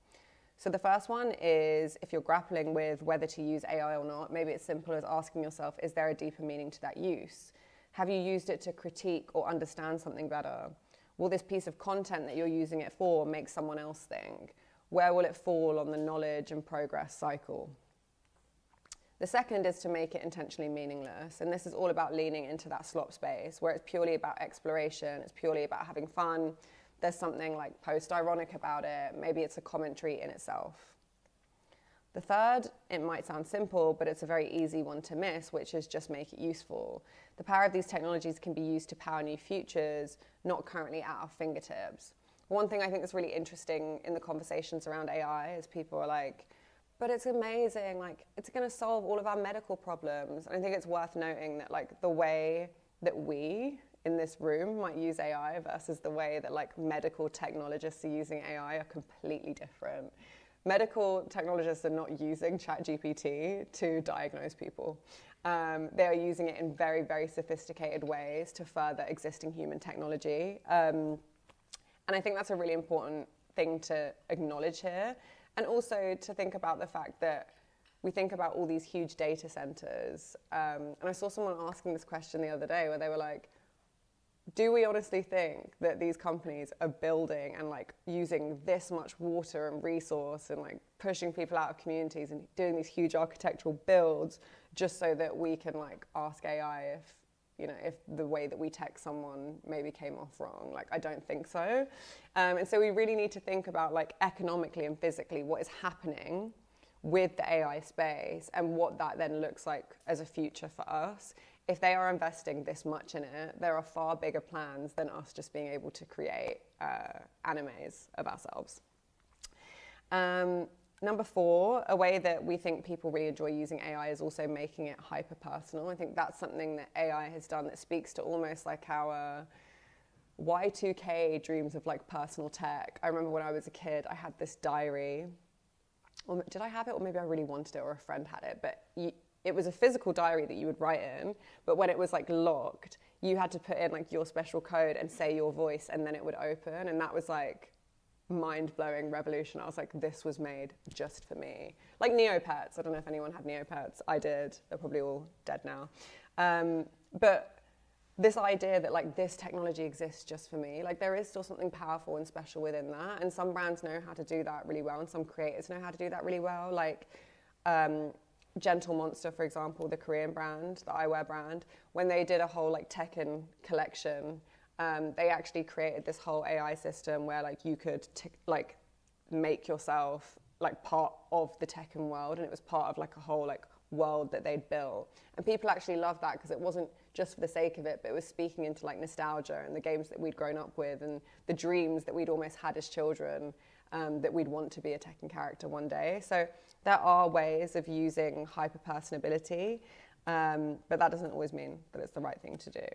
So the first one is, if you're grappling with whether to use AI or not, maybe it's simple as asking yourself, is there a deeper meaning to that use? Have you used it to critique or understand something better? Will this piece of content that you're using it for make someone else think? Where will it fall on the knowledge and progress cycle? The second is to make it intentionally meaningless. And this is all about leaning into that slop space where it's purely about exploration, it's purely about having fun. There's something like post-ironic about it. Maybe it's a commentary in itself. The third, it might sound simple, but it's a very easy one to miss, which is just make it useful. The power of these technologies can be used to power new futures, not currently at our fingertips. One thing I think that's really interesting in the conversations around AI is people are like, but it's amazing, like, it's going to solve all of our medical problems. And I think it's worth noting that, like, the way that we in this room might use AI versus the way that, like, medical technologists are using AI are completely different. Medical technologists are not using ChatGPT to diagnose people. They are using it in very, very sophisticated ways to further existing human technology. And I think that's a really important thing to acknowledge here. And also to think about the fact that we think about all these huge data centers. And I saw someone asking this question the other day where they were like, do we honestly think that these companies are building and like using this much water and resource and like pushing people out of communities and doing these huge architectural builds just so that we can like ask AI if, you know, if the way that we text someone maybe came off wrong? Like, I don't think so. And so we really need to think about, like, economically and physically what is happening with the AI space and what that then looks like as a future for us. If they are investing this much in it, there are far bigger plans than us just being able to create animes of ourselves. Number 4, a way that we think people really enjoy using AI is also making it hyper-personal. I think that's something that AI has done that speaks to almost like our Y2K dreams of like personal tech. I remember when I was a kid, I had this diary. Or did I have it? Or maybe I really wanted it, or a friend had it. But it was a physical diary that you would write in. But when it was like locked, you had to put in like your special code and say your voice, and then it would open. And that was like mind-blowing revolution. I was like, this was made just for me. Like Neopets. I don't know if anyone had Neopets. I did. They're probably all dead now. But this idea that like this technology exists just for me, like there is still something powerful and special within that. And some brands know how to do that really well, and some creators know how to do that really well. Like Gentle Monster, for example, the Korean brand, the eyewear brand, when they did a whole like Tekken collection, they actually created this whole AI system where like you could like make yourself like part of the Tekken world, and it was part of like a whole like world that they'd built. And people actually loved that because it wasn't just for the sake of it, but it was speaking into like nostalgia and the games that we'd grown up with and the dreams that we'd almost had as children, that we'd want to be a Tekken character one day. So there are ways of using hyper-personability, but that doesn't always mean that it's the right thing to do.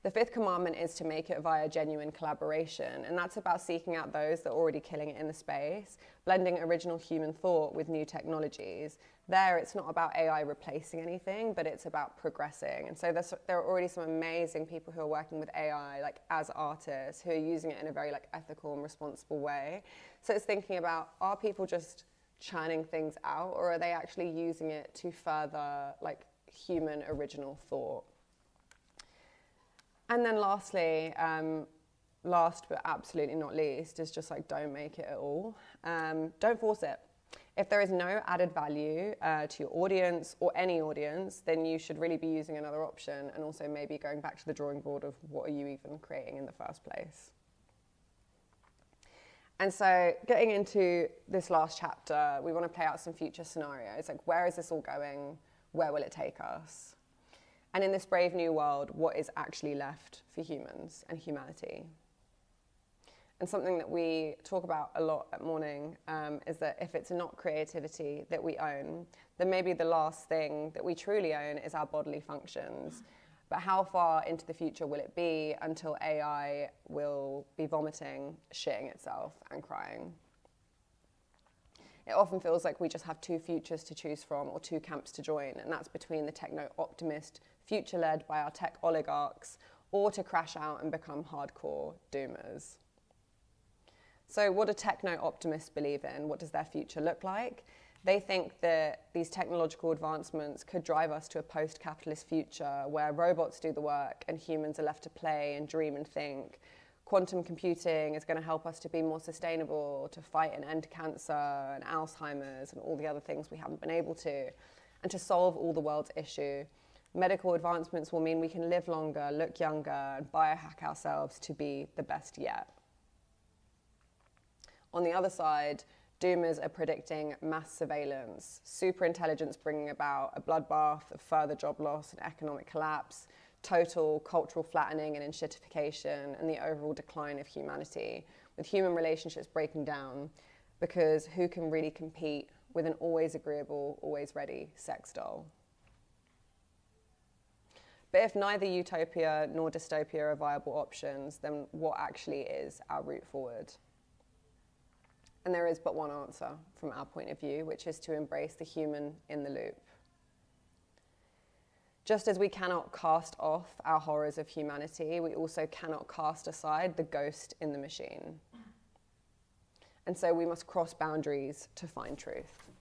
The 5th commandment is to make it via genuine collaboration, and that's about seeking out those that are already killing it in the space, blending original human thought with new technologies. There, it's not about AI replacing anything, but it's about progressing. And so there are already some amazing people who are working with AI, like as artists, who are using it in a very like ethical and responsible way. So it's thinking about, are people just churning things out, or are they actually using it to further like human original thought? And then lastly, last but absolutely not least, is just like don't make it at all. Don't force it. If there is no added value to your audience or any audience, then you should really be using another option, and also maybe going back to the drawing board of what are you even creating in the first place. And so getting into this last chapter, we want to play out some future scenarios. Like, where is this all going? Where will it take us? And in this brave new world, what is actually left for humans and humanity? And something that we talk about a lot at Morning is that if it's not creativity that we own, then maybe the last thing that we truly own is our bodily functions. But how far into the future will it be until AI will be vomiting, shitting itself, and crying? It often feels like we just have 2 futures to choose from, or 2 camps to join, and that's between the techno-optimist future led by our tech oligarchs, or to crash out and become hardcore doomers. So what do techno-optimists believe in? What does their future look like? They think that these technological advancements could drive us to a post-capitalist future where robots do the work and humans are left to play and dream and think. Quantum computing is going to help us to be more sustainable, to fight and end cancer and Alzheimer's and all the other things we haven't been able to, and to solve all the world's issues. Medical advancements will mean we can live longer, look younger, and biohack ourselves to be the best yet. On the other side, doomers are predicting mass surveillance, superintelligence bringing about a bloodbath of further job loss and economic collapse, total cultural flattening and enshittification, and the overall decline of humanity, with human relationships breaking down, because who can really compete with an always agreeable, always ready sex doll? But if neither utopia nor dystopia are viable options, then what actually is our route forward? And there is but one answer from our point of view, which is to embrace the human in the loop. Just as we cannot cast off our horrors of humanity, we also cannot cast aside the ghost in the machine. And so we must cross boundaries to find truth.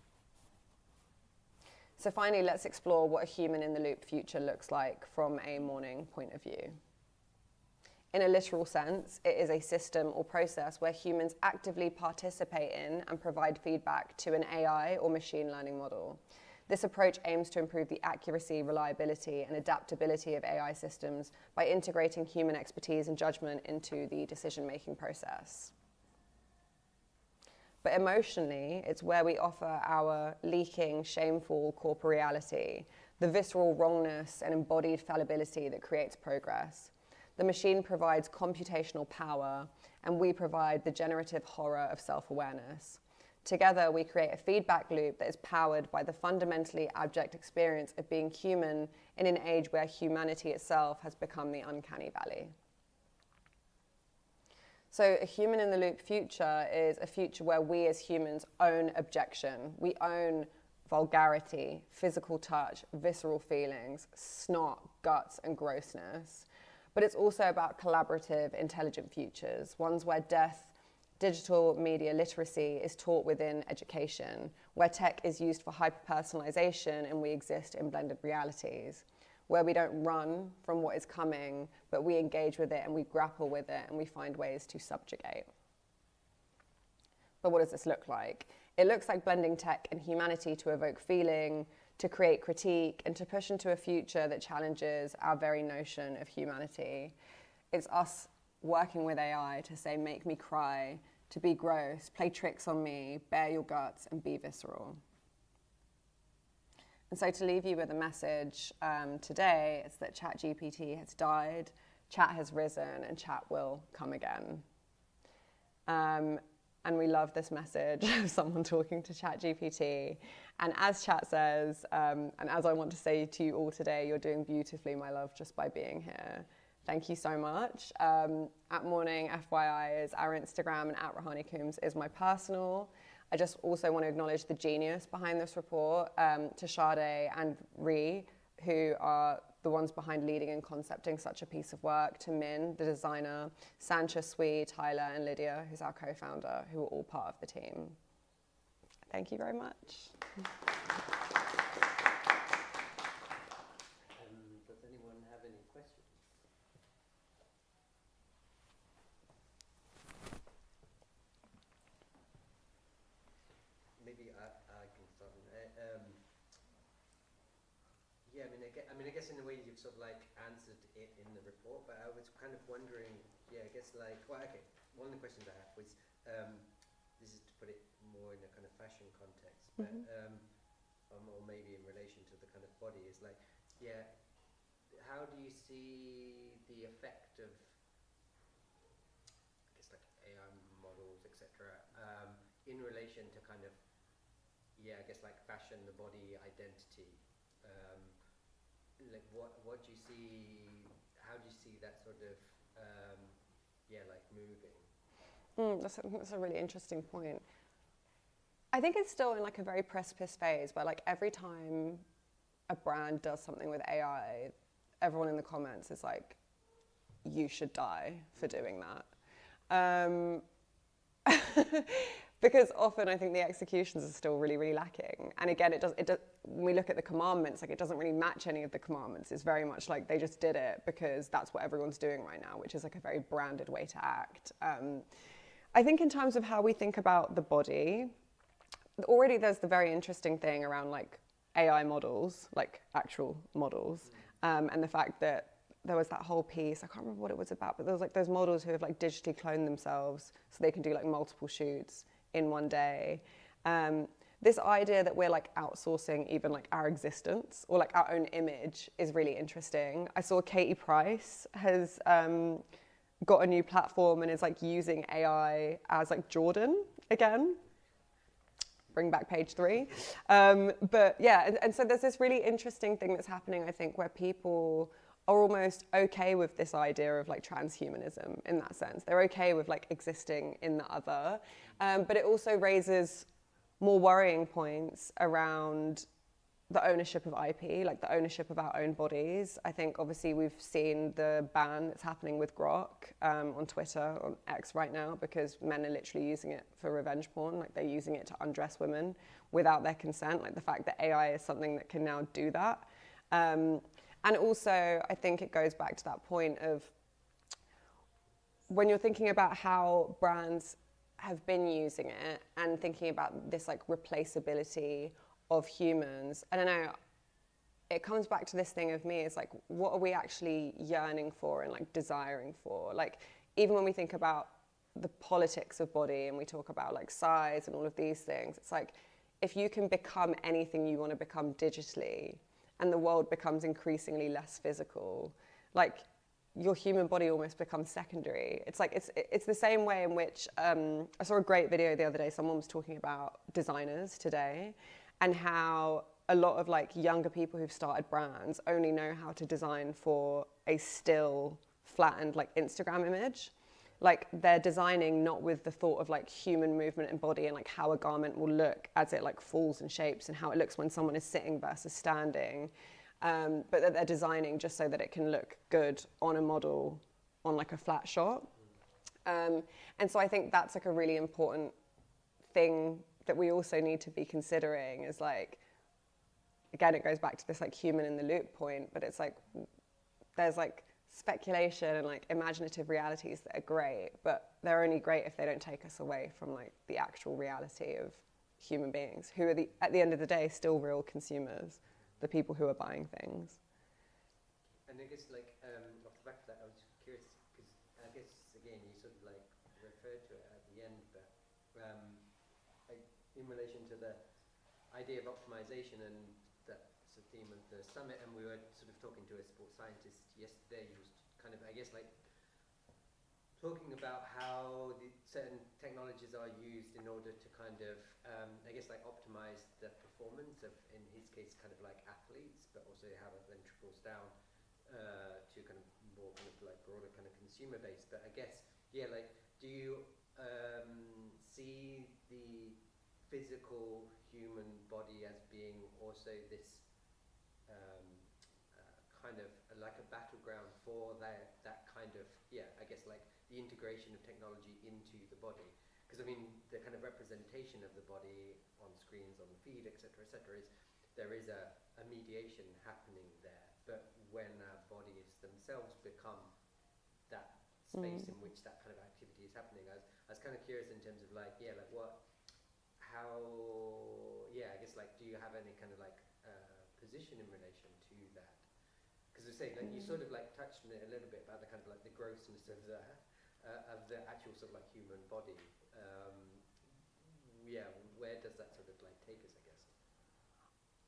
So finally, let's explore what a human in the loop future looks like from a Morning point of view. In a literal sense, it is a system or process where humans actively participate in and provide feedback to an AI or machine learning model. This approach aims to improve the accuracy, reliability, and adaptability of AI systems by integrating human expertise and judgment into the decision-making process. But emotionally, it's where we offer our leaking, shameful corporeality, the visceral wrongness and embodied fallibility that creates progress. The machine provides computational power, and we provide the generative horror of self-awareness. Together, we create a feedback loop that is powered by the fundamentally abject experience of being human in an age where humanity itself has become the uncanny valley. So a human-in-the-loop future is a future where we as humans own objection. We own vulgarity, physical touch, visceral feelings, snot, guts, and grossness. But it's also about collaborative, intelligent futures, ones where digital media literacy is taught within education, where tech is used for hyper-personalization and we exist in blended realities, where we don't run from what is coming, but we engage with it and we grapple with it and we find ways to subjugate. But what does this look like? It looks like blending tech and humanity to evoke feeling, to create critique, and to push into a future that challenges our very notion of humanity. It's us working with AI to say, make me cry, to be gross, play tricks on me, bare your guts, and be visceral. And so to leave you with a message today, it's that ChatGPT has died, chat has risen, and chat will come again. And we love this message of someone talking to ChatGPT. And as Chat says, and as I want to say to you all today, you're doing beautifully, my love, just by being here. Thank you so much. At Morning FYI is our Instagram, and at Rohani Coombes is my personal. I just also want to acknowledge the genius behind this report, to Sade and Ree, who are the ones behind leading and concepting such a piece of work, to Min, the designer, Sancha, Sui, Tyler, and Lydia, who's our co-founder, who are all part of the team. Thank you very much. Does anyone have any questions? Maybe I can start. Yeah, I guess in a way you've sort of like answered it in the report, but I was kind of wondering, yeah, I guess like, well, okay, one of the questions I have was, this is to put it more in a kind of fashion context, but, or maybe in relation to the kind of body, is like, yeah, how do you see the effect of, I guess like AI models, etc., in relation to kind of, yeah, I guess like fashion, the body, identity, like what do you see, how do you see that sort of, yeah, like moving? That's a really interesting point. I think it's still in like a very precipice phase where like every time a brand does something with AI, everyone in the comments is like, you should die for doing that. Because often I think the executions are still really, really lacking. And again, it does, when we look at the commandments, like it doesn't really match any of the commandments. It's very much like they just did it because that's what everyone's doing right now, which is like a very branded way to act. I think in terms of how we think about the body, already there's the very interesting thing around like AI models, like actual models, and the fact that there was that whole piece, I can't remember what it was about, but there was like those models who have like digitally cloned themselves so they can do like multiple shoots in one day. This idea that we're like outsourcing even like our existence or like our own image is really interesting. I saw Katie Price has got a new platform and is like using AI as like Jordan again. Bring back page 3. But yeah, and so there's this really interesting thing that's happening, I think, where people are almost okay with this idea of like transhumanism in that sense. They're okay with like existing in the other, but it also raises more worrying points around the ownership of IP, like the ownership of our own bodies. I think obviously we've seen the ban that's happening with Grok on Twitter, on X right now, because men are literally using it for revenge porn, like they're using it to undress women without their consent, like the fact that AI is something that can now do that. And also, I think it goes back to that point of when you're thinking about how brands have been using it and thinking about this like replaceability of humans, I don't know, it comes back to this thing of me is like, what are we actually yearning for and like desiring for? Like, even when we think about the politics of body and we talk about like size and all of these things, it's like, if you can become anything you want to become digitally, and the world becomes increasingly less physical, like your human body almost becomes secondary. It's like it's the same way in which I saw a great video the other day. Someone was talking about designers today and how a lot of like younger people who've started brands only know how to design for a still flattened like Instagram image. Like they're designing not with the thought of like human movement and body and like how a garment will look as it like falls and shapes and how it looks when someone is sitting versus standing. But that they're designing just so that it can look good on a model on like a flat shot. And so I think that's like a really important thing that we also need to be considering is like, again, it goes back to this like human in the loop point, but it's like, there's like speculation and like imaginative realities that are great, but they're only great if they don't take us away from like the actual reality of human beings who are at the end of the day still real consumers, the people who are buying things. And I guess like off the back of that, I was curious because I guess again you sort of like referred to it at the end, but like in relation to the idea of optimization, and that's the theme of the summit, and we were sort of talking to a sports scientist yesterday who was kind of, I guess, like talking about how certain technologies are used in order to kind of, I guess, like optimize the performance of, in his case, kind of like athletes, but also how it then trickles down to kind of more kind of like broader kind of consumer base. But I guess, yeah, like, do you see the physical human body as being also this kind of like a battleground for that kind of, yeah, I guess like the integration of technology into the body? Because I mean, the kind of representation of the body on screens, on the feed, et cetera, is there is a mediation happening there. But when our bodies themselves become that space in which that kind of activity is happening, I was kind of curious in terms of like, yeah, like I guess like, do you have any kind of like position in relation to that? Because I say, like, you sort of like touched on it a little bit about the kind of like the grossness of the actual sort of like human body. Where does that sort of like take us, I guess?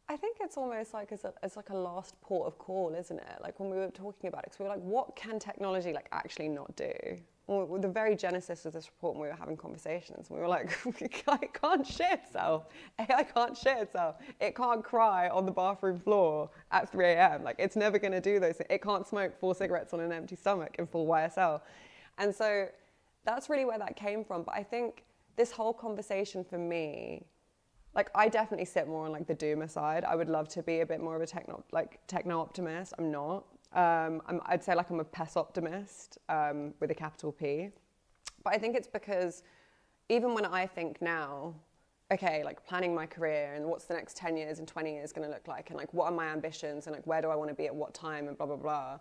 I think it's almost like it's like a last port of call, isn't it? Like when we were talking about it, because we were like, what can technology like actually not do? Well, the very genesis of this report, when we were having conversations, we were like, it can't shit itself. AI can't shit itself. It can't cry on the bathroom floor at 3 a.m. Like, it's never going to do those things. It can't smoke 4 cigarettes on an empty stomach in full YSL. And so that's really where that came from. But I think this whole conversation for me, like, I definitely sit more on like the doomer side. I would love to be a bit more of a techno optimist. I'm not. I'd say like I'm a PES optimist with a capital P. But I think it's because even when I think now, okay, like planning my career and what's the next 10 years and 20 years going to look like, and like what are my ambitions and like where do I want to be at what time and blah, blah, blah.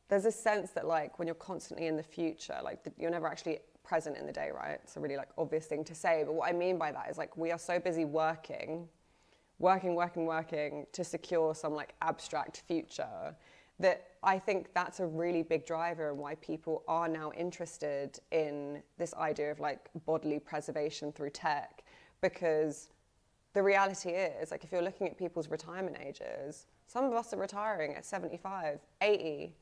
There's a sense that like when you're constantly in the future, like you're never actually present in the day, right? It's a really like obvious thing to say. But what I mean by that is like we are so busy working to secure some like abstract future that I think that's a really big driver and why people are now interested in this idea of like bodily preservation through tech. Because the reality is, like, if you're looking at people's retirement ages, some of us are retiring at 75, 80,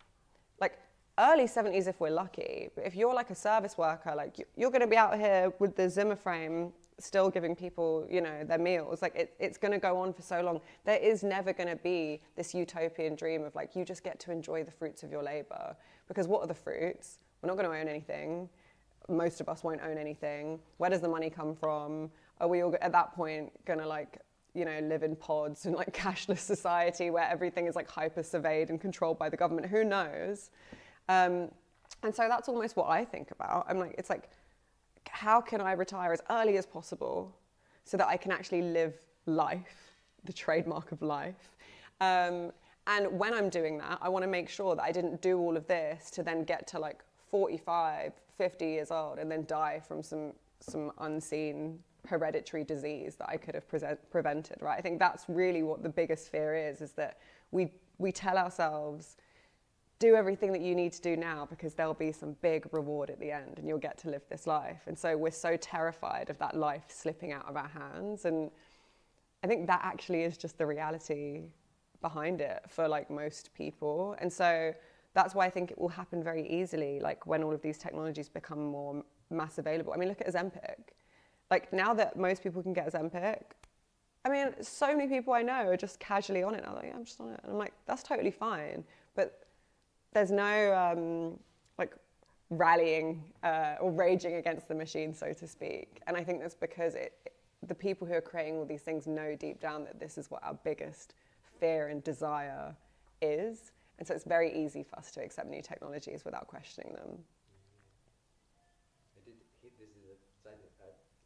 like early 70s if we're lucky. But if you're like a service worker, like you're going to be out here with the Zimmer frame still giving people, you know, their meals. Like it's going to go on for so long. There is never going to be this utopian dream of like, you just get to enjoy the fruits of your labor. Because what are the fruits? We're not going to own anything. Most of us won't own anything. Where does the money come from? Are we all at that point going to like, you know, live in pods in like cashless society where everything is like hyper surveyed and controlled by the government? Who knows? And so that's almost what I think about. I'm like, it's like, how can I retire as early as possible so that I can actually live life, the trademark of life? And when I'm doing that, I want to make sure that I didn't do all of this to then get to like 45, 50 years old and then die from some unseen hereditary disease that I could have prevented, right? I think that's really what the biggest fear is that we tell ourselves, do everything that you need to do now because there'll be some big reward at the end and you'll get to live this life. And so we're so terrified of that life slipping out of our hands. And I think that actually is just the reality behind it for like most people. And so that's why I think it will happen very easily, like when all of these technologies become more mass available. I mean, look at Ozempic. Like now that most people can get Ozempic, I mean, so many people I know are just casually on it. I'm like, yeah, I'm just on it. And I'm like, that's totally fine. But there's no like rallying or raging against the machine, so to speak. And I think that's because the people who are creating all these things know deep down that this is what our biggest fear and desire is. And so it's very easy for us to accept new technologies without questioning them. This is a side note,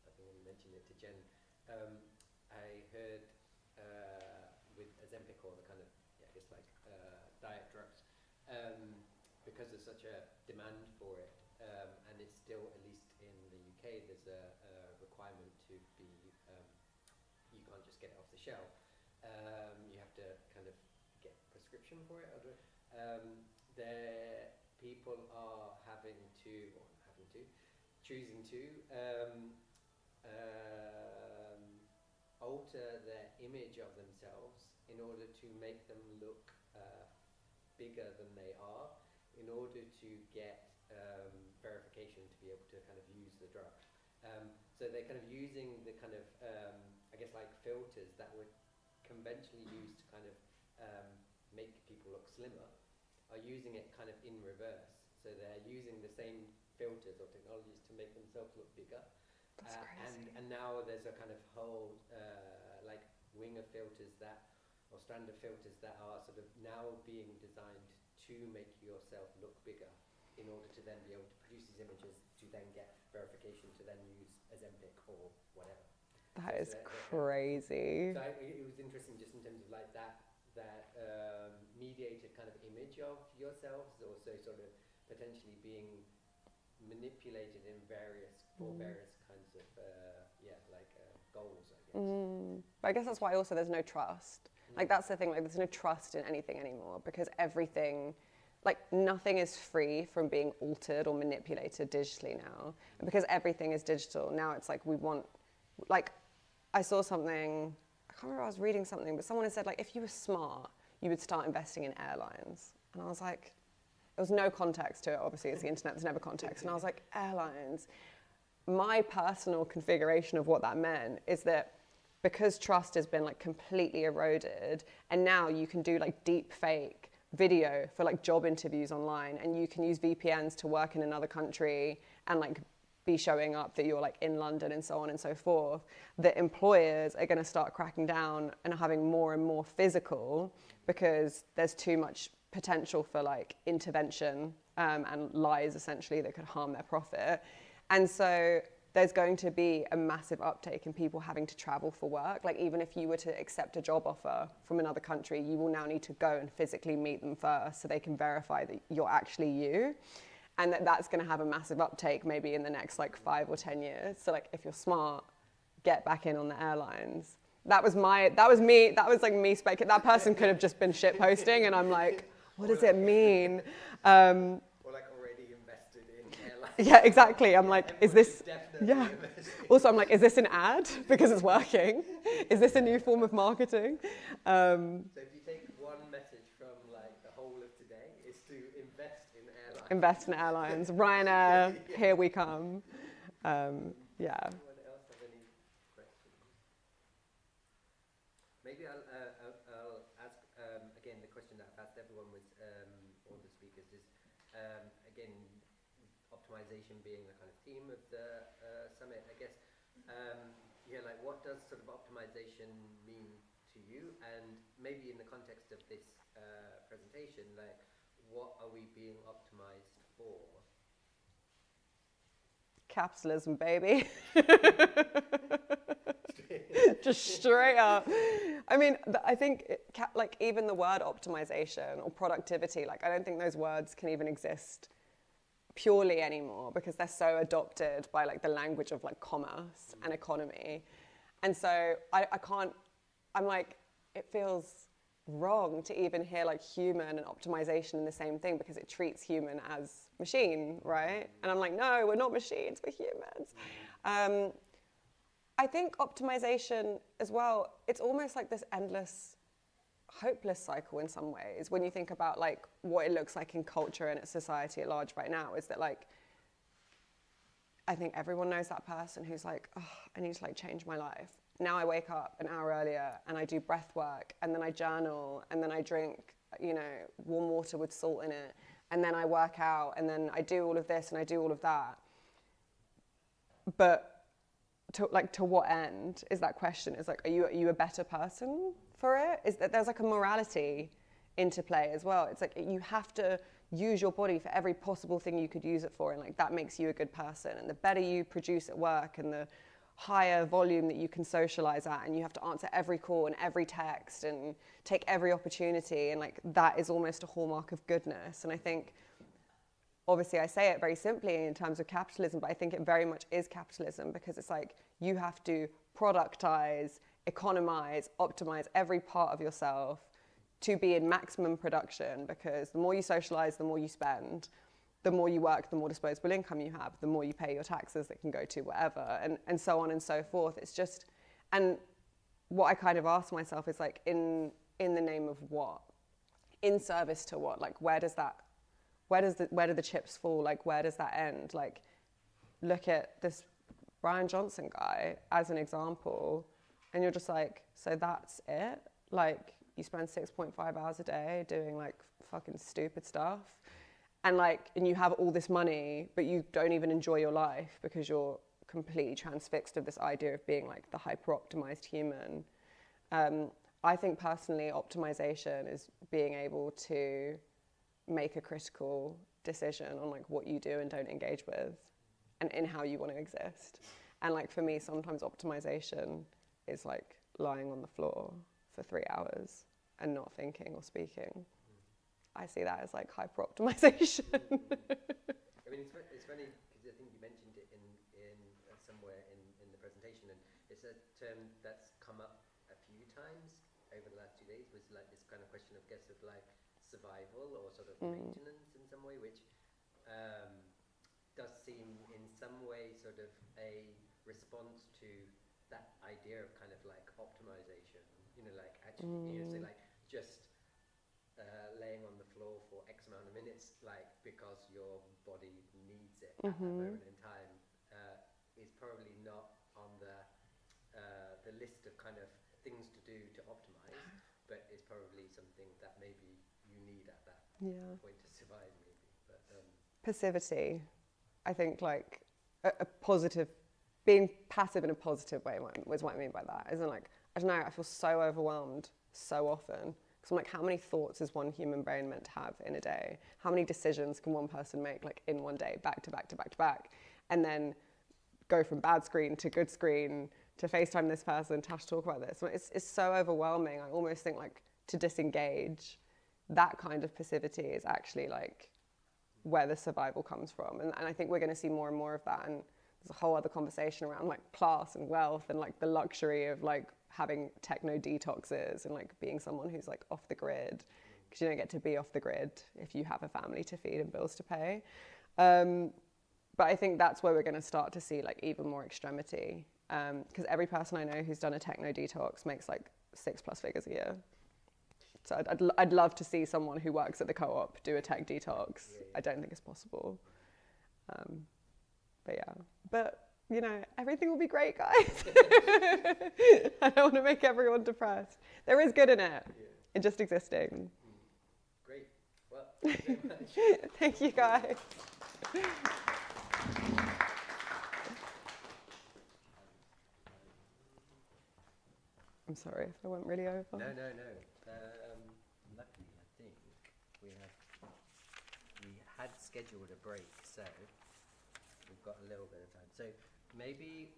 I think I mentioned it to Jen. I heard with Ozempic or the kind of, I guess like diet drugs, because there's such a demand for it, and it's still, at least in the UK, there's a requirement to be, you can't just get it off the shelf. You have to kind of get prescription for it. People are choosing to alter their image of themselves in order to make them look bigger than they are, in order to get verification to be able to kind of use the drug. So they're kind of using the kind of, I guess like filters that were conventionally used to kind of make people look slimmer, are using it kind of in reverse. So they're using the same filters or technologies to make themselves look bigger. That's crazy. And now there's a kind of whole like wing of filters or strand of filters that are sort of now being designed to make yourself look bigger in order to then be able to produce these images to then get verification to then use Ozempic or whatever. That is crazy. So it was interesting just in terms of like that mediated kind of image of yourselves, also sort of potentially being manipulated in various kinds of goals, I guess. But I guess that's why also there's no trust. Like that's the thing, like there's no trust in anything anymore, because everything, like nothing is free from being altered or manipulated digitally now. And because everything is digital, now it's like we want, like I saw something, I can't remember, I was reading something, but someone had said like if you were smart, you would start investing in airlines. And I was like, there was no context to it, obviously it's the internet, there's never context. And I was like, airlines. My personal configuration of what that meant is that because trust has been like completely eroded, and now you can do like deep fake video for like job interviews online, and you can use VPNs to work in another country and like be showing up that you're like in London and so on and so forth, that employers are going to start cracking down and having more and more physical, because there's too much potential for like intervention and lies essentially that could harm their profit. And so there's going to be a massive uptake in people having to travel for work. Like even if you were to accept a job offer from another country, you will now need to go and physically meet them first so they can verify that you're actually you. And that's going to have a massive uptake maybe in the next like 5 or 10 years. So like if you're smart, get back in on the airlines. That was me speculating. That person could have just been shit posting, and I'm like, what does it mean? Or like already invested in airlines. Yeah, exactly. I'm like, is this? Yeah. Also, I'm like, is this an ad? Because it's working. Is this a new form of marketing? So if you take one message from like the whole of today, is to invest in airlines. Invest in airlines. Ryanair, here we come. Yeah. Anyone else have any questions? Maybe I'll ask again the question that I've asked everyone was all the speakers is again optimization being the kind of theme of the summit. I guess like what does sort of optimization mean to you, and maybe in the context of this presentation, like what are we being optimized for? Capitalism, baby. Just straight up. I mean, I think like even the word optimization or productivity, like I don't think those words can even exist purely anymore, because they're so adopted by like the language of like commerce and economy. And so I'm like, it feels wrong to even hear like human and optimization in the same thing, because it treats human as machine, right? And I'm like, no, we're not machines, we're humans. I think optimization as well, it's almost like this endless hopeless cycle in some ways when you think about like what it looks like in culture and its society at large right now. Is that like, I think everyone knows that person who's like, oh, I need to like change my life. Now I wake up an hour earlier and I do breath work, and then I journal, and then I drink, you know, warm water with salt in it, and then I work out, and then I do all of this and I do all of that. But to what end is that question? Is like, are you a better person for it? Is that there's like a morality into play as well. It's like you have to use your body for every possible thing you could use it for, and like that makes you a good person. And the better you produce at work, and the higher volume that you can socialize at, and you have to answer every call and every text and take every opportunity, and like that is almost a hallmark of goodness. And I think, obviously I say it very simply in terms of capitalism, but I think it very much is capitalism, because it's like you have to productize, economize, optimize every part of yourself to be in maximum production, because the more you socialize, the more you spend, the more you work, the more disposable income you have, the more you pay your taxes that can go to whatever, and so on and so forth. It's just, and what I kind of ask myself is like, in the name of what? In service to what? Like, where do the chips fall? Like, where does that end? Like, look at this Brian Johnson guy as an example, and you're just like, so that's it? Like, you spend 6.5 hours a day doing like fucking stupid stuff, and you have all this money, but you don't even enjoy your life because you're completely transfixed of this idea of being like the hyper-optimized human. I think personally, optimization is being able to make a critical decision on like what you do and don't engage with, and in how you want to exist. And like for me, sometimes optimization is like lying on the floor for 3 hours and not thinking or speaking. I see that as like hyper-optimization. I mean, it's funny because I think you mentioned it in somewhere in the presentation, and it's a term that's come up a few times over the last 2 days. Was like this kind of question of, guess, of like survival or sort of maintenance in some way, which does seem in some way sort of a response to that idea of kind of like optimization. You know, like actually, you know, so like just laying on the floor for X amount of minutes, like because your body needs it at that moment in time, is probably not on the list of kind of things to do to optimize, but it's probably something that maybe you need at that point to survive, maybe. But passivity, I think, like a positive, being passive in a positive way was what I mean by that. Isn't like, I don't know, I feel so overwhelmed so often. Because I'm like, how many thoughts is one human brain meant to have in a day? How many decisions can one person make like in one day, back to back to back to back? And then go from bad screen to good screen to FaceTime this person, to have to talk about this. It's so overwhelming. I almost think like to disengage, that kind of passivity is actually like where the survival comes from. And I think we're going to see more and more of that. And there's a whole other conversation around like class and wealth and like the luxury of like having techno detoxes and like being someone who's like off the grid, because you don't get to be off the grid if you have a family to feed and bills to pay. But I think that's where we're going to start to see like even more extremity, because every person I know who's done a techno detox makes like 6+ figures a year. So I'd love to see someone who works at the co-op do a tech detox. I don't think it's possible. But yeah, but you know, everything will be great, guys. I don't want to make everyone depressed. There is good in it, in just existing. Great. Well, thank you very much. Thank you, guys. I'm sorry if I went really over. No. Luckily, I think we had scheduled a break, so we've got a little bit of time. So maybe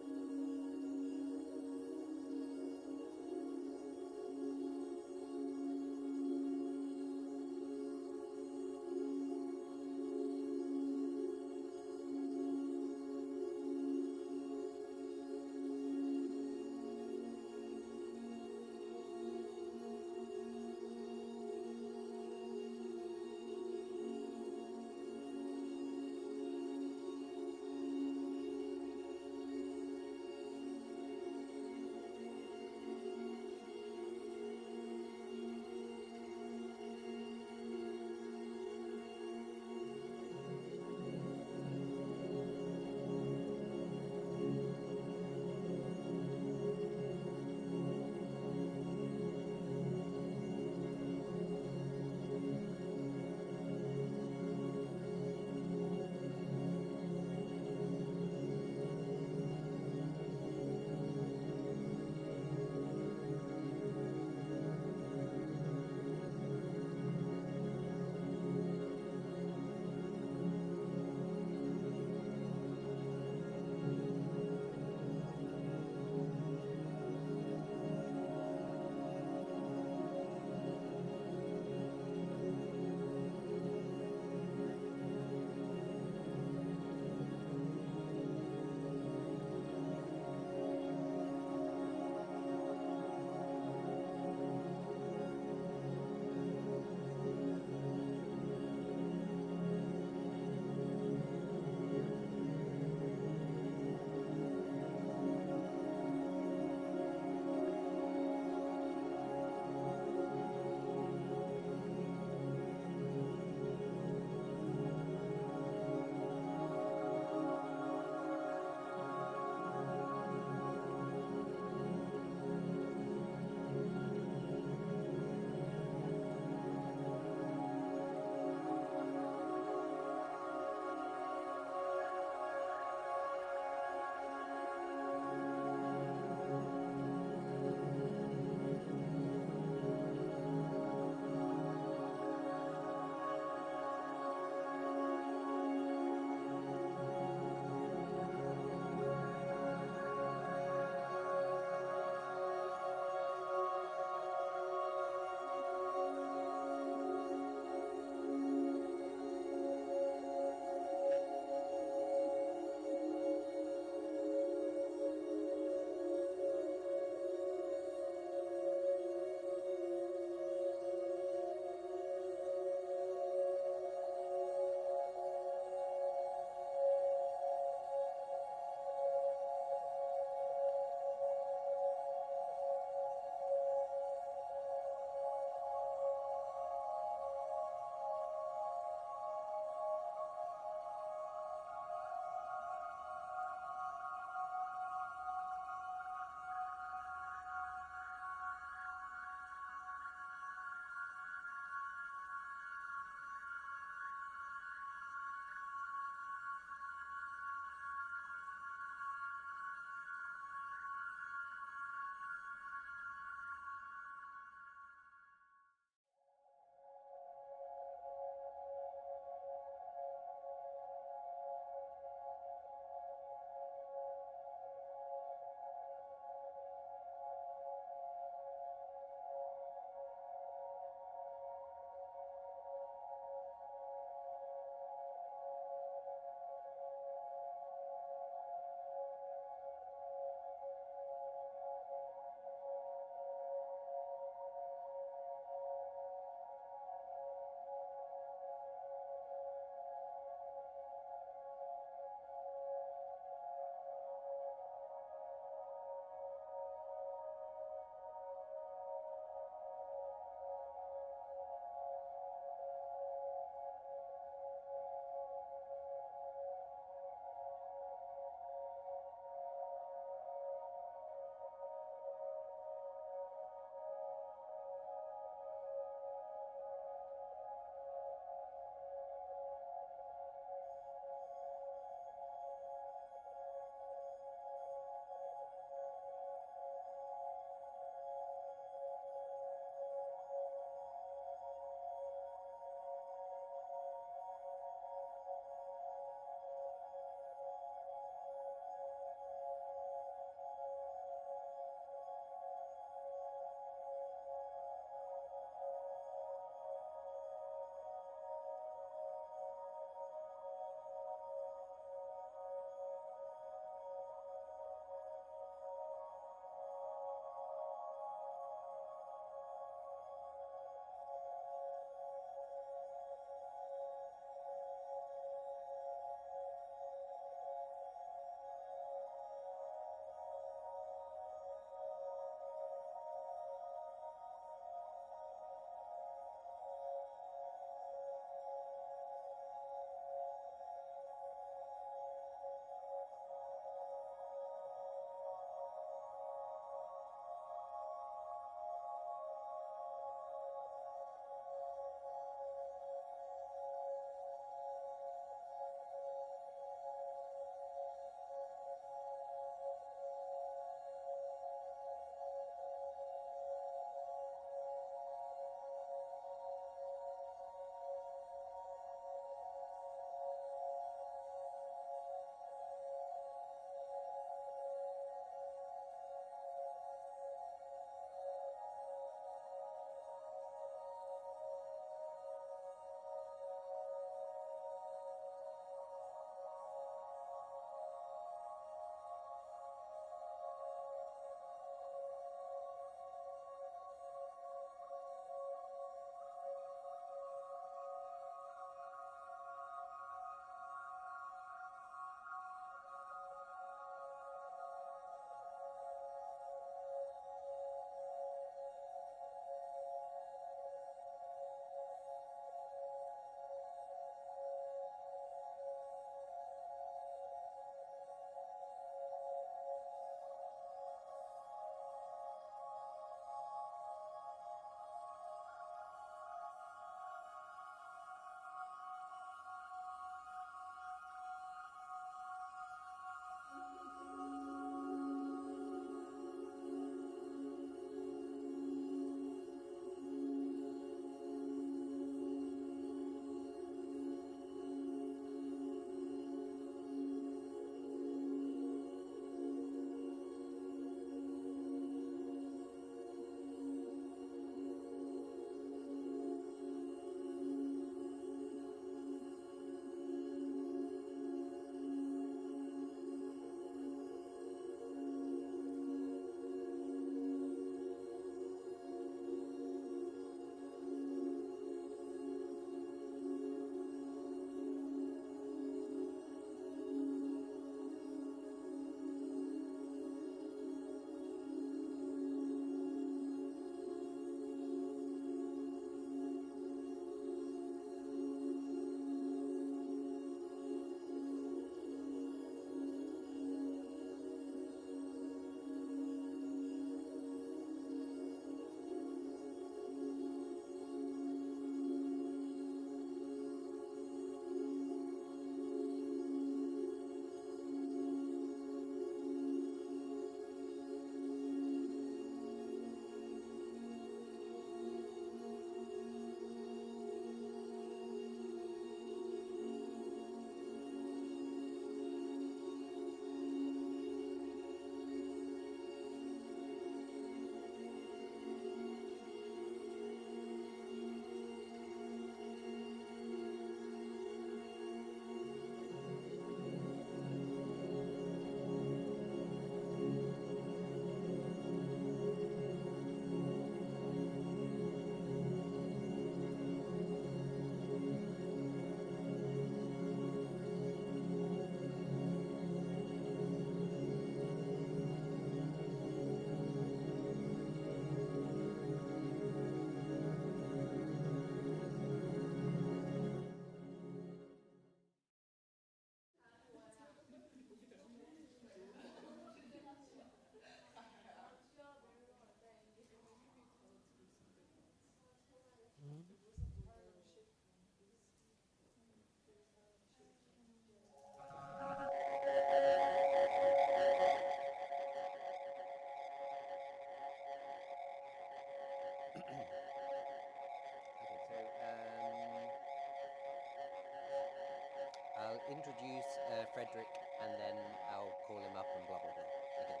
introduce Frederick, and then I'll call him up and blah, blah, blah. Okay.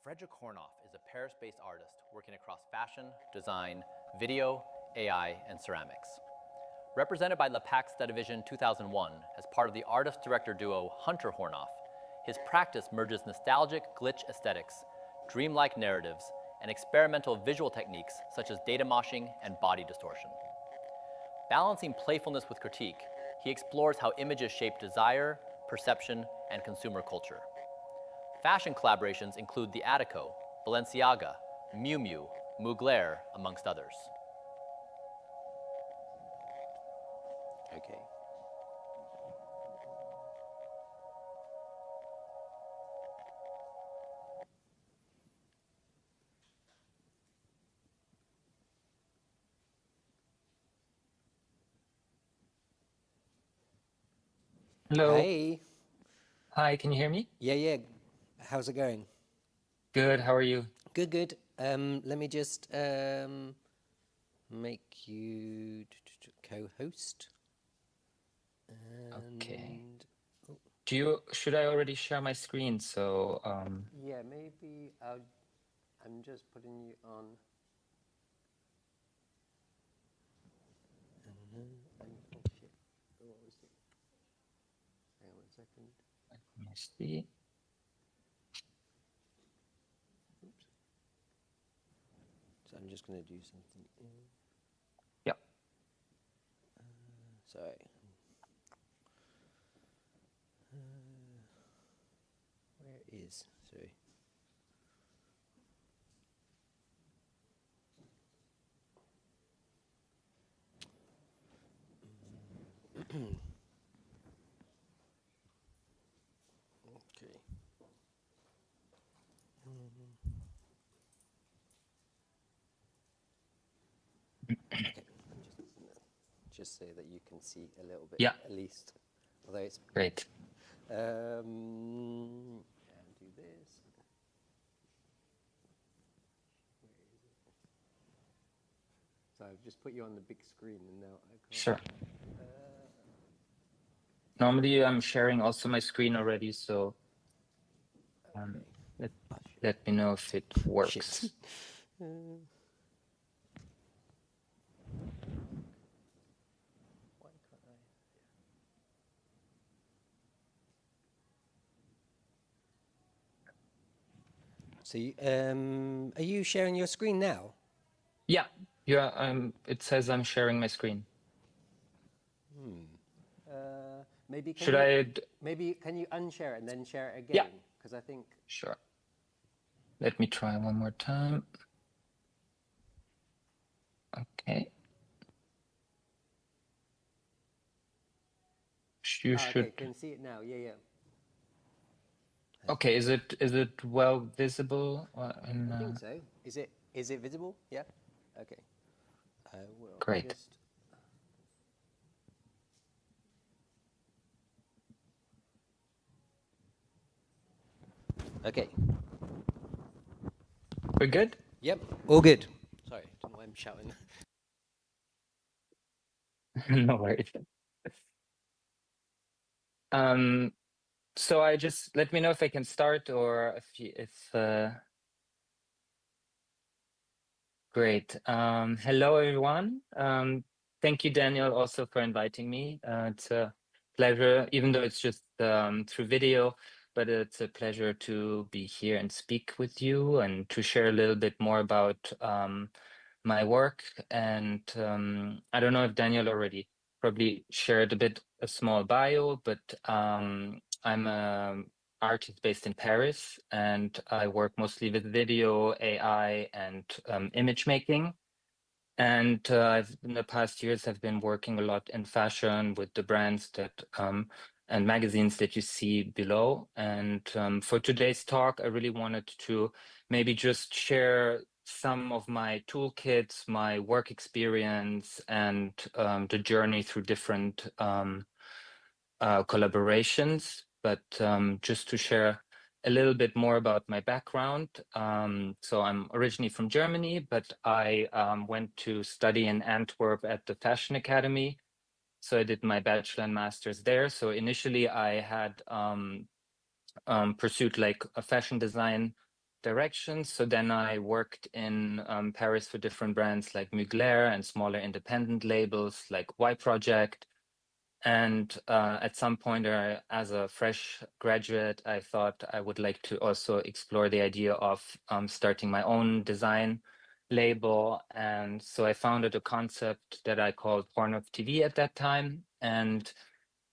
Frederick Hornof is a Paris-based artist working across fashion, design, video, AI, and ceramics. Represented by Le Pax Division 2001 as part of the artist-director duo Hunter Hornof, his practice merges nostalgic glitch aesthetics, dreamlike narratives, and experimental visual techniques such as data moshing and body distortion. Balancing playfulness with critique, he explores how images shape desire, perception, and consumer culture. Fashion collaborations include the Attico, Balenciaga, Miu Miu, Mugler, amongst others. Okay. Hello. Hey. Hi, can you hear me? Yeah. How's it going? Good, how are you? Good, good. Let me just make you co-host. Okay. Oh, Should I already share my screen? So, yeah, maybe I'm just putting you on. Oh shit. What was it? Hang on 1 second. let me see. Oops. So I'm just going to do something. Yeah. Sorry. Where is? Sorry. Okay. Okay. Just so that you can see a little bit, Yeah. at least. Although it's Great. and do this. Where is it? So I've just put you on the big screen, and now I can't. Sure. Normally, I'm sharing also my screen already, so let me know if it works. Shit. Why can't I? So, are you sharing your screen now? Yeah. It says I'm sharing my screen. Maybe can Should you, I? Maybe can you unshare it and then share it Yeah. again? Because I think. Sure. Let me try one more time. Okay. You Okay, should. can see it now. Yeah. Okay, is it well visible? I think so. Is it visible? Yeah. Okay. I will. Great. Just... Okay. We're good? Yep. All good. Sorry, I don't know why I'm shouting. No worries. So I just let me know if I can start or if great. Hello everyone. Thank you, Daniel, also for inviting me. It's a pleasure, even though it's just through video, but it's a pleasure to be here and speak with you and to share a little bit more about my work. And I don't know if Daniel already probably shared a small bio, but I'm an artist based in Paris, and I work mostly with video, AI, and image making. And in the past years, I've been working a lot in fashion with the brands that and magazines that you see below. And for today's talk, I really wanted to maybe just share some of my toolkits, my work experience, and the journey through different collaborations. But just to share a little bit more about my background. So I'm originally from Germany, but I went to study in Antwerp at the Fashion Academy. So I did my bachelor and master's there. So initially I had pursued like a fashion design direction. So then I worked in Paris for different brands like Mugler and smaller independent labels like Y Project. And at some point, as a fresh graduate, I thought I would like to also explore the idea of starting my own design label. And so I founded a concept that I called Hornof TV at that time. And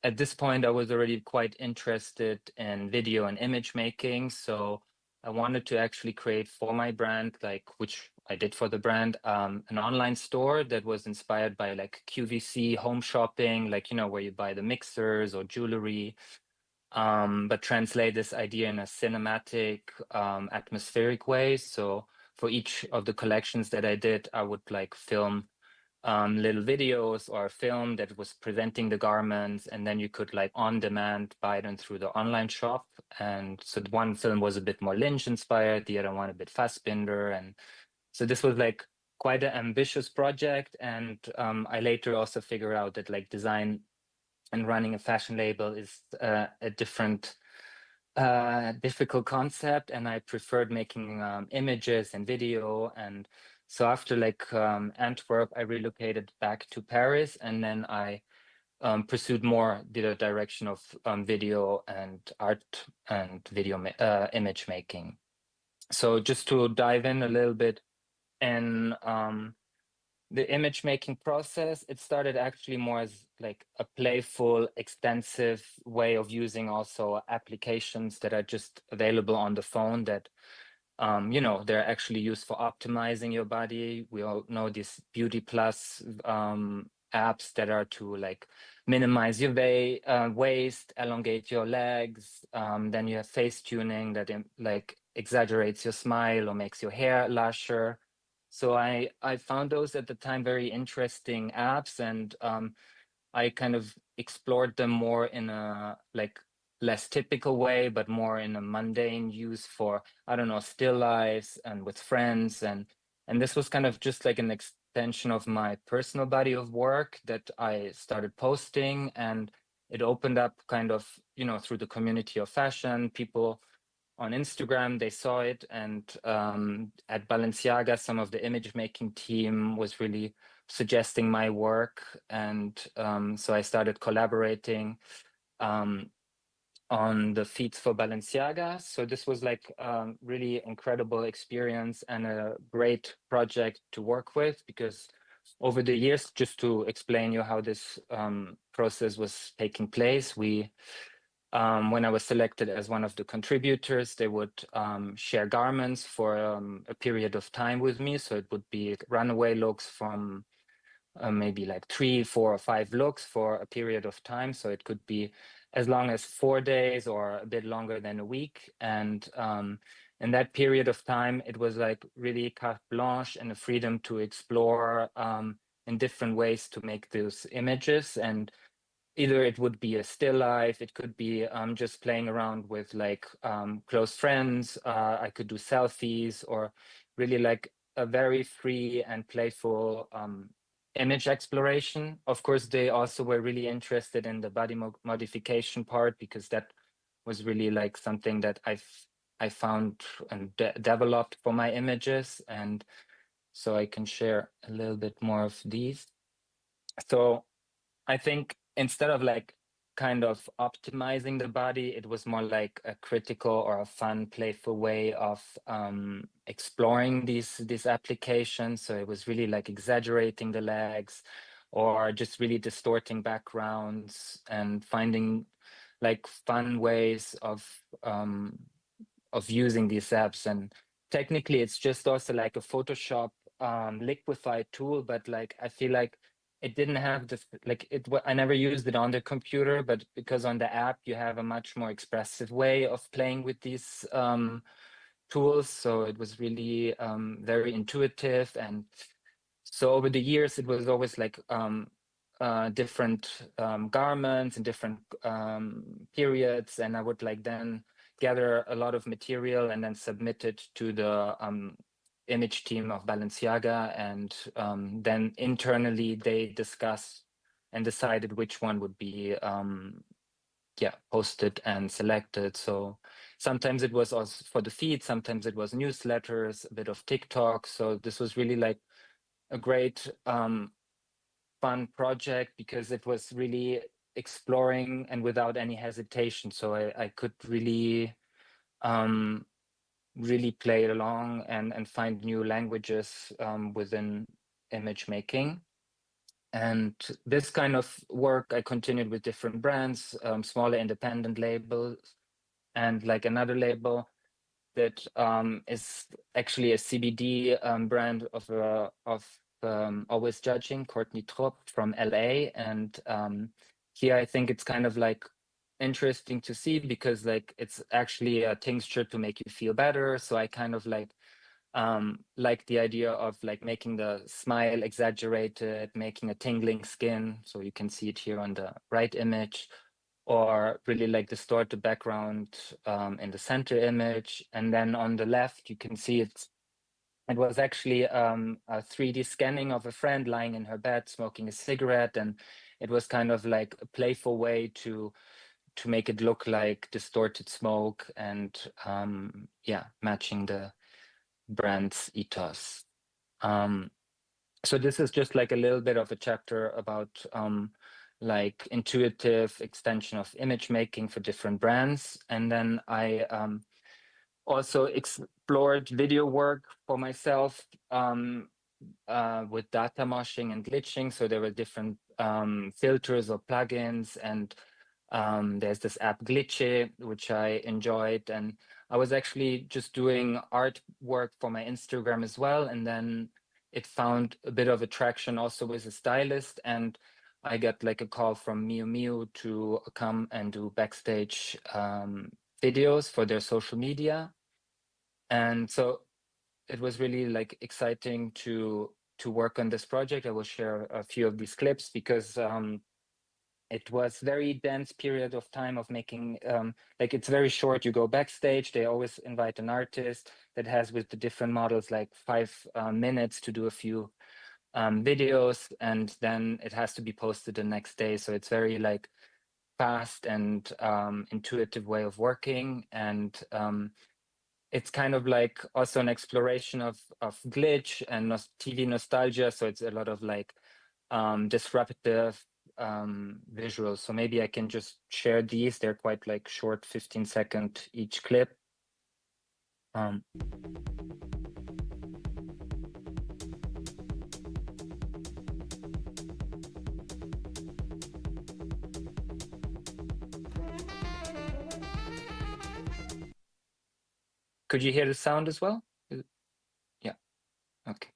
at this point, I was already quite interested in video and image making. So I wanted to actually create for my brand, like which I did for the brand, an online store that was inspired by like QVC home shopping, like, you know, where you buy the mixers or jewelry, but translate this idea in a cinematic, atmospheric way. So for each of the collections that I did, I would like film little videos or a film that was presenting the garments, and then you could like on demand buy them through the online shop. And so the one film was a bit more Lynch inspired, the other one a bit Fassbinder. And so this was like quite an ambitious project. And I later also figured out that like design and running a fashion label is a different difficult concept, and I preferred making images and video. And so after like Antwerp, I relocated back to Paris, and then I pursued more the direction of video and art and video image making. So just to dive in a little bit in the image making process, it started actually more as like a playful, extensive way of using also applications that are just available on the phone that, you know, they're actually used for optimizing your body. We all know these Beauty Plus apps that are to like minimize your waist, elongate your legs. Then you have face tuning that like exaggerates your smile or makes your hair lusher. So I found those at the time very interesting apps, and I kind of explored them more in a like less typical way, but more in a mundane use for, I don't know, still lives and with friends. And this was kind of just like an extension of my personal body of work that I started posting, and it opened up kind of, you know, through the community of fashion, people on Instagram, they saw it. And at Balenciaga, some of the image making team was really suggesting my work. And so I started collaborating on the feeds for Balenciaga. So this was like really incredible experience and a great project to work with, because over the years, just to explain you how this process was taking place, we when I was selected as one of the contributors, they would share garments for a period of time with me. So it would be runaway looks from maybe like 3, 4, or 5 looks for a period of time. So it could be as long as 4 days or a bit longer than a week. And in that period of time, it was like really carte blanche and a freedom to explore in different ways to make those images. And either it would be a still life, it could be just playing around with like close friends. I could do selfies, or really like a very free and playful image exploration. Of course, they also were really interested in the body modification part, because that was really like something that I found and developed for my images. And so I can share a little bit more of these. So I think instead of like kind of optimizing the body, it was more like a critical or a fun, playful way of exploring these applications. So it was really like exaggerating the legs, or just really distorting backgrounds and finding like fun ways of using these apps. And technically, it's just also like a Photoshop liquefied tool, but like I feel like it didn't have the like it. I never used it on the computer, but because on the app you have a much more expressive way of playing with these tools. So it was really very intuitive. And so over the years, it was always like different garments and different periods, and I would like then gather a lot of material and then submit it to the image team of Balenciaga, and then internally they discuss and decided which one would be posted and selected. So sometimes it was also for the feed, sometimes it was newsletters, a bit of TikTok. So this was really like a great fun project because it was really exploring and without any hesitation. So I could really really play along and find new languages within image making. And this kind of work I continued with different brands, smaller independent labels, and like another label that is actually a CBD brand of Always Judging, Courtney Trop from LA. And here I think it's kind of like interesting to see because like it's actually a tincture to make you feel better. So I kind of like the idea of like making the smile exaggerated, making a tingling skin. So you can see it here on the right image, or really like distort the background in the center image. And then on the left, you can see it was actually a 3D scanning of a friend lying in her bed smoking a cigarette. And it was kind of like a playful way to make it look like distorted smoke and matching the brand's ethos. So this is just like a little bit of a chapter about like intuitive extension of image making for different brands. And then I also explored video work for myself with data moshing and glitching. So there were different filters or plugins, and there's this app Glitche, which I enjoyed. And I was actually just doing artwork for my Instagram as well. And then it found a bit of attraction also with a stylist. And I got like a call from Miu Miu to come and do backstage videos for their social media. And so it was really like exciting to work on this project. I will share a few of these clips because it was very dense period of time of making, like it's very short. You go backstage, they always invite an artist that has with the different models like 5 minutes to do a few videos, and then it has to be posted the next day. So it's very like fast and intuitive way of working. And it's kind of like also an exploration of glitch and TV nostalgia. So it's a lot of like disruptive visuals. So maybe I can just share these. They're quite like short, 15-second each clip. Could you hear the sound as well? Yeah, okay.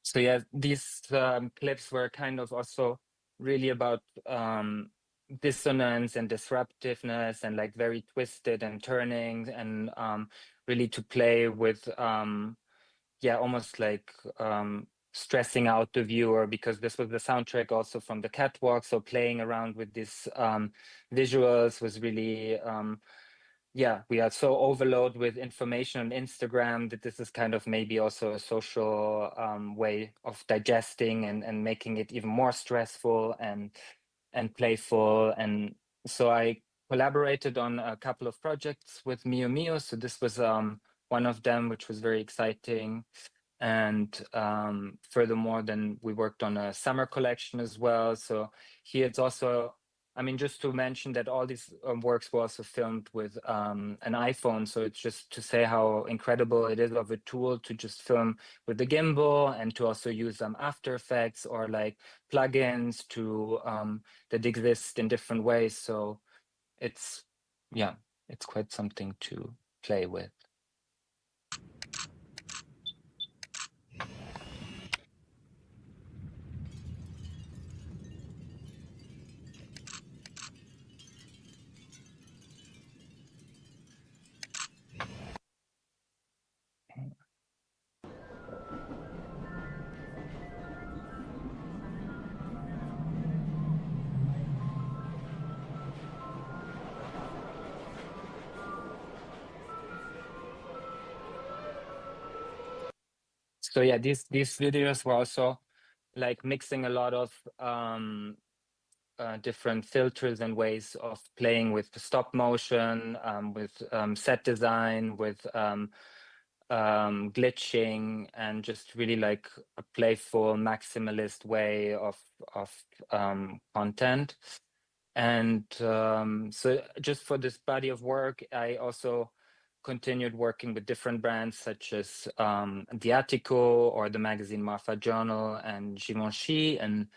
So yeah, these clips were kind of also really about dissonance and disruptiveness and like very twisted and turning, and really to play with almost like stressing out the viewer, because this was the soundtrack also from the catwalk. So playing around with these visuals was really we are so overloaded with information on Instagram that this is kind of maybe also a social way of digesting and making it even more stressful and playful. And so I collaborated on a couple of projects with Miu Miu. So this was one of them, which was very exciting. And furthermore, then we worked on a summer collection as well. So here it's also, I mean, just to mention that all these works were also filmed with an iPhone. So it's just to say how incredible it is of a tool to just film with the gimbal, and to also use After Effects or like plugins to that exist in different ways. So it's quite something to play with. So yeah, these videos were also like mixing a lot of different filters and ways of playing with the stop motion, with set design, with glitching, and just really like a playful maximalist way of content. And so just for this body of work, I also continued working with different brands such as the Attico or the magazine Marfa Journal and Givenchy. And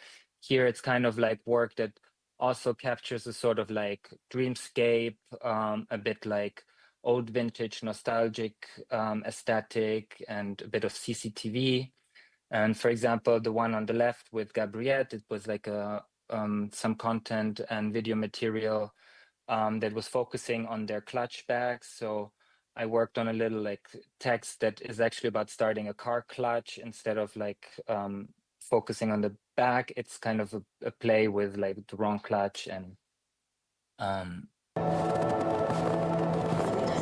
here it's kind of like work that also captures a sort of like dreamscape, a bit like old vintage nostalgic aesthetic, and a bit of CCTV. And for example, the one on the left with Gabriette, it was like a some content and video material that was focusing on their clutch bags. So I worked on a little like text that is actually about starting a car clutch instead of like focusing on the back. It's kind of a play with like the wrong clutch. And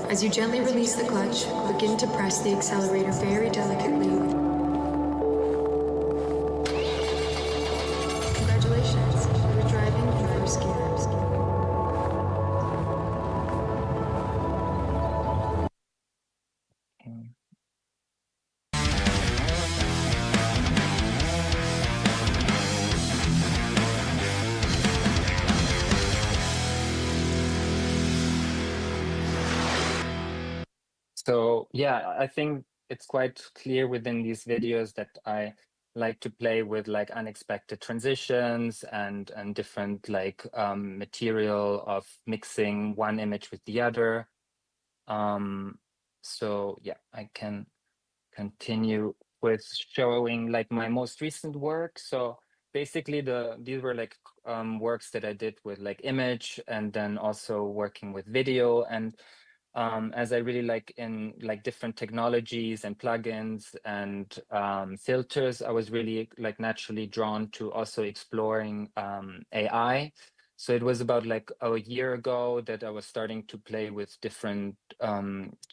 as you gently release the clutch, begin to press the accelerator very delicately. Congratulations, you're driving in first gear. So yeah, I think it's quite clear within these videos that I like to play with like unexpected transitions and different like material of mixing one image with the other. So yeah, I can continue with showing like my most recent work. So basically these were like works that I did with like image, and then also working with video. And as I really like in like different technologies and plugins and filters, I was really like naturally drawn to also exploring AI. So it was about like a year ago that I was starting to play with different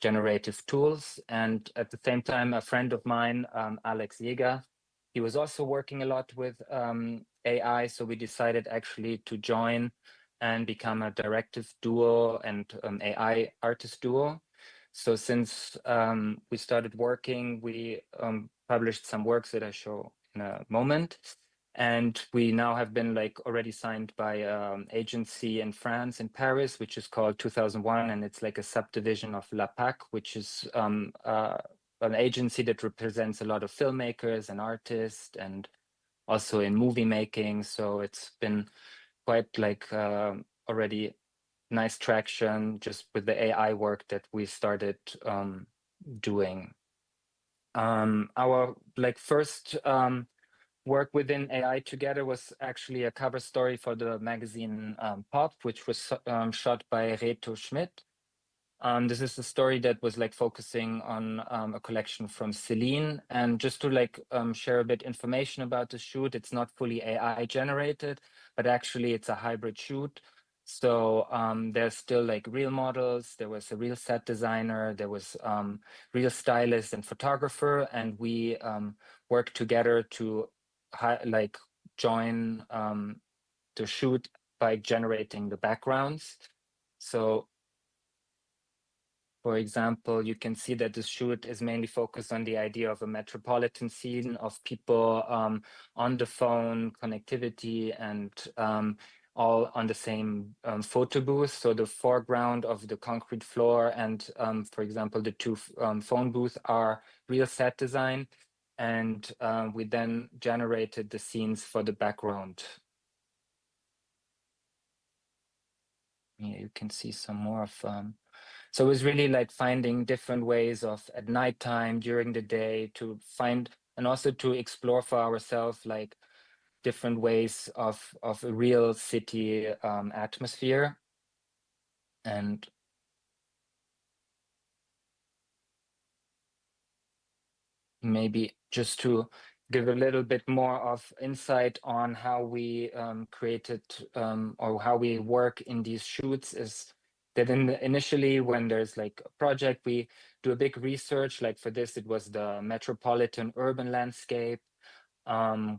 generative tools. And at the same time, a friend of mine, Alex Jäger, he was also working a lot with AI. So we decided actually to join and become a directive duo and AI artist duo. So since we started working, we published some works that I show in a moment. And we now have been like already signed by an agency in France, in Paris, which is called 2001. And it's like a subdivision of La PAC, which is an agency that represents a lot of filmmakers and artists, and also in movie making. So it's been quite like already nice traction just with the AI work that we started doing. Our like first work within AI together was actually a cover story for the magazine Pop, which was shot by Reto Schmidt. This is a story that was like focusing on a collection from Celine. And just to like share a bit information about the shoot, it's not fully AI generated, but actually it's a hybrid shoot. So there's still like real models, there was a real set designer, there was real stylist and photographer, and we worked together to like join the shoot by generating the backgrounds. So for example, you can see that the shoot is mainly focused on the idea of a metropolitan scene of people on the phone, connectivity, and all on the same photo booth. So the foreground of the concrete floor and, for example, the two phone booths are real set design. And we then generated the scenes for the background. Yeah, you can see some more of so it was really like finding different ways of at nighttime, during the day, to find and also to explore for ourselves like different ways of a real city atmosphere. And maybe just to give a little bit more of insight on how we created or how we work in these shoots is that initially when there's like a project, we do a big research. Like for this, it was the metropolitan urban landscape.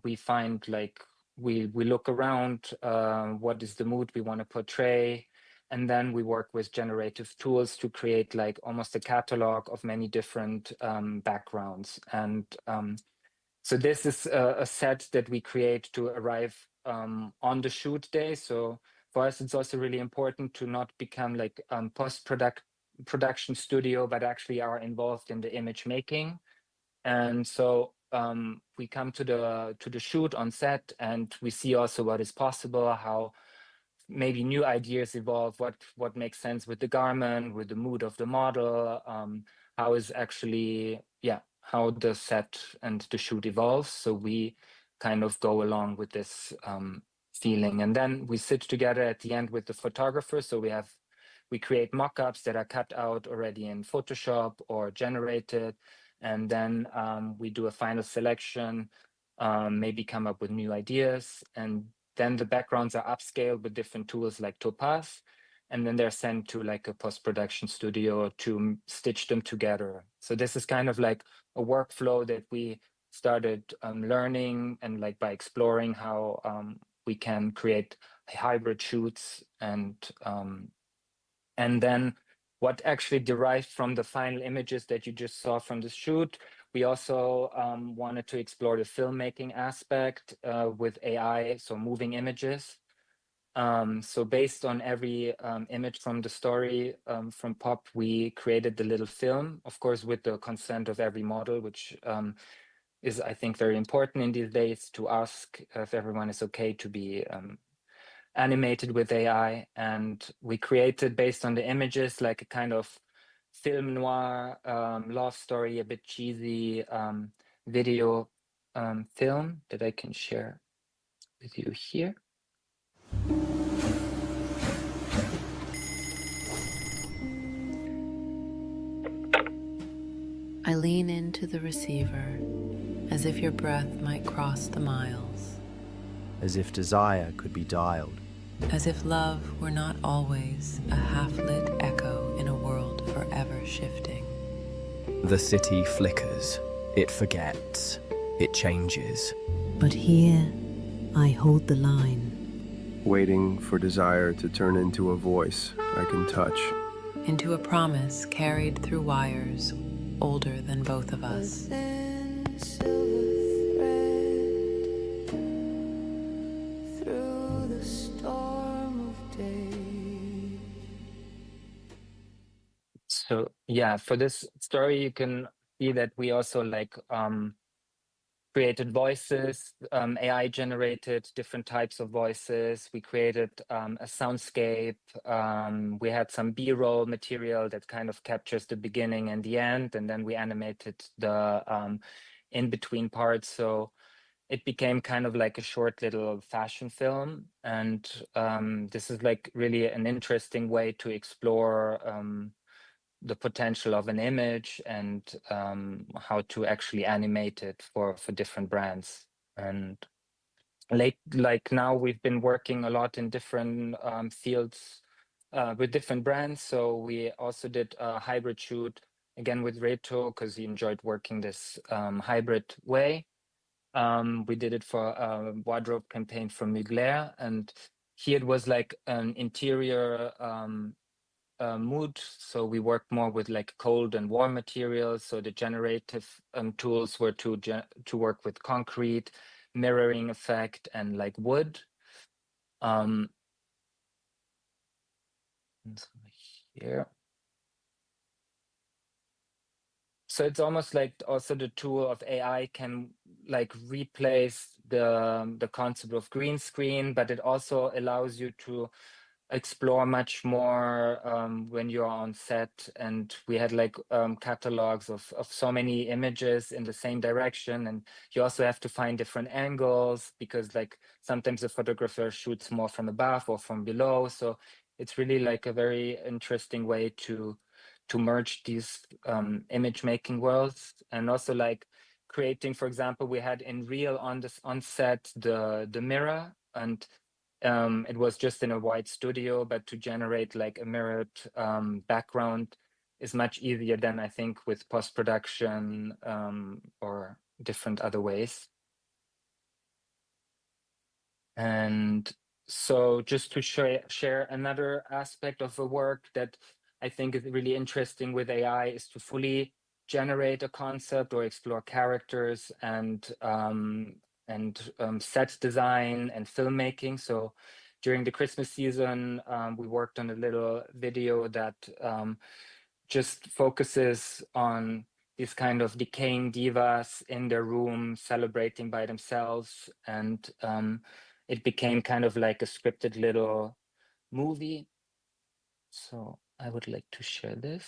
We find like, we look around, what is the mood we want to portray. And then we work with generative tools to create like almost a catalog of many different backgrounds. And so this is a set that we create to arrive on the shoot day. So for us, it's also really important to not become like post-production studio, but actually are involved in the image making. And so we come to the shoot on set, and we see also what is possible, how maybe new ideas evolve, what makes sense with the garment, with the mood of the model, how is actually, how the set and the shoot evolves. So we kind of go along with this feeling. And then we sit together at the end with the photographer. So we create mock-ups that are cut out already in Photoshop or generated. And then we do a final selection, maybe come up with new ideas. And then the backgrounds are upscaled with different tools like Topaz. And then they're sent to like a post-production studio to stitch them together. So this is kind of like a workflow that we started learning, and like by exploring how we can create hybrid shoots. And then what actually derived from the final images that you just saw from the shoot, we also wanted to explore the filmmaking aspect with AI, so moving images. So based on every image from the story from Pop, we created the little film, of course, with the consent of every model, which is, I think, very important in these days, to ask if everyone is okay to be animated with AI. And we created, based on the images, like a kind of film noir love story, a bit cheesy video film that I can share with you here. I lean into the receiver as if your breath might cross the miles. As if desire could be dialed. As if love were not always a half-lit echo in a world forever shifting. The city flickers, it forgets, it changes. But here, I hold the line. Waiting for desire to turn into a voice I can touch. Into a promise carried through wires older than both of us. So yeah, for this story, you can see that we also like created voices, AI generated different types of voices. We created a soundscape. We had some B-roll material that kind of captures the beginning and the end, and then we animated the in-between parts. So it became kind of like a short little fashion film. And this is like really an interesting way to explore the potential of an image and how to actually animate it for different brands. And like now we've been working a lot in different fields with different brands. So we also did a hybrid shoot again with Reto because he enjoyed working this hybrid way. We did it for a wardrobe campaign from Mugler, and here it was like an interior mood. So we worked more with like cold and warm materials. So the generative tools were to work with concrete, mirroring effect, and like wood. So here. So it's almost like also the tool of AI can like replace the concept of green screen, but it also allows you to explore much more when you're on set. And we had like catalogs of so many images in the same direction, and you also have to find different angles because like sometimes the photographer shoots more from above or from below. So it's really like a very interesting way to merge these image making worlds. And also like creating, for example, we had in real on set the mirror, and it was just in a white studio, but to generate like a mirrored background, is much easier than I think with post-production or different other ways. And so just to share another aspect of the work that I think is really interesting with AI is to fully generate a concept or explore characters and set design and filmmaking. So during the Christmas season, we worked on a little video that just focuses on these kind of decaying divas in their room celebrating by themselves, and it became kind of like a scripted little movie. So I would like to share this.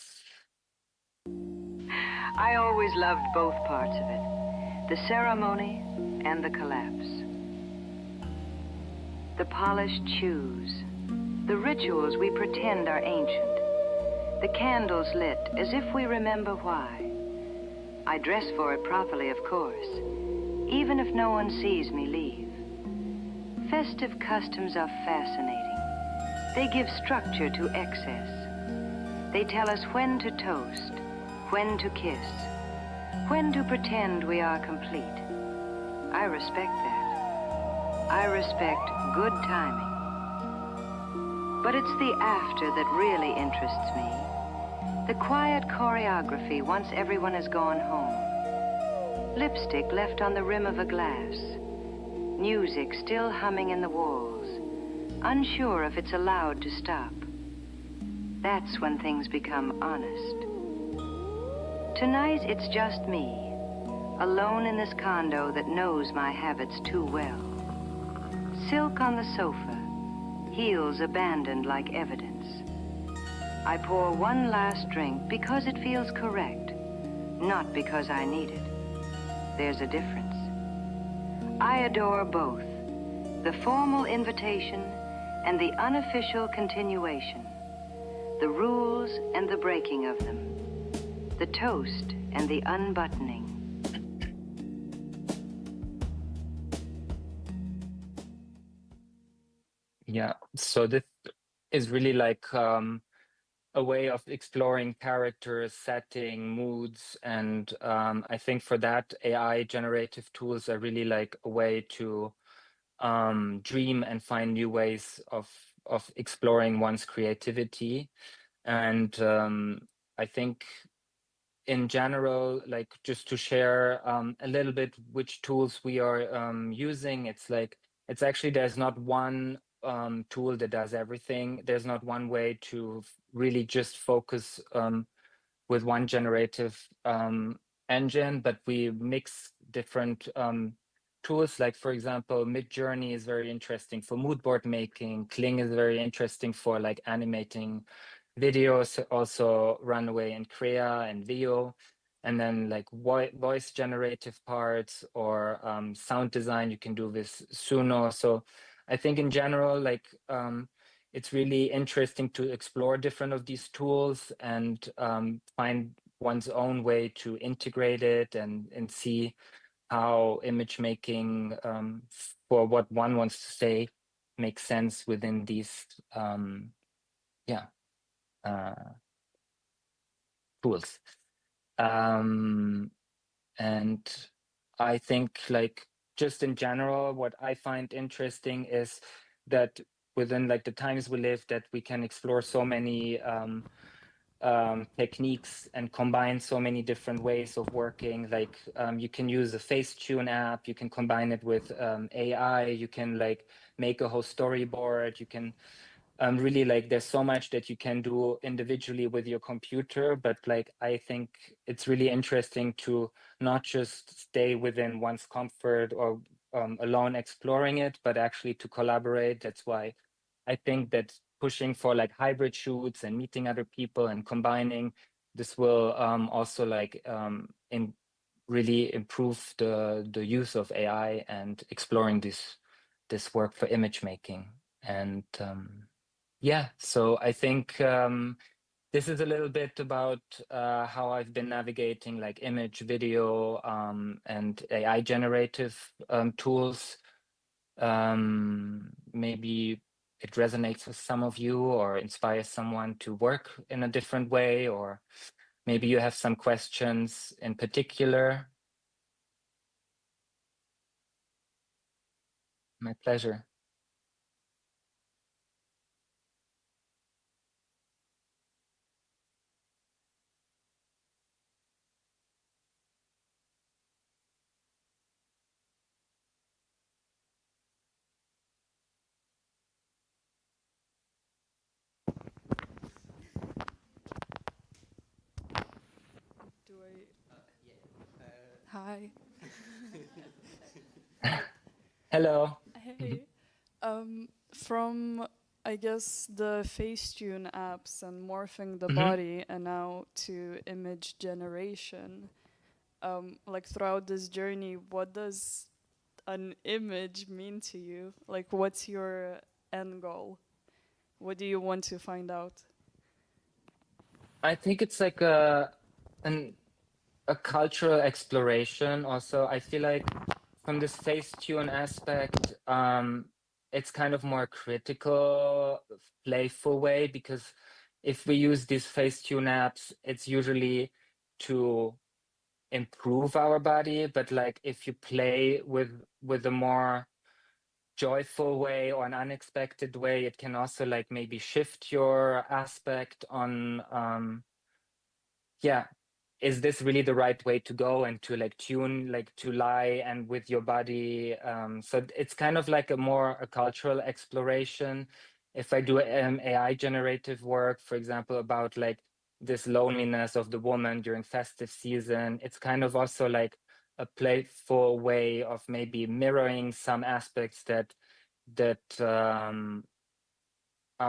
I always loved both parts of it, the ceremony and the collapse. The polished shoes, the rituals we pretend are ancient, the candles lit as if we remember why. I dress for it properly, of course, even if no one sees me leave. Festive customs are fascinating. They give structure to excess. They tell us when to toast, when to kiss, when to pretend we are complete. I respect that. I respect good timing. But it's the after that really interests me. The quiet choreography once everyone has gone home. Lipstick left on the rim of a glass. Music still humming in the walls. Unsure if it's allowed to stop. That's when things become honest. Tonight it's just me, alone in this condo that knows my habits too well. Silk on the sofa, heels abandoned like evidence. I pour one last drink because it feels correct, not because I need it. There's a difference. I adore both, the formal invitation and the unofficial continuation, the rules and the breaking of them, the toast and the unbuttoning. Yeah, so this is really like a way of exploring characters, setting, moods, and I think for that AI generative tools are really like a way to dream and find new ways of exploring one's creativity. And I think in general, like just to share a little bit which tools we are using, it's actually there's not one tool that does everything. There's not one way to really just focus with one generative engine, but we mix different tools. Like for example, Midjourney is very interesting for mood board making. Kling is very interesting for like animating videos, also Runway and Crea and Veo. And then like voice generative parts or sound design you can do with Suno. So I think in general, like it's really interesting to explore different of these tools and find one's own way to integrate it and see how image making for what one wants to say makes sense within these tools. And I think like just in general, what I find interesting is that within like the times we live, that we can explore so many techniques and combine so many different ways of working. Like you can use a Facetune app, you can combine it with AI, you can like make a whole storyboard, you can really like there's so much that you can do individually with your computer, but like I think it's really interesting to not just stay within one's comfort or alone exploring it, but actually to collaborate. That's why I think that pushing for like hybrid shoots and meeting other people and combining this will also like really improve the use of AI and exploring this work for image making. And yeah, so I think this is a little bit about how I've been navigating like image, video, and AI generative tools. Maybe it resonates with some of you or inspires someone to work in a different way, or maybe you have some questions in particular. My pleasure. Hi. Hello. Hey. From, I guess, the Facetune apps and morphing the body and now to image generation, like throughout this journey, what does an image mean to you? Like, what's your end goal? What do you want to find out? I think it's like a cultural exploration. Also, I feel like from this Facetune aspect, it's kind of more critical, playful way, because if we use these Facetune apps, it's usually to improve our body, but like if you play with a more joyful way or an unexpected way, it can also like maybe shift your aspect on yeah, is this really the right way to go, and to like tune, like to lie and with your body. So it's kind of like a cultural exploration. If I do AI generative work, for example, about like this loneliness of the woman during festive season, it's kind of also like a playful way of maybe mirroring some aspects that are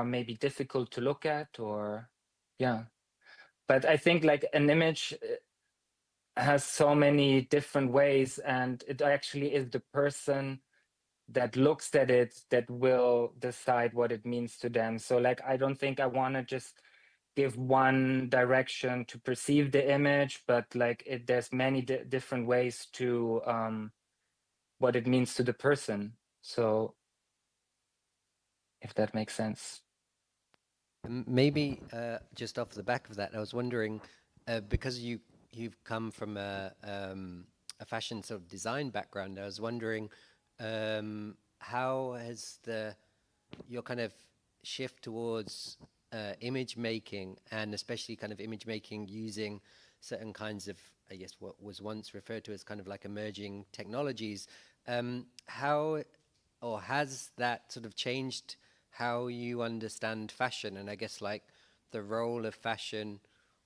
maybe difficult to look at, or yeah. But I think like an image has so many different ways, and it actually is the person that looks at it that will decide what it means to them. So like, I don't think I want to just give one direction to perceive the image, but like there's many different ways to what it means to the person. So if that makes sense. Maybe just off the back of that, I was wondering, because you've come from a fashion sort of design background, I was wondering how has your kind of shift towards image making, and especially kind of image making using certain kinds of, I guess, what was once referred to as kind of like emerging technologies, how or has that sort of changed how you understand fashion, and I guess like the role of fashion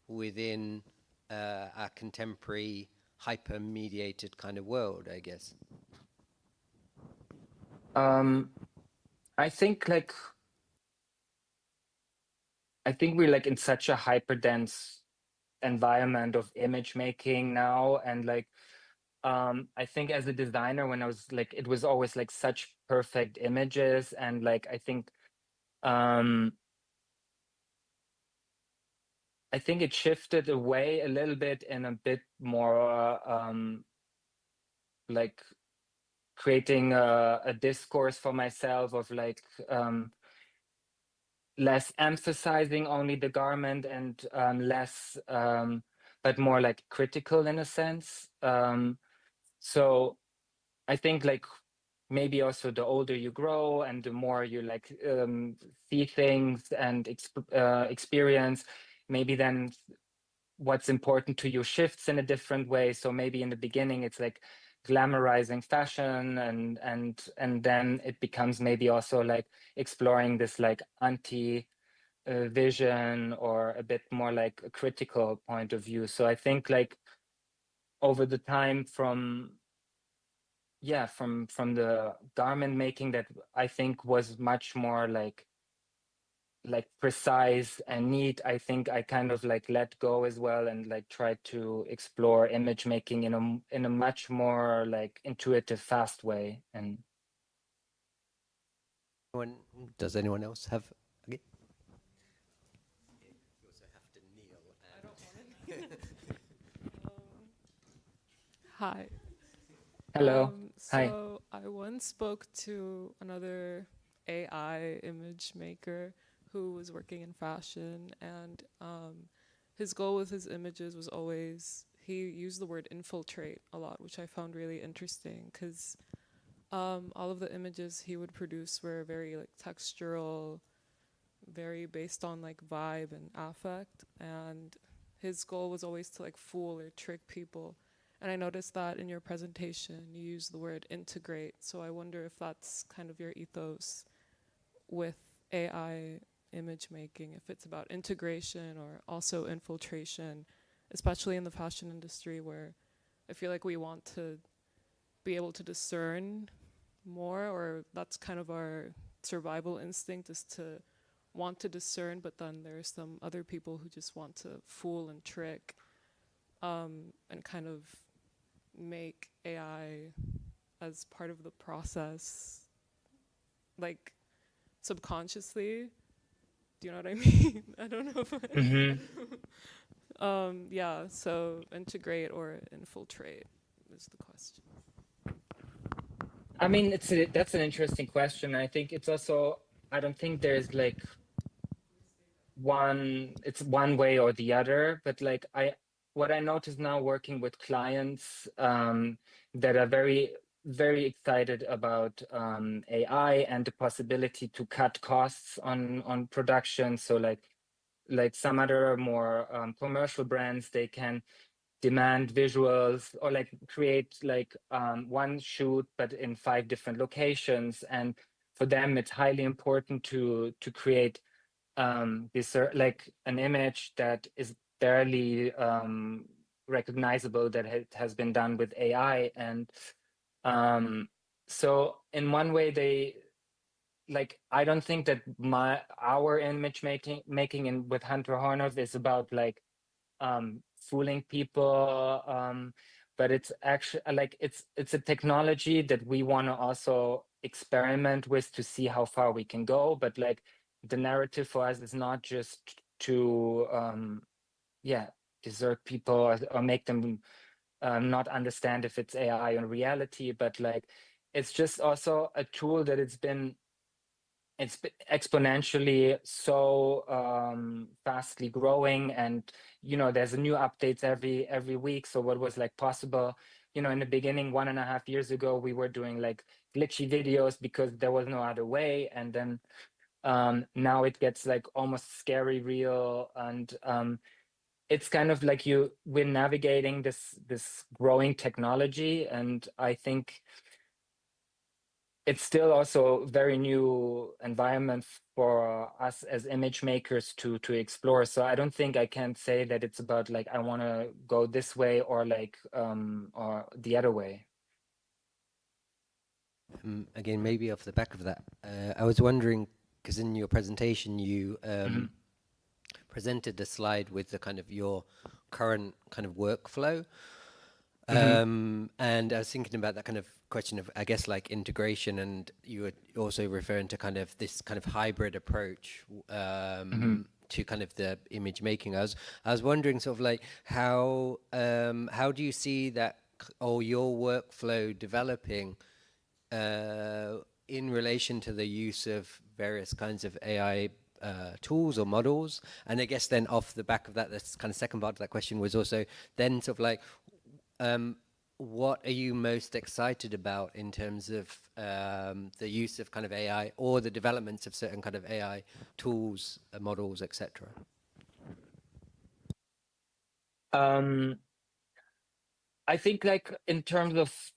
within our contemporary hyper-mediated kind of world, I guess? I think we're like in such a hyper-dense environment of image making now, and like I think as a designer, when I was like, it was always like such perfect images, and like I think it shifted away a little bit in a bit more like creating a discourse for myself of like less emphasizing only the garment, and less but more like critical in a sense. So I think like maybe also the older you grow and the more you like see things and experience, maybe then what's important to you shifts in a different way. So maybe in the beginning it's like glamorizing fashion, and then it becomes maybe also like exploring this like anti vision, or a bit more like a critical point of view. So I think like over the time from the garment making, that I think was much more like precise and neat, I think I kind of like let go as well, and like try to explore image making in a much more like intuitive, fast way. And does anyone else have? Okay. You also have to kneel. I don't want to. Hi. hello. Hi. So I once spoke to another AI image maker who was working in fashion, and his goal with his images was always, he used the word infiltrate a lot, which I found really interesting, because all of the images he would produce were very like textural, very based on like vibe and affect, and his goal was always to like fool or trick people. And I noticed that in your presentation you use the word integrate, so I wonder if that's kind of your ethos with AI image making, if it's about integration or also infiltration, especially in the fashion industry, where I feel like we want to be able to discern more, or that's kind of our survival instinct, is to want to discern, but then there's some other people who just want to fool and trick, and kind of make AI as part of the process, like subconsciously. Do you know what I mean? I don't know if yeah, so integrate or infiltrate is the question. I mean, that's an interesting question. I think it's also, I don't think there's like it's one way or the other, but like what I notice now working with clients that are very, very excited about AI and the possibility to cut costs on production. So like some other more commercial brands, they can demand visuals or like create like one shoot but in 5 different locations, and for them it's highly important to create this like an image that is barely recognizable, that has been done with AI. And so in one way they like, I don't think that our image making in with Hunter Hornof is about like fooling people, but it's actually like it's a technology that we want to also experiment with to see how far we can go. But like the narrative for us is not just to desert people or make them not understand if it's AI or reality, but like it's just also a tool that it's been exponentially so fastly growing, and you know there's new updates every week. So what was like possible, you know, in the beginning 1.5 years ago, we were doing like glitchy videos because there was no other way, and then now it gets like almost scary real, and it's kind of like we're navigating this growing technology, and I think it's still also very new environment for us as image makers to explore. So I don't think I can say that it's about like I want to go this way or like or the other way. Again, maybe off the back of that, I was wondering, because in your presentation you presented a slide with the kind of your current kind of workflow. And I was thinking about that kind of question of, I guess, like integration, and you were also referring to kind of this kind of hybrid approach to kind of the image making. I was wondering sort of like how do you see that or your workflow developing in relation to the use of various kinds of AI tools or models? And I guess then off the back of that, this kind of second part of that question was also then sort of like, what are you most excited about in terms of the use of kind of AI or the developments of certain kind of AI tools, models, etc.? I think like in terms of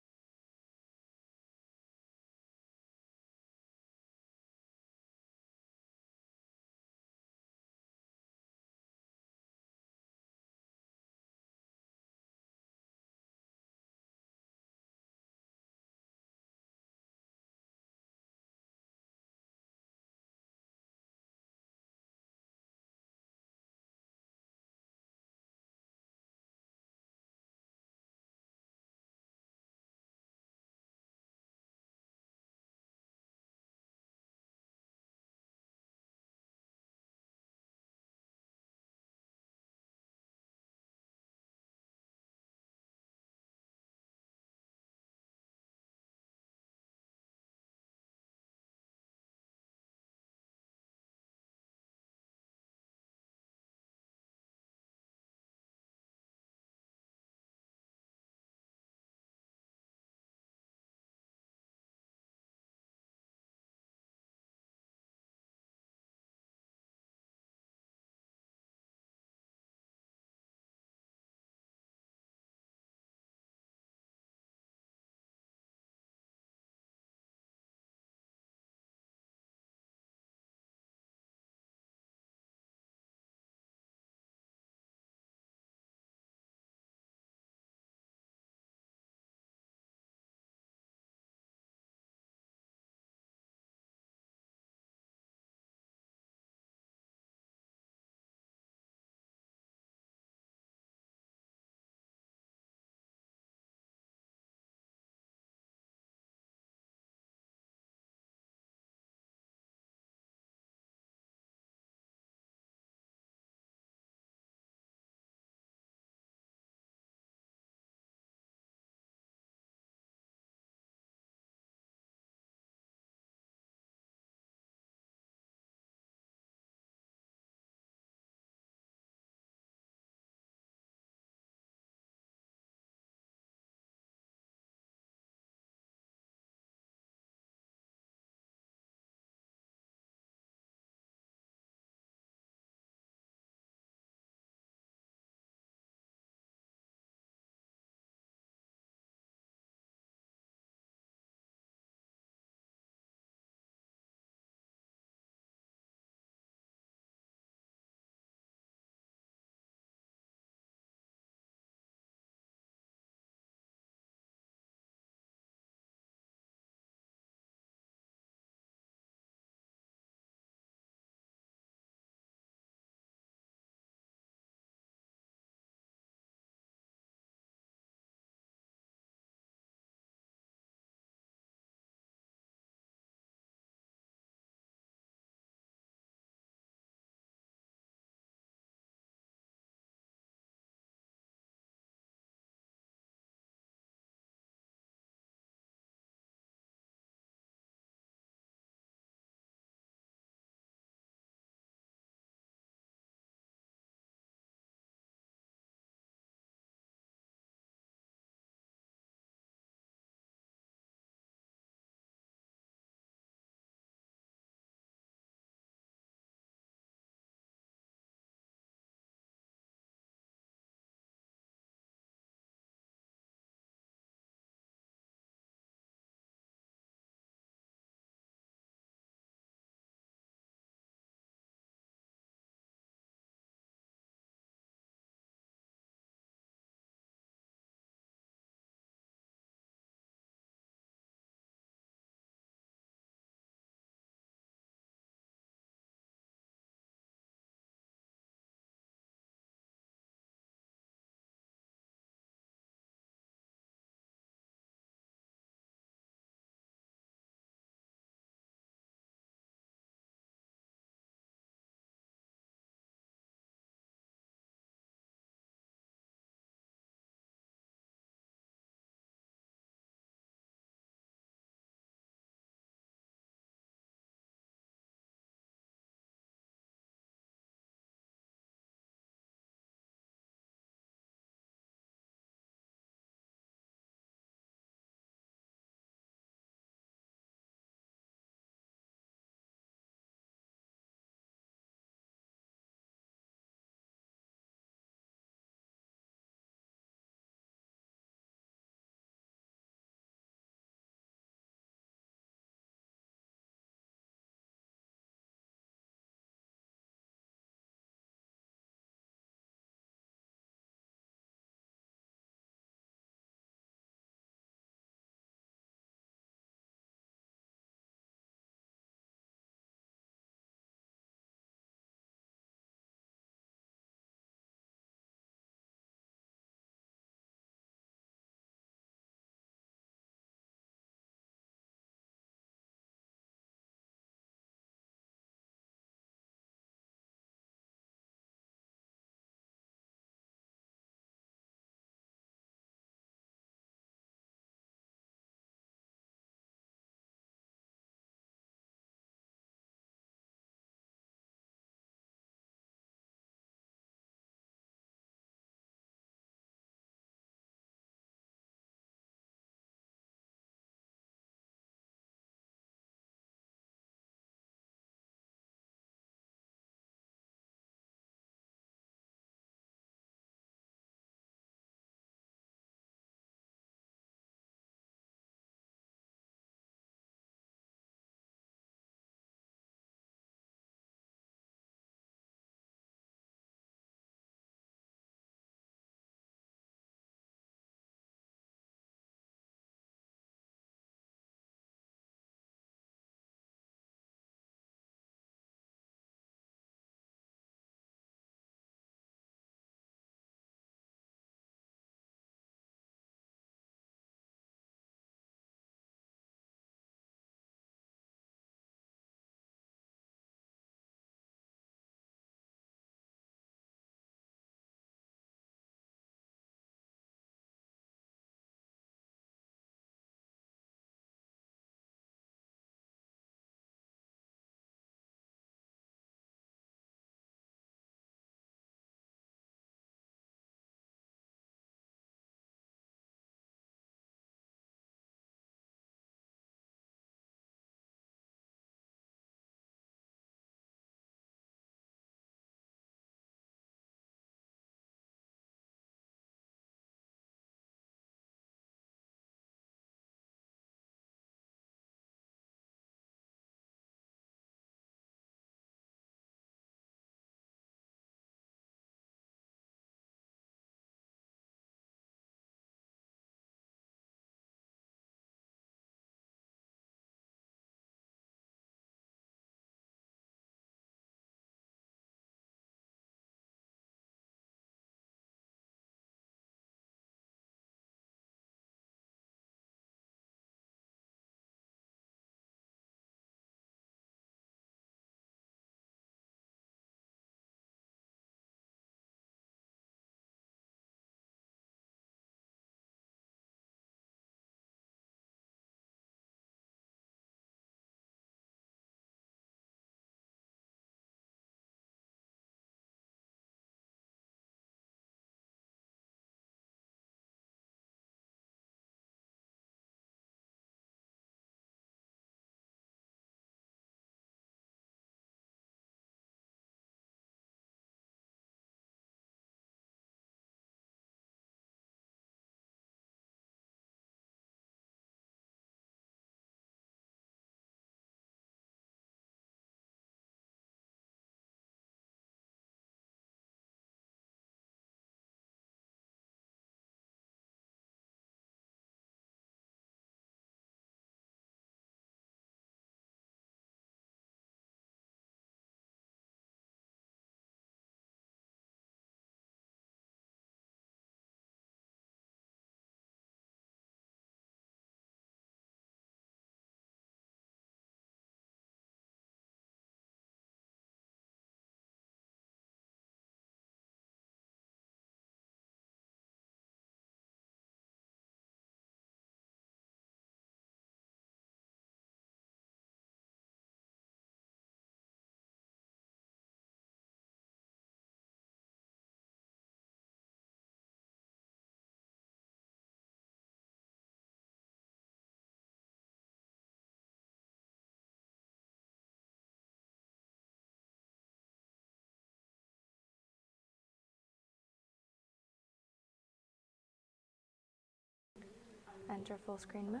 enter full screen mode.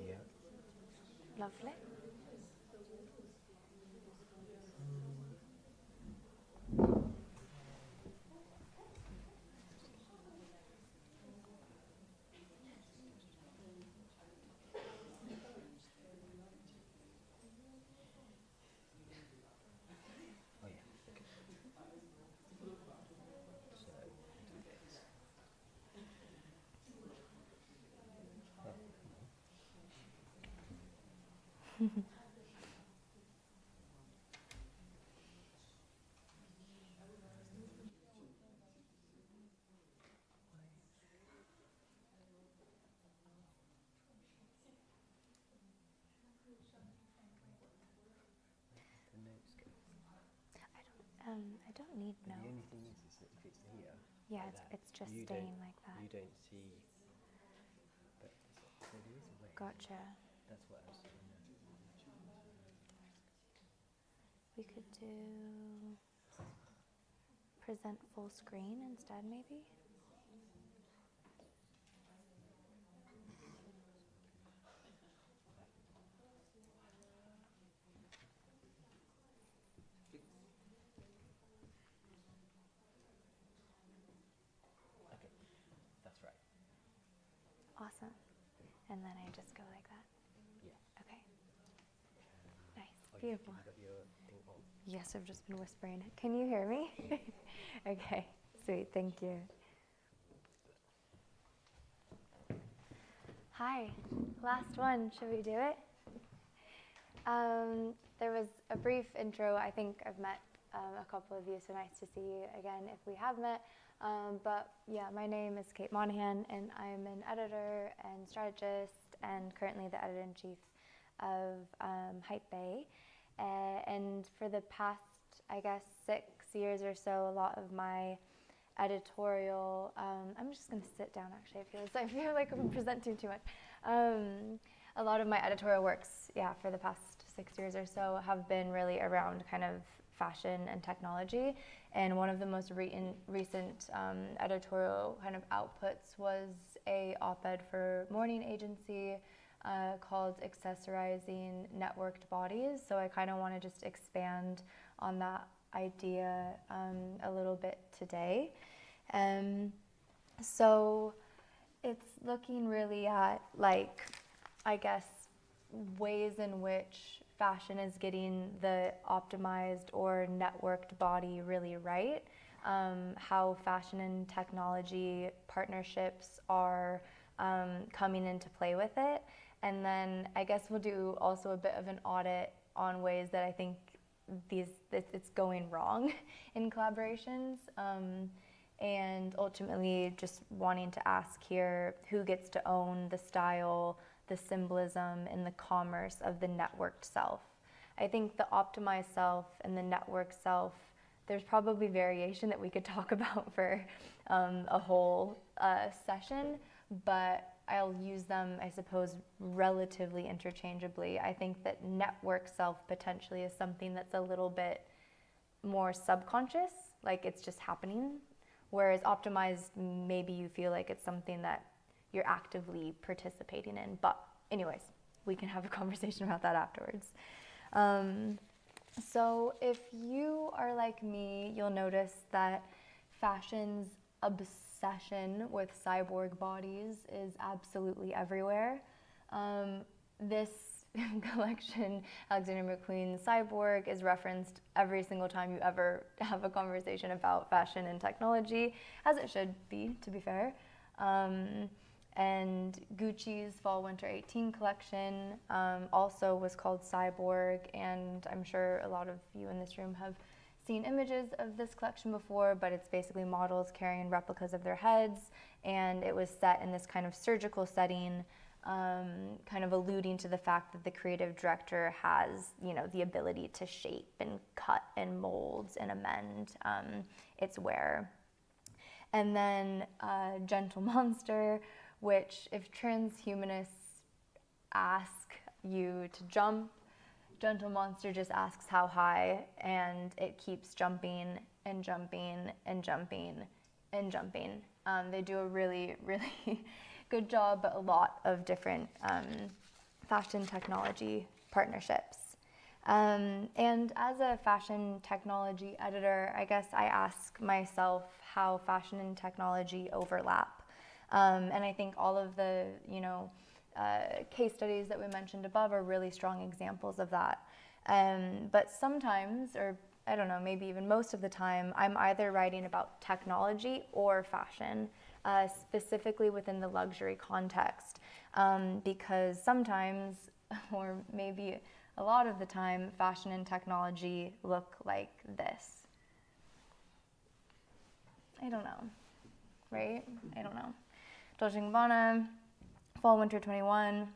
Yeah. Lovely. Oh yeah. Okay. So do this. The notes go. I don't need The notes. only thing is that if it's here, Yeah, like that, it's just you staying don't- like that. You don't see. But so there is a way. Gotcha. That's what I was saying. We could do present full screen instead, maybe? Okay, that's right. Awesome. And then I just go like that? Yeah. Okay. Nice. Oh, Beautiful. You got your thing on. Yes, I've just been whispering. Can you hear me? Okay, sweet, thank you. Hi, last one, should we do it? There was a brief intro. I think I've met a couple of you, so nice to see you again if we have met. But yeah, my name is Cait Monahan, and I'm an editor and strategist, and currently the editor-in-chief of Hype Bay. And for the past, I guess, 6 years or so, a lot of my editorial, I'm just going to sit down actually, I feel like I'm presenting too much. A lot of my editorial works, yeah, for the past 6 years or so have been really around kind of fashion and technology. And one of the most recent editorial kind of outputs was a op-ed for Morning Agency called Accessorizing Networked Bodies. So I kind of want to just expand on that idea a little bit today. So it's looking really at, like, I guess, ways in which fashion is getting the optimized or networked body really right, how fashion and technology partnerships are coming into play with it. And then I guess we'll do also a bit of an audit on ways that I think it's going wrong in collaborations. And ultimately just wanting to ask here, who gets to own the style, the symbolism, and the commerce of the networked self? I think the optimized self and the networked self, there's probably variation that we could talk about for a whole session, but I'll use them, I suppose, relatively interchangeably. I think that network self potentially is something that's a little bit more subconscious, like it's just happening, whereas optimized, maybe you feel like it's something that you're actively participating in. But anyways, we can have a conversation about that afterwards. So if you are like me, you'll notice that fashion's obsession with cyborg bodies is absolutely everywhere. This collection, Alexander McQueen's Cyborg, is referenced every single time you ever have a conversation about fashion and technology, as it should be, to be fair. And Gucci's Fall Winter 18 collection also was called Cyborg, and I'm sure a lot of you in this room have seen images of this collection before, but it's basically models carrying replicas of their heads, and it was set in this kind of surgical setting, kind of alluding to the fact that the creative director has, you know, the ability to shape and cut and mold and amend its wear. And then Gentle Monster, which if transhumanists ask you to jump, Gentle Monster just asks how high, and it keeps jumping and jumping and jumping and jumping. They do a really, really good job, but a lot of different fashion technology partnerships. And as a fashion technology editor, I guess I ask myself how fashion and technology overlap. And I think all of the, case studies that we mentioned above are really strong examples of that. But sometimes, or I don't know, maybe even most of the time, I'm either writing about technology or fashion, specifically within the luxury context. Because sometimes, or maybe a lot of the time, fashion and technology look like this. I don't know, right? I don't know. Dolce & Gabbana, Fall Winter 21.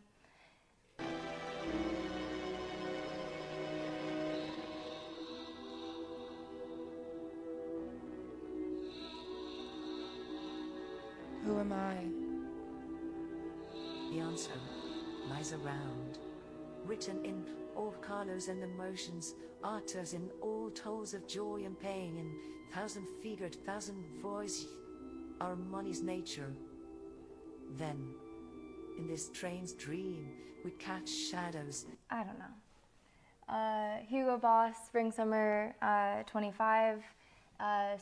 Who am I? The answer lies around, written in all colors and emotions, utters in all tones of joy and pain, in thousand-figured, thousand voice, our money's nature. Then, in this train's dream, we catch shadows. I don't know. Hugo Boss, Spring Summer 25,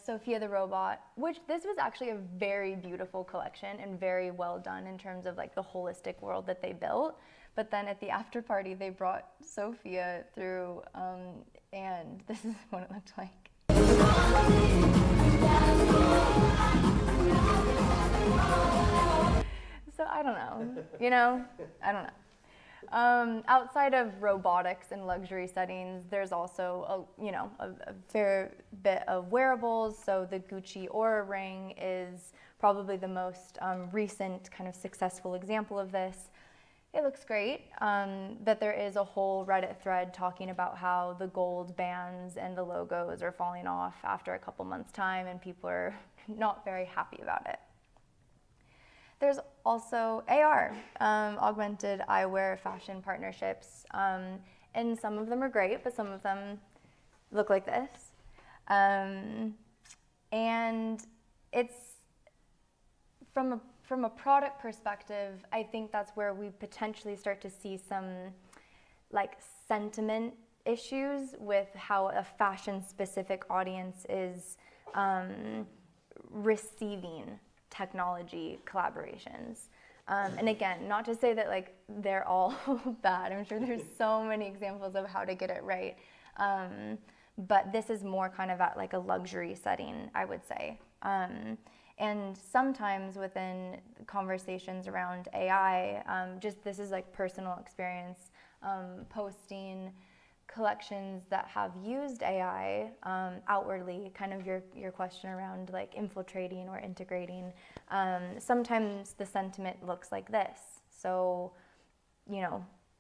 Sophia the Robot, which this was actually a very beautiful collection and very well done in terms of like the holistic world that they built. But then at the after party, they brought Sophia through, and this is what it looked like. So I don't know, I don't know. Outside of robotics and luxury settings, there's also a fair bit of wearables. So the Gucci Aura ring is probably the most recent kind of successful example of this. It looks great, but there is a whole Reddit thread talking about how the gold bands and the logos are falling off after a couple months' time, and people are not very happy about it. There's also AR, augmented eyewear fashion partnerships, and some of them are great, but some of them look like this. And it's, from a product perspective, I think that's where we potentially start to see some like sentiment issues with how a fashion-specific audience is receiving technology collaborations. And again, not to say that like they're all bad. I'm sure there's so many examples of how to get it right. But this is more kind of at like a luxury setting, I would say. And sometimes within conversations around AI, just this is like personal experience, posting collections that have used AI outwardly, kind of your question around like infiltrating or integrating. Sometimes the sentiment looks like this. So,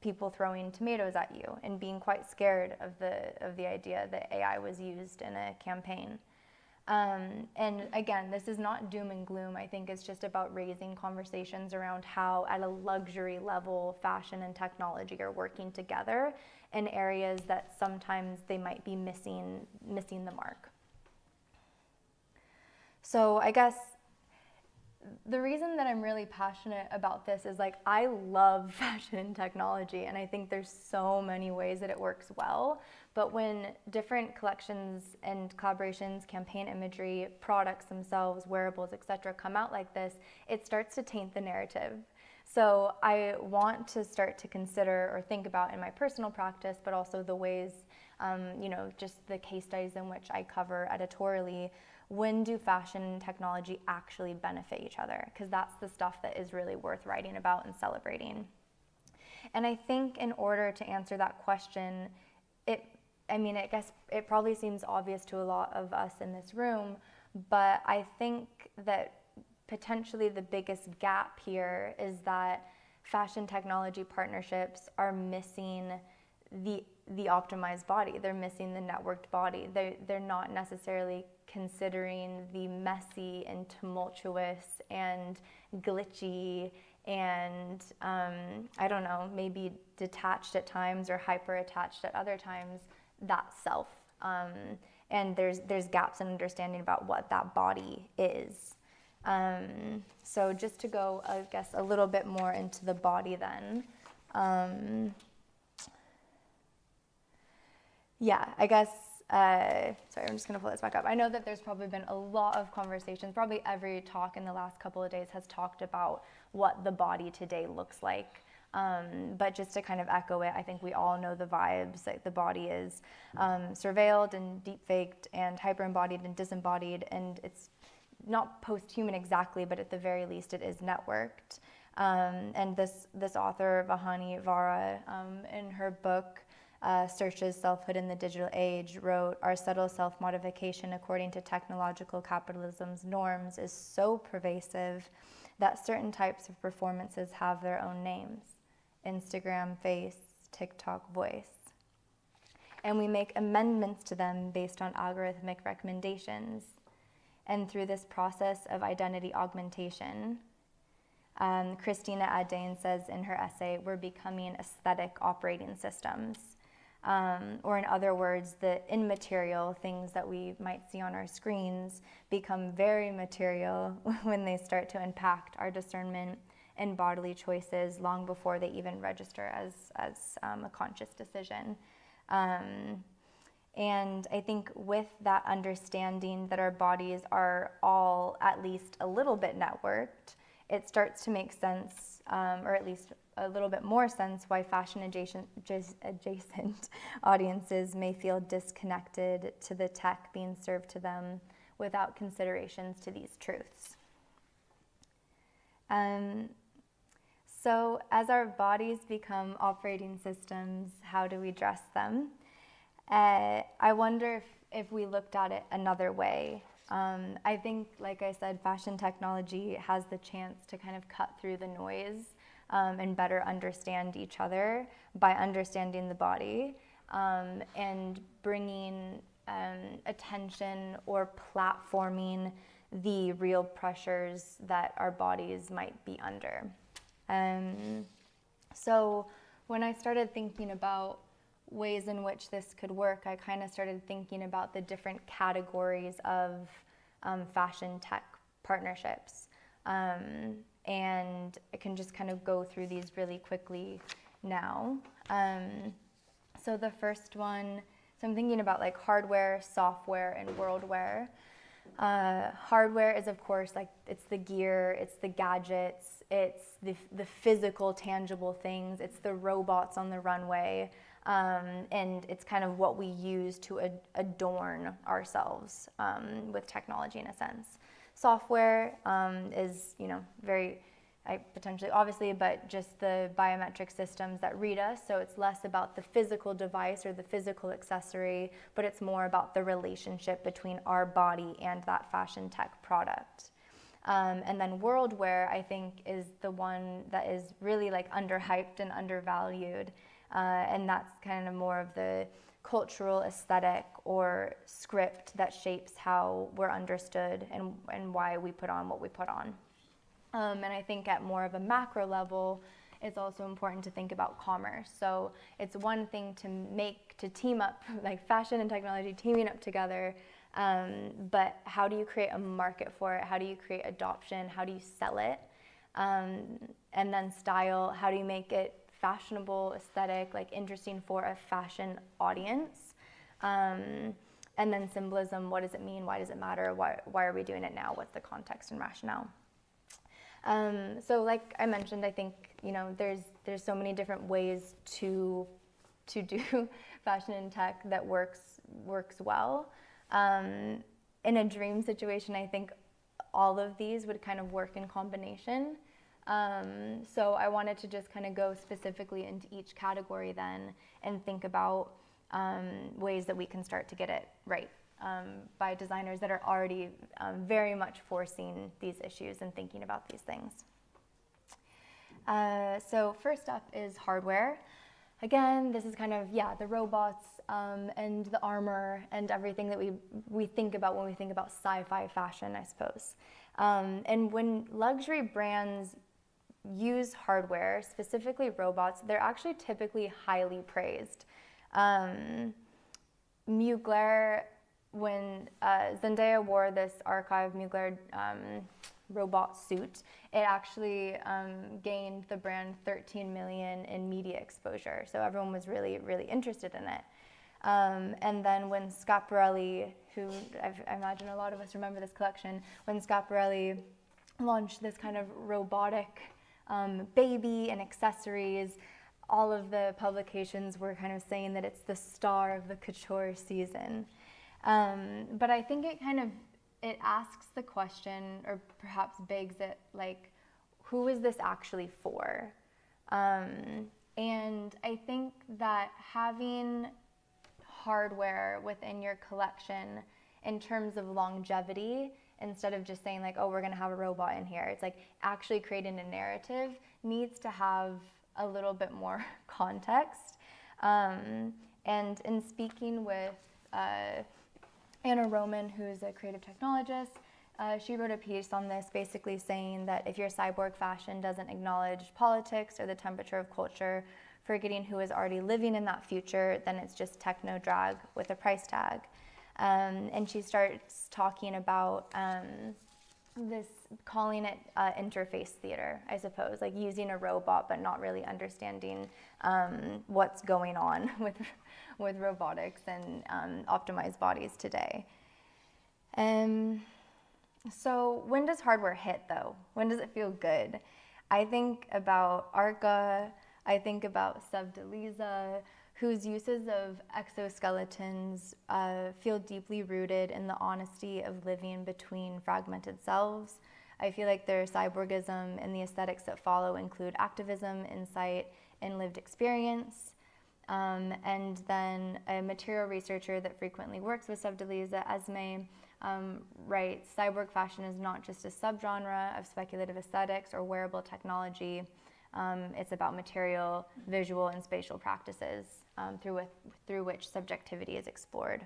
people throwing tomatoes at you and being quite scared of the idea that AI was used in a campaign. And again, this is not doom and gloom. I think it's just about raising conversations around how at a luxury level, fashion and technology are working together in areas that sometimes they might be missing the mark. So I guess the reason that I'm really passionate about this is like I love fashion and technology, and I think there's so many ways that it works well. But when different collections and collaborations, campaign imagery, products themselves, wearables, etc., come out like this, it starts to taint the narrative. So I want to start to consider or think about in my personal practice, but also the ways, just the case studies in which I cover editorially, when do fashion and technology actually benefit each other? Because that's the stuff that is really worth writing about and celebrating. And I think in order to answer that question, I guess it probably seems obvious to a lot of us in this room, but I think that potentially the biggest gap here is that fashion technology partnerships are missing the optimized body. They're missing the networked body. They're not necessarily considering the messy and tumultuous and glitchy and I don't know, maybe detached at times or hyper attached at other times, that self. And there's gaps in understanding about what that body is. So just to go, I guess, a little bit more into the body then. Yeah, I guess, sorry, I'm just going to pull this back up. I know that there's probably been a lot of conversations, probably every talk in the last couple of days has talked about what the body today looks like. But just to kind of echo it, I think we all know the vibes, that the body is surveilled and deep-faked and hyper-embodied and disembodied, and it's not post-human exactly, but at the very least it is networked. And this author, Rohani Coombes, in her book, Searches Selfhood in the Digital Age, wrote, "Our subtle self-modification according to technological capitalism's norms is so pervasive that certain types of performances have their own names: Instagram, face, TikTok, voice. And we make amendments to them based on algorithmic recommendations. And through this process of identity augmentation," Christina Adain says in her essay, "we're becoming aesthetic operating systems." Or in other words, the immaterial things that we might see on our screens become very material when they start to impact our discernment and bodily choices long before they even register as a conscious decision. And I think with that understanding that our bodies are all at least a little bit networked, it starts to make sense, or at least a little bit more sense, why fashion adjacent audiences may feel disconnected to the tech being served to them without considerations to these truths. So as our bodies become operating systems, how do we dress them? I wonder if we looked at it another way. I think, like I said, fashion technology has the chance to kind of cut through the noise and better understand each other by understanding the body and bringing attention or platforming the real pressures that our bodies might be under. So when I started thinking about ways in which this could work, I kind of started thinking about the different categories of fashion tech partnerships. And I can just kind of go through these really quickly now. So the first one, so I'm thinking about like hardware, software, and worldware. Hardware is, of course, like it's the gear, it's the gadgets, it's the physical, tangible things, it's the robots on the runway, and it's kind of what we use to adorn ourselves with technology in a sense. Software is, very potentially obviously, but just the biometric systems that read us. So it's less about the physical device or the physical accessory, but it's more about the relationship between our body and that fashion tech product. And then worldware, I think, is the one that is really like underhyped and undervalued. And that's kind of more of the cultural aesthetic or script that shapes how we're understood and why we put on what we put on. And I think at more of a macro level, it's also important to think about commerce. So it's one thing to team up, like fashion and technology teaming up together, but how do you create a market for it? How do you create adoption? How do you sell it? And then style, how do you make it fashionable, aesthetic, like interesting for a fashion audience? And then symbolism, what does it mean? Why does it matter? Why are we doing it now? What's the context and rationale? So like I mentioned, I think, there's so many different ways to do fashion and tech that works well. In a dream situation, I think all of these would kind of work in combination. So I wanted to just kind of go specifically into each category then and think about ways that we can start to get it right by designers that are already very much foreseeing these issues and thinking about these things. So first up is hardware. Again, this is kind of, the robots and the armor and everything that we think about when we think about sci-fi fashion, I suppose. And when luxury brands use hardware, specifically robots, they're actually typically highly praised. Mugler, when Zendaya wore this archive Mugler robot suit, it actually gained the brand 13 million in media exposure. So everyone was really, really interested in it. And then when Schiaparelli, who I imagine a lot of us remember this collection, when Schiaparelli launched this kind of robotic baby and accessories, all of the publications were kind of saying that it's the star of the couture season. But I think it asks the question, or perhaps begs it, like, who is this actually for? And I think that having hardware within your collection in terms of longevity, instead of just saying like, oh, we're gonna have a robot in here, it's like actually creating a narrative needs to have a little bit more context. And in speaking with Anna Roman, who's a creative technologist, she wrote a piece on this basically saying that if your cyborg fashion doesn't acknowledge politics or the temperature of culture, forgetting who is already living in that future, then it's just techno drag with a price tag. And she starts talking about this, calling it interface theater, I suppose, like using a robot but not really understanding what's going on with robotics and optimized bodies today. So when does hardware hit though? When does it feel good? I think about Arca, I think about Sevdaliza, whose uses of exoskeletons feel deeply rooted in the honesty of living between fragmented selves. I feel like their cyborgism and the aesthetics that follow include activism, insight, and lived experience. And then a material researcher that frequently works with Sevdaliza, Esme, writes, cyborg fashion is not just a subgenre of speculative aesthetics or wearable technology. It's about material, visual, and spatial practices through which subjectivity is explored.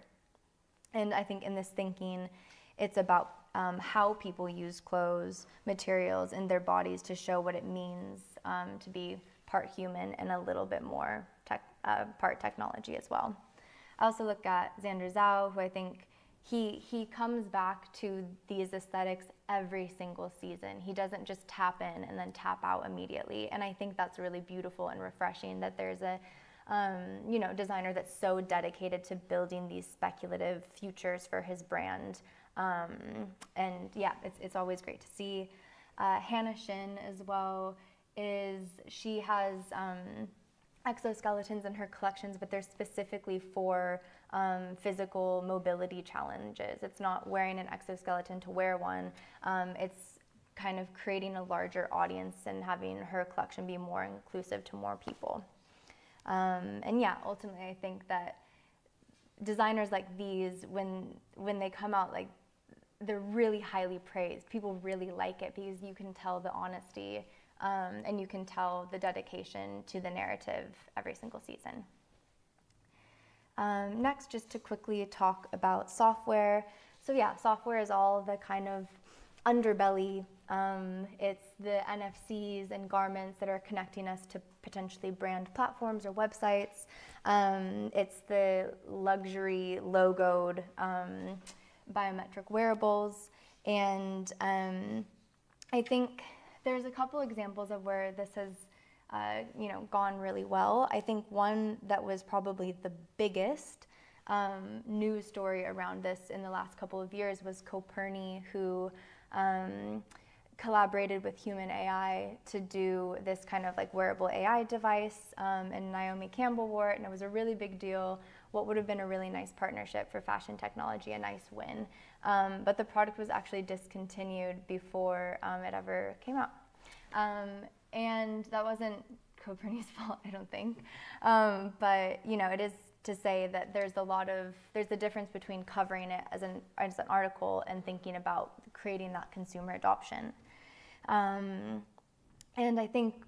And I think in this thinking, it's about how people use clothes, materials, and their bodies to show what it means to be part human and a little bit more part technology as well. I also look at Xander Zhao, who I think he comes back to these aesthetics every single season. He doesn't just tap in and then tap out immediately. And I think that's really beautiful and refreshing that there's a designer that's so dedicated to building these speculative futures for his brand. And yeah, it's always great to see. Hanna Shin as well she has exoskeletons in her collections, but they're specifically for physical mobility challenges. It's not wearing an exoskeleton to wear one. It's kind of creating a larger audience and having her collection be more inclusive to more people. And yeah, ultimately I think that designers like these, when they come out, like, they're really highly praised. People really like it because you can tell the honesty and you can tell the dedication to the narrative every single season. Next, just to quickly talk about software. So yeah, software is all the kind of underbelly. It's the NFCs and garments that are connecting us to potentially brand platforms or websites. It's the luxury logoed biometric wearables. And I think there's a couple examples of where this has gone really well. I think one that was probably the biggest news story around this in the last couple of years was Coperni, who collaborated with Human AI to do this kind of like wearable AI device, and Naomi Campbell wore it, and it was a really big deal. What would have been a really nice partnership for fashion technology, a nice win. But the product was actually discontinued before it ever came out. And that wasn't Coperni's fault, I don't think. But it is to say that there's the difference between covering it as an article and thinking about creating that consumer adoption. And I think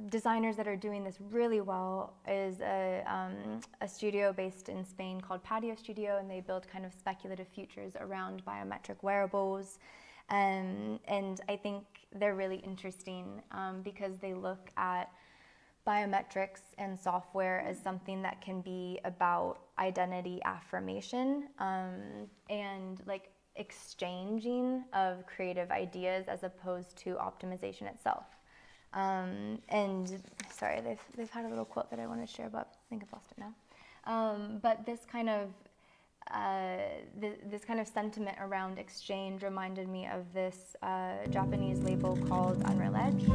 designers that are doing this really well is a studio based in Spain called Patio Studio, and they build kind of speculative futures around biometric wearables. And I think they're really interesting because they look at biometrics and software as something that can be about identity affirmation and like exchanging of creative ideas as opposed to optimization itself. And sorry, they've had a little quote that I wanted to share, but I think I've lost it now. But this kind of this kind of sentiment around exchange reminded me of this Japanese label called Unreal Edge.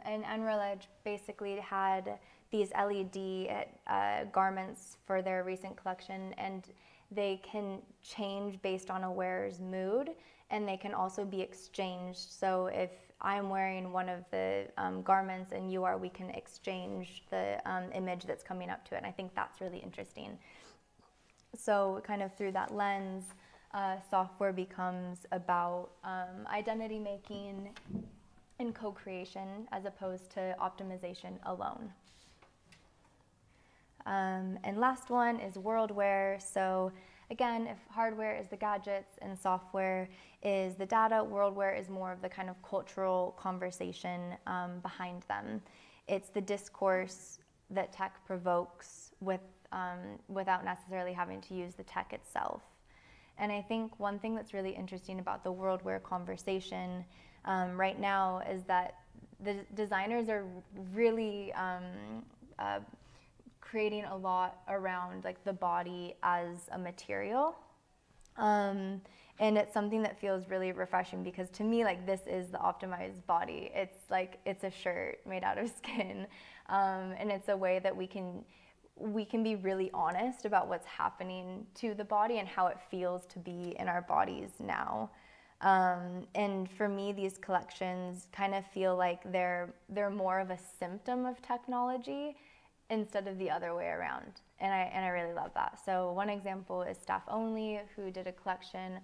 And Unreal Edge basically had these LED garments for their recent collection, and they can change based on a wearer's mood, and they can also be exchanged. So if I'm wearing one of the garments and you are, we can exchange the image that's coming up to it. And I think that's really interesting. So kind of through that lens, software becomes about identity making and co-creation as opposed to optimization alone. And last one is worldware. So again, if hardware is the gadgets and software is the data, worldware is more of the kind of cultural conversation behind them. It's the discourse that tech provokes without necessarily having to use the tech itself. And I think one thing that's really interesting about the worldware conversation right now is that the designers are really creating a lot around like the body as a material. And it's something that feels really refreshing because to me, like, this is the optimized body. It's like, it's a shirt made out of skin. And it's a way that we can be really honest about what's happening to the body and how it feels to be in our bodies now. And for me, these collections kind of feel like they're more of a symptom of technology instead of the other way around. And I really love that. So one example is Staff Only, who did a collection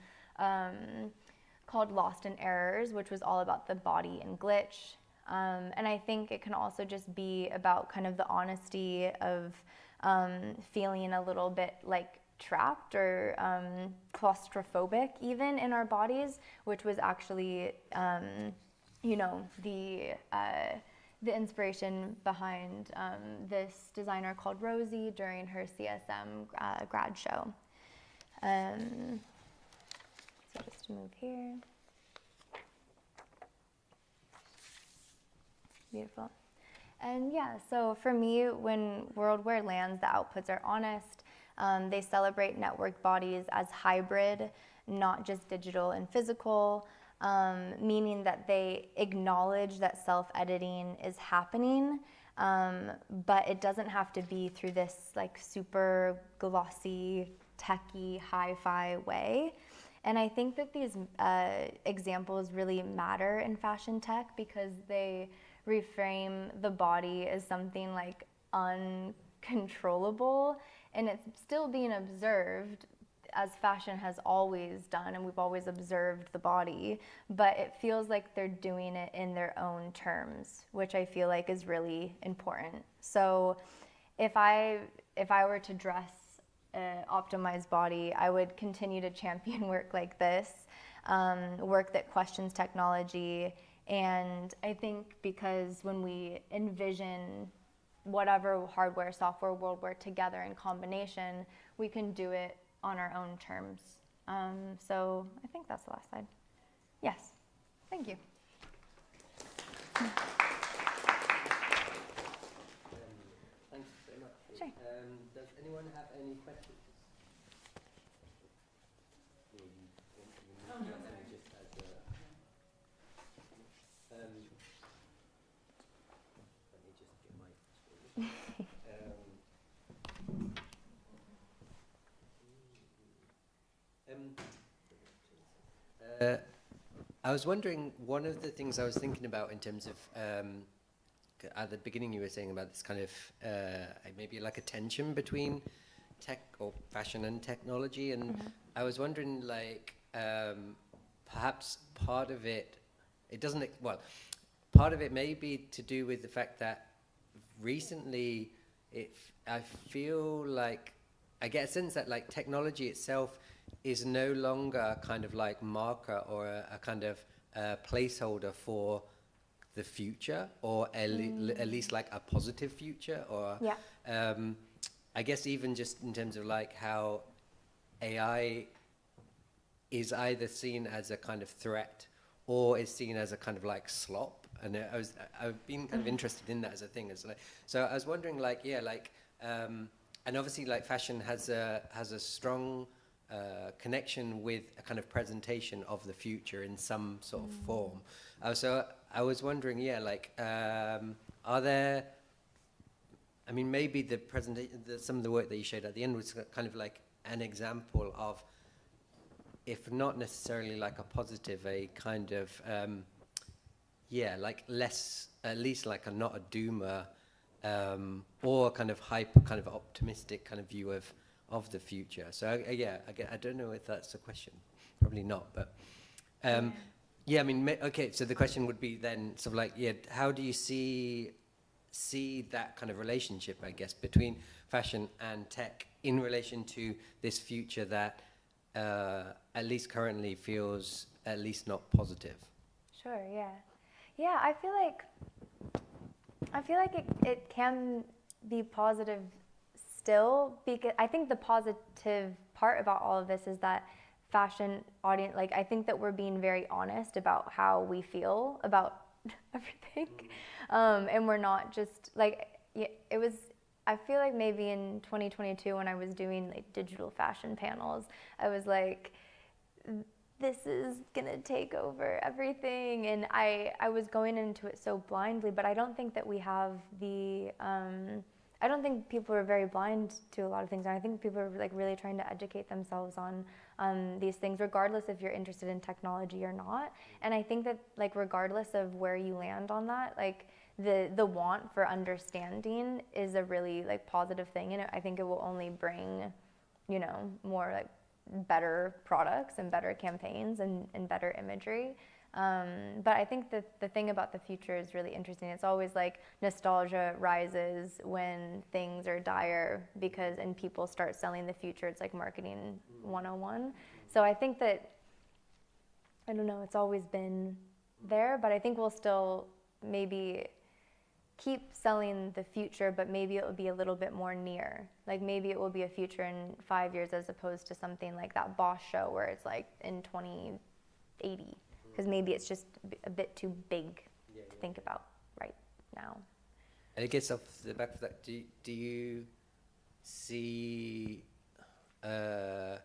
called Lost in Errors, which was all about the body and glitch. And I think it can also just be about kind of the honesty of feeling a little bit like trapped or claustrophobic even in our bodies, which was actually, you know, the inspiration behind this designer called Rosie during her CSM grad show. So just to move here. Beautiful. And yeah, so for me, when worldware lands, the outputs are honest. They celebrate network bodies as hybrid, not just digital and physical, meaning that they acknowledge that self-editing is happening, but it doesn't have to be through this like super glossy, techy, hi-fi way. And I think that these examples really matter in fashion tech because they reframe the body as something like uncontrollable, and it's still being observed as fashion has always done, and we've always observed the body, but it feels like they're doing it in their own terms, which I feel like is really important. So if I were to dress an optimized body, I would continue to champion work like this, work that questions technology. And I think because when we envision whatever hardware, software, worldware together in combination, we can do it on our own terms. So I think that's the last slide. Yes, thank you. Thanks very much. Sure. Does anyone have any questions? Let me just get my I was wondering, one of the things I was thinking about in terms of, at the beginning you were saying about this kind of, maybe like a tension between tech or fashion and technology, and I was wondering like, perhaps part of it may be to do with the fact that recently I feel like, I get a sense that like technology itself is no longer a kind of like marker or a kind of placeholder for the future, or at least like a positive future, or I guess even just in terms of like how AI is either seen as a kind of threat or is seen as a kind of like slop. And I've been kind of interested in that as a thing. As like, so I was wondering, like, and obviously like fashion has a strong connection with a kind of presentation of the future in some sort of form. So I was wondering, are there, I mean, maybe the presentation, some of the work that you showed at the end was kind of like an example of, if not necessarily like a positive, a kind of, like less, at least like a not a doomer, or kind of hyper, kind of optimistic kind of view of the future. So I don't know if that's a question, probably not, but I mean, okay. So the question would be then sort of like, how do you see that kind of relationship, I guess, between fashion and tech in relation to this future that at least currently feels at least not positive? Sure. Yeah. I feel like it can be positive still, because I think the positive part about all of this is that fashion audience, like, I think that we're being very honest about how we feel about everything, and we're not just like, it was, I feel like maybe in 2022 when I was doing like digital fashion panels, I was like, this is gonna take over everything, and I was going into it so blindly, but I don't think that we have the, I don't think people are very blind to a lot of things. I think people are like really trying to educate themselves on these things, regardless if you're interested in technology or not. And I think that, like, regardless of where you land on that, like the want for understanding is a really like positive thing, and I think it will only bring, you know, more like better products and better campaigns and better imagery. But I think that the thing about the future is really interesting. It's always like nostalgia rises when things are dire, and people start selling the future. It's like marketing 101. So I think that, I don't know, it's always been there, but I think we'll still maybe keep selling the future, but maybe it will be a little bit more near. Like maybe it will be a future in 5 years as opposed to something like that Boss show where it's like in 2080. Because maybe it's just a bit too big to think about right now. And I guess off the back of that, do you see, I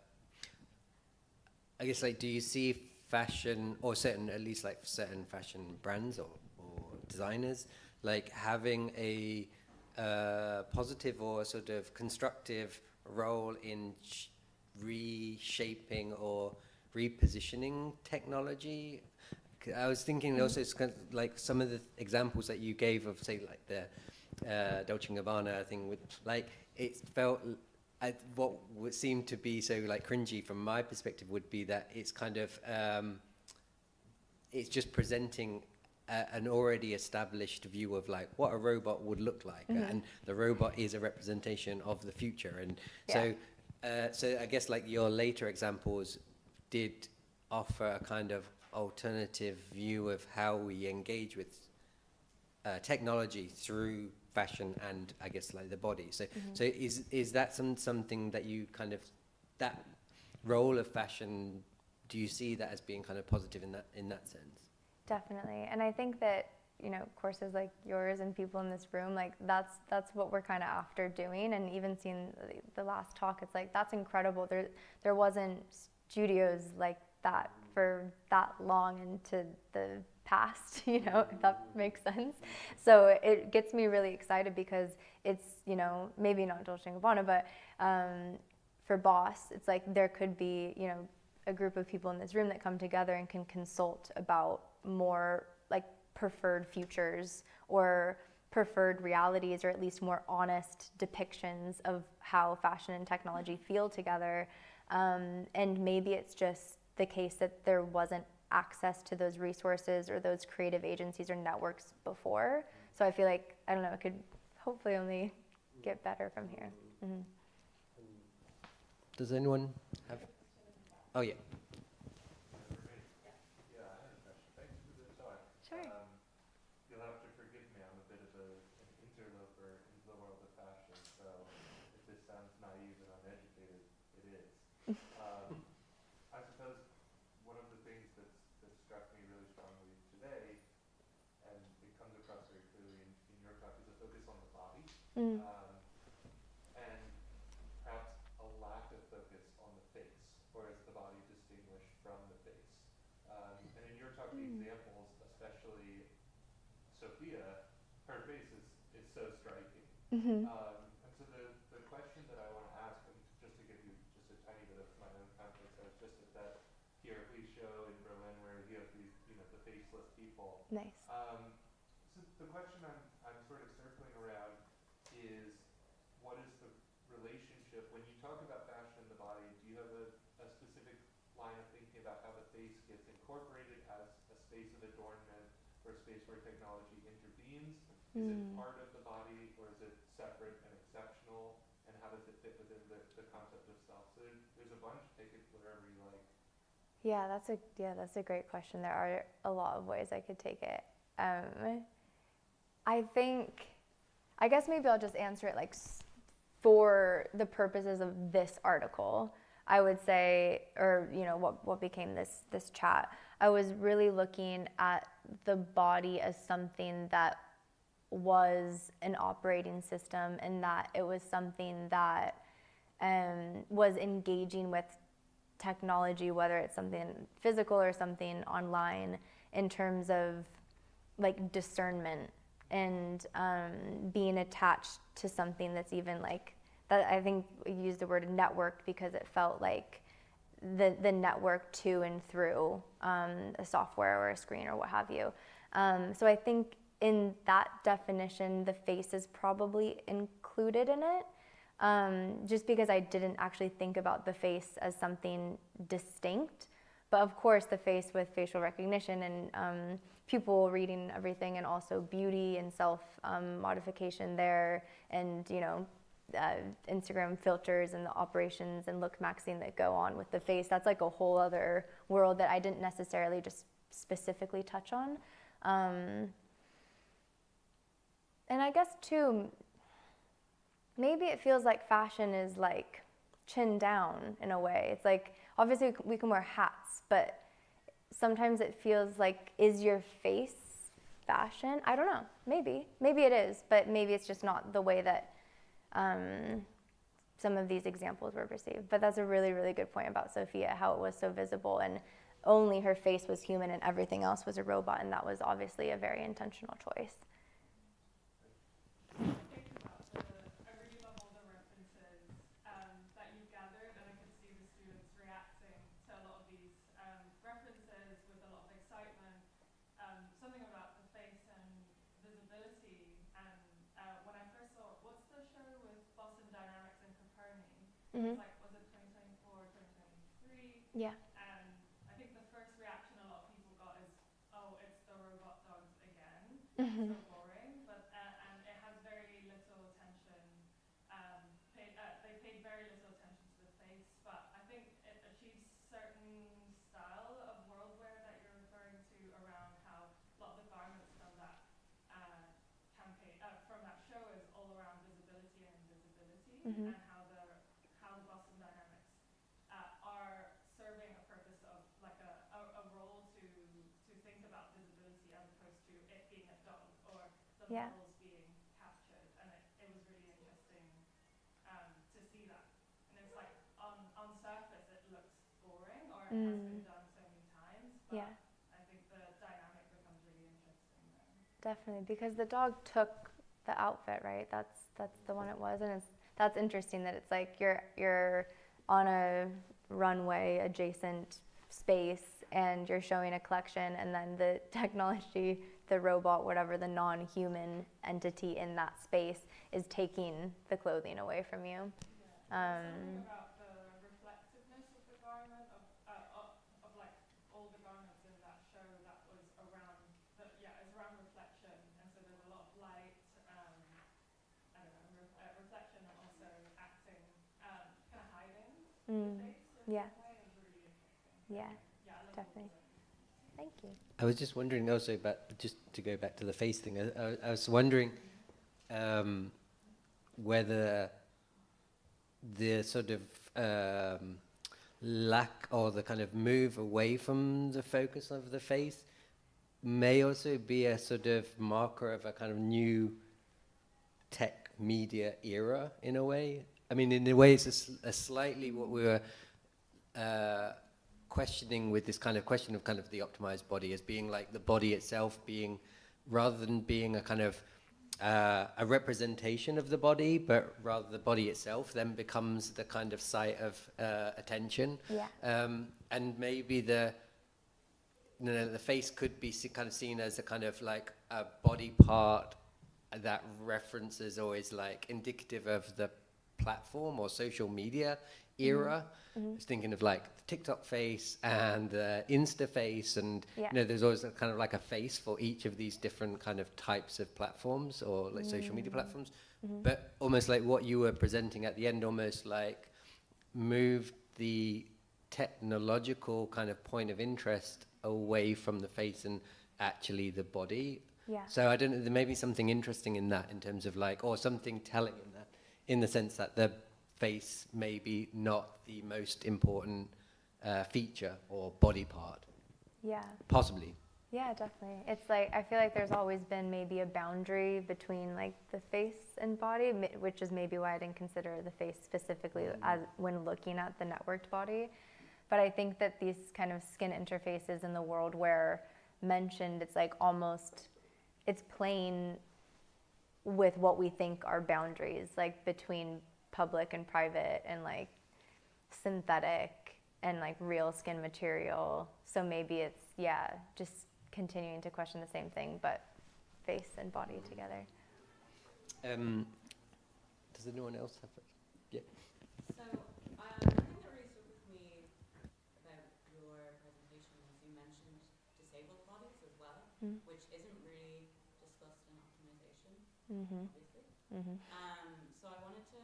guess, like, do you see fashion, or at least like certain fashion brands or designers, like having a positive or sort of constructive role in reshaping or repositioning technology? I was thinking also, it's kind of like some of the examples that you gave of, say, like the Dolce & Gabbana thing, with like, it felt what would seem to be so like cringy from my perspective would be that it's kind of it's just presenting an already established view of like what a robot would look like, and the robot is a representation of the future, and so I guess like your later examples did offer a kind of alternative view of how we engage with technology through fashion and I guess like the body. So so is that something that you kind of, that role of fashion, do you see that as being kind of positive in that sense? Definitely. And I think that, you know, courses like yours and people in this room, like that's what we're kind of after doing. And even seeing the last talk, it's like, that's incredible. There wasn't studios like that for that long into the past, you know, if that makes sense. So it gets me really excited because it's, you know, maybe not Dolce & Gabbana, but for Boss, it's like there could be, you know, a group of people in this room that come together and can consult about more like preferred futures or preferred realities, or at least more honest depictions of how fashion and technology feel together. And maybe it's just the case that there wasn't access to those resources or those creative agencies or networks before. So I feel like, I don't know, it could hopefully only get better from here. Does anyone have? Oh, yeah. Yeah, I had a question. Thanks for the talk. Sure. You'll have to forgive me. I'm a bit of an interloper into the world of fashion, so if this sounds naive and uneducated, it is. I suppose one of the things that struck me really strongly today, and it comes across very clearly in your talk, is a focus on the body. And perhaps a lack of focus on the face, or is the body distinguished from the face? And in your talk, the examples, especially Sophia, her face is so striking. And so the question that I want to ask, and just to give you just a tiny bit of my own context, I was just at that Please show in Berlin where you have these, the faceless people. Nice. So the question I'm sort of circling around is, what is the relationship, when you talk about fashion in the body, do you have a specific line of thinking about how the face gets incorporated as a space of adornment or a space where technology intervenes? Is it part of the body, or is it separate and exceptional? And how does it fit within the concept of self? So there's a bunch, take it wherever you like. Yeah, that's a great question. There are a lot of ways I could take it. I guess maybe I'll just answer it like for the purposes of this article. I would say, or what became this chat, I was really looking at the body as something that was an operating system, and that it was something that was engaging with technology, whether it's something physical or something online, in terms of like discernment and being attached to something that's even like that. I think we used the word network because it felt like the network to and through a software or a screen or what have you. So I think in that definition, the face is probably included in it. Just because I didn't actually think about the face as something distinct. But of course, the face with facial recognition and pupil reading everything, and also beauty and self-modification there, and Instagram filters and the operations and look maxing that go on with the face. That's like a whole other world that I didn't necessarily just specifically touch on. And I guess too, maybe it feels like fashion is like chin down in a way. It's like, obviously we can wear hats, but sometimes it feels like, is your face fashion? I don't know, maybe it is, but maybe it's just not the way that some of these examples were perceived. But that's a really, really good point about Sophia, how it was so visible and only her face was human and everything else was a robot, and that was obviously a very intentional choice. Something about the face and visibility, and when I first saw, what's the show with Boston Dynamics and Copernicus? It's like, was it 2024 or 2023? Yeah. And I think the first reaction a lot of people got is, oh, it's the robot dogs again. So boring, but and it has very little attention. They paid very little attention to the face, but I think it achieves certain style of worldwear that you're referring to around how a lot of the garments from that campaign, from that show, is all around visibility and invisibility, and how the Boston Dynamics are serving a purpose of like a role to think about visibility as opposed to it being a dog or the models being captured, and it was really interesting to see that. And it's like on surface it looks boring, or it has been done so many times, but I think the dynamic becomes really interesting there. Definitely, because the dog took the outfit, right? That's the one it was, and that's interesting that it's like you're on a runway adjacent space and you're showing a collection, and then the technology, the robot, whatever, the non-human entity in that space is taking the clothing away from you. Something about the reflectiveness of the garment, of like all the garments in that show, that was around it's around reflection, and so there's a lot of light, I don't know, reflection, and also acting, kind of hiding the face in some way. Is really interesting. Yeah, definitely. Thank you. I was just wondering also about, just to go back to the face thing, I was wondering whether the sort of lack or the kind of move away from the focus of the face may also be a sort of marker of a kind of new tech media era in a way. I mean, in a way, it's a slightly what we were questioning with this kind of question of kind of the optimized body as being like the body itself being, rather than being a kind of a representation of the body, but rather the body itself then becomes the kind of site of attention. Yeah. And maybe the face could be kind of seen as a kind of like a body part that references or is like indicative of the platform or social media era. Mm-hmm. I was thinking of like the TikTok face and the Insta face, and Yeah. there's always a kind of like a face for each of these different kind of types of platforms or like social media platforms. Mm-hmm. But almost like what you were presenting at the end, almost like moved the technological kind of point of interest away from the face and actually the body. Yeah. So I don't know, there may be something interesting in that in terms of like, or something telling in that, in the sense that the face may be not the most important feature or body part. Yeah. Possibly. Yeah, definitely. It's like, I feel like there's always been maybe a boundary between like the face and body, which is maybe why I didn't consider the face specifically as when looking at the networked body. But I think that these kind of skin interfaces in the world where mentioned, it's like almost, it's playing with what we think are boundaries, like between public and private and like synthetic and like real skin material. So maybe it's, yeah, just continuing to question the same thing, but face and body together. Does anyone else have it? Yeah. So, the thing that really stuck with me about your presentation was you mentioned disabled bodies as well, which isn't really discussed in optimization, obviously. So I wanted to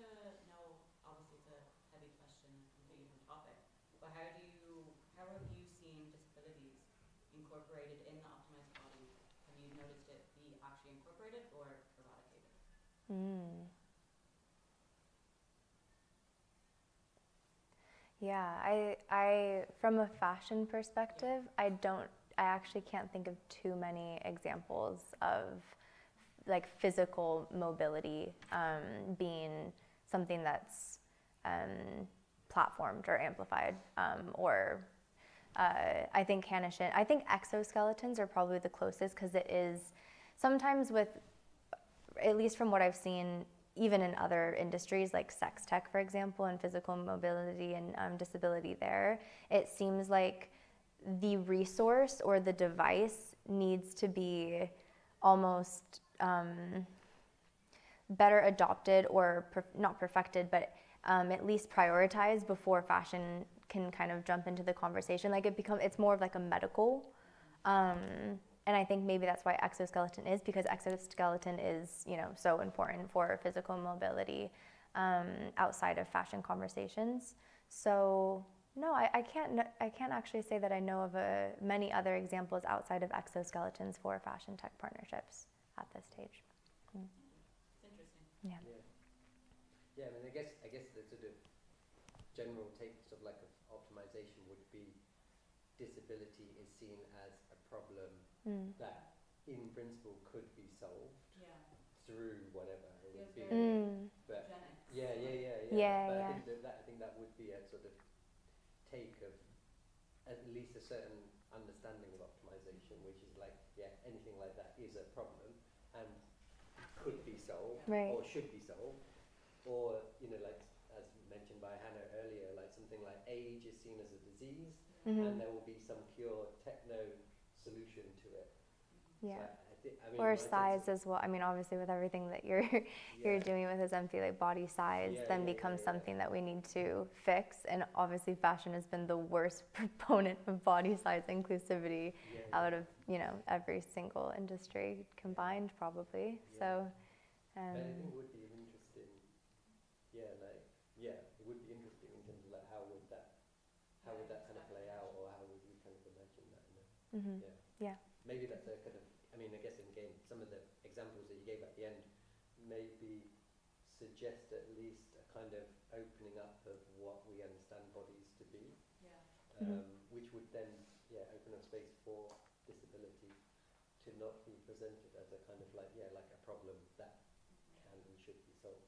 know, obviously it's a heavy question, a completely different topic, but how have you seen disabilities incorporated in the optimized body? Have you noticed it be actually incorporated or eradicated? Yeah, I from a fashion perspective, I actually can't think of too many examples of like physical mobility being something that's platformed or amplified, or I think I think exoskeletons are probably the closest, because it is sometimes with, at least from what I've seen, even in other industries like sex tech, for example, and physical mobility and disability there, it seems like the resource or the device needs to be almost better adopted or not perfected, but at least prioritized before fashion can kind of jump into the conversation. Like it's more of like a medical, and I think maybe that's why exoskeleton is, because exoskeleton is, so important for physical mobility outside of fashion conversations. So no, I can't actually say that I know of many other examples outside of exoskeletons for fashion tech partnerships at this stage. It's interesting. Yeah. Yeah, I mean, I guess the sort of general take sort of like of optimization would be disability is seen as a problem that in principle could be solved through whatever it would be. But I think that would be a sort of take of at least a certain understanding of optimization, which is like, anything like that is a problem and could be solved or should be solved. Or, like as mentioned by Hanna earlier, like something like age is seen as a disease, and there will be some pure techno solution to it. Yeah. So or size as well. I mean, obviously with everything that you're doing with his empty, like body size then becomes something that we need to fix. And obviously fashion has been the worst proponent of body size inclusivity out of, every single industry combined probably. So but I think it would be an interesting, it would be interesting in terms of like how would that kind of play out, or how Yeah. Maybe that's a kind of, I mean, I guess again, some of the examples that you gave at the end maybe suggest at least a kind of opening up of what we understand bodies to be, which would then, open up space for disability to not be presented as a kind of like a problem that can and should be solved.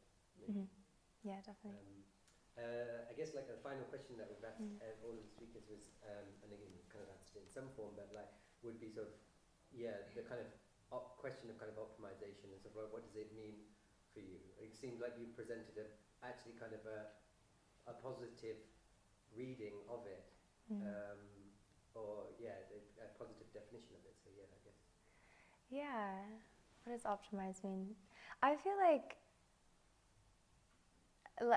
Yeah, definitely. I guess like a final question that we've asked all of the speakers was, and again you kind of answered it in some form, but like would be sort of, the kind of question of kind of optimization and stuff like what does it mean for you? It seems like you presented actually kind of a positive reading of it, or a positive definition of it. So I guess. Yeah, what does optimize mean? I feel like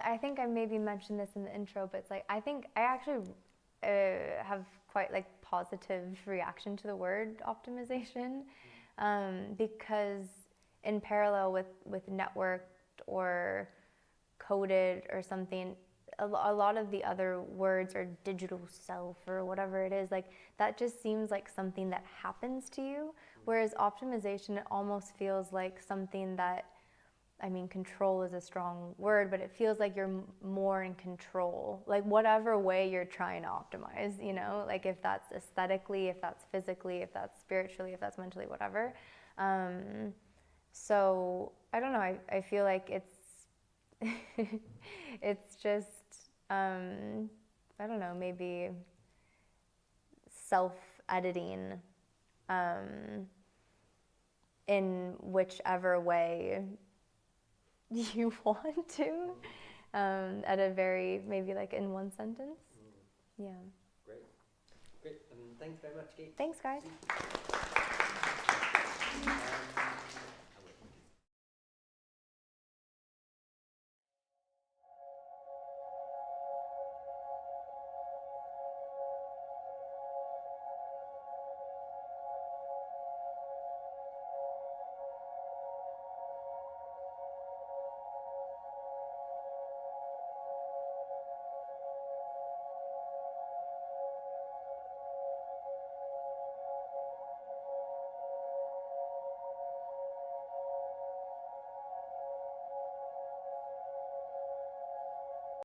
I think I maybe mentioned this in the intro, but it's like I think I actually have quite like positive reaction to the word optimization, because in parallel with networked or coded or something, a lot of the other words are digital self or whatever it is, like that just seems like something that happens to you, whereas optimization, it almost feels like something that, I mean, control is a strong word, but it feels like you're more in control, like whatever way you're trying to optimize, like if that's aesthetically, if that's physically, if that's spiritually, if that's mentally, whatever. So I don't know, I feel like it's just, I don't know, maybe self-editing in whichever way you want to, at a very, maybe like in one sentence. Yeah. Great. Thanks very much, Cait. Thanks, guys.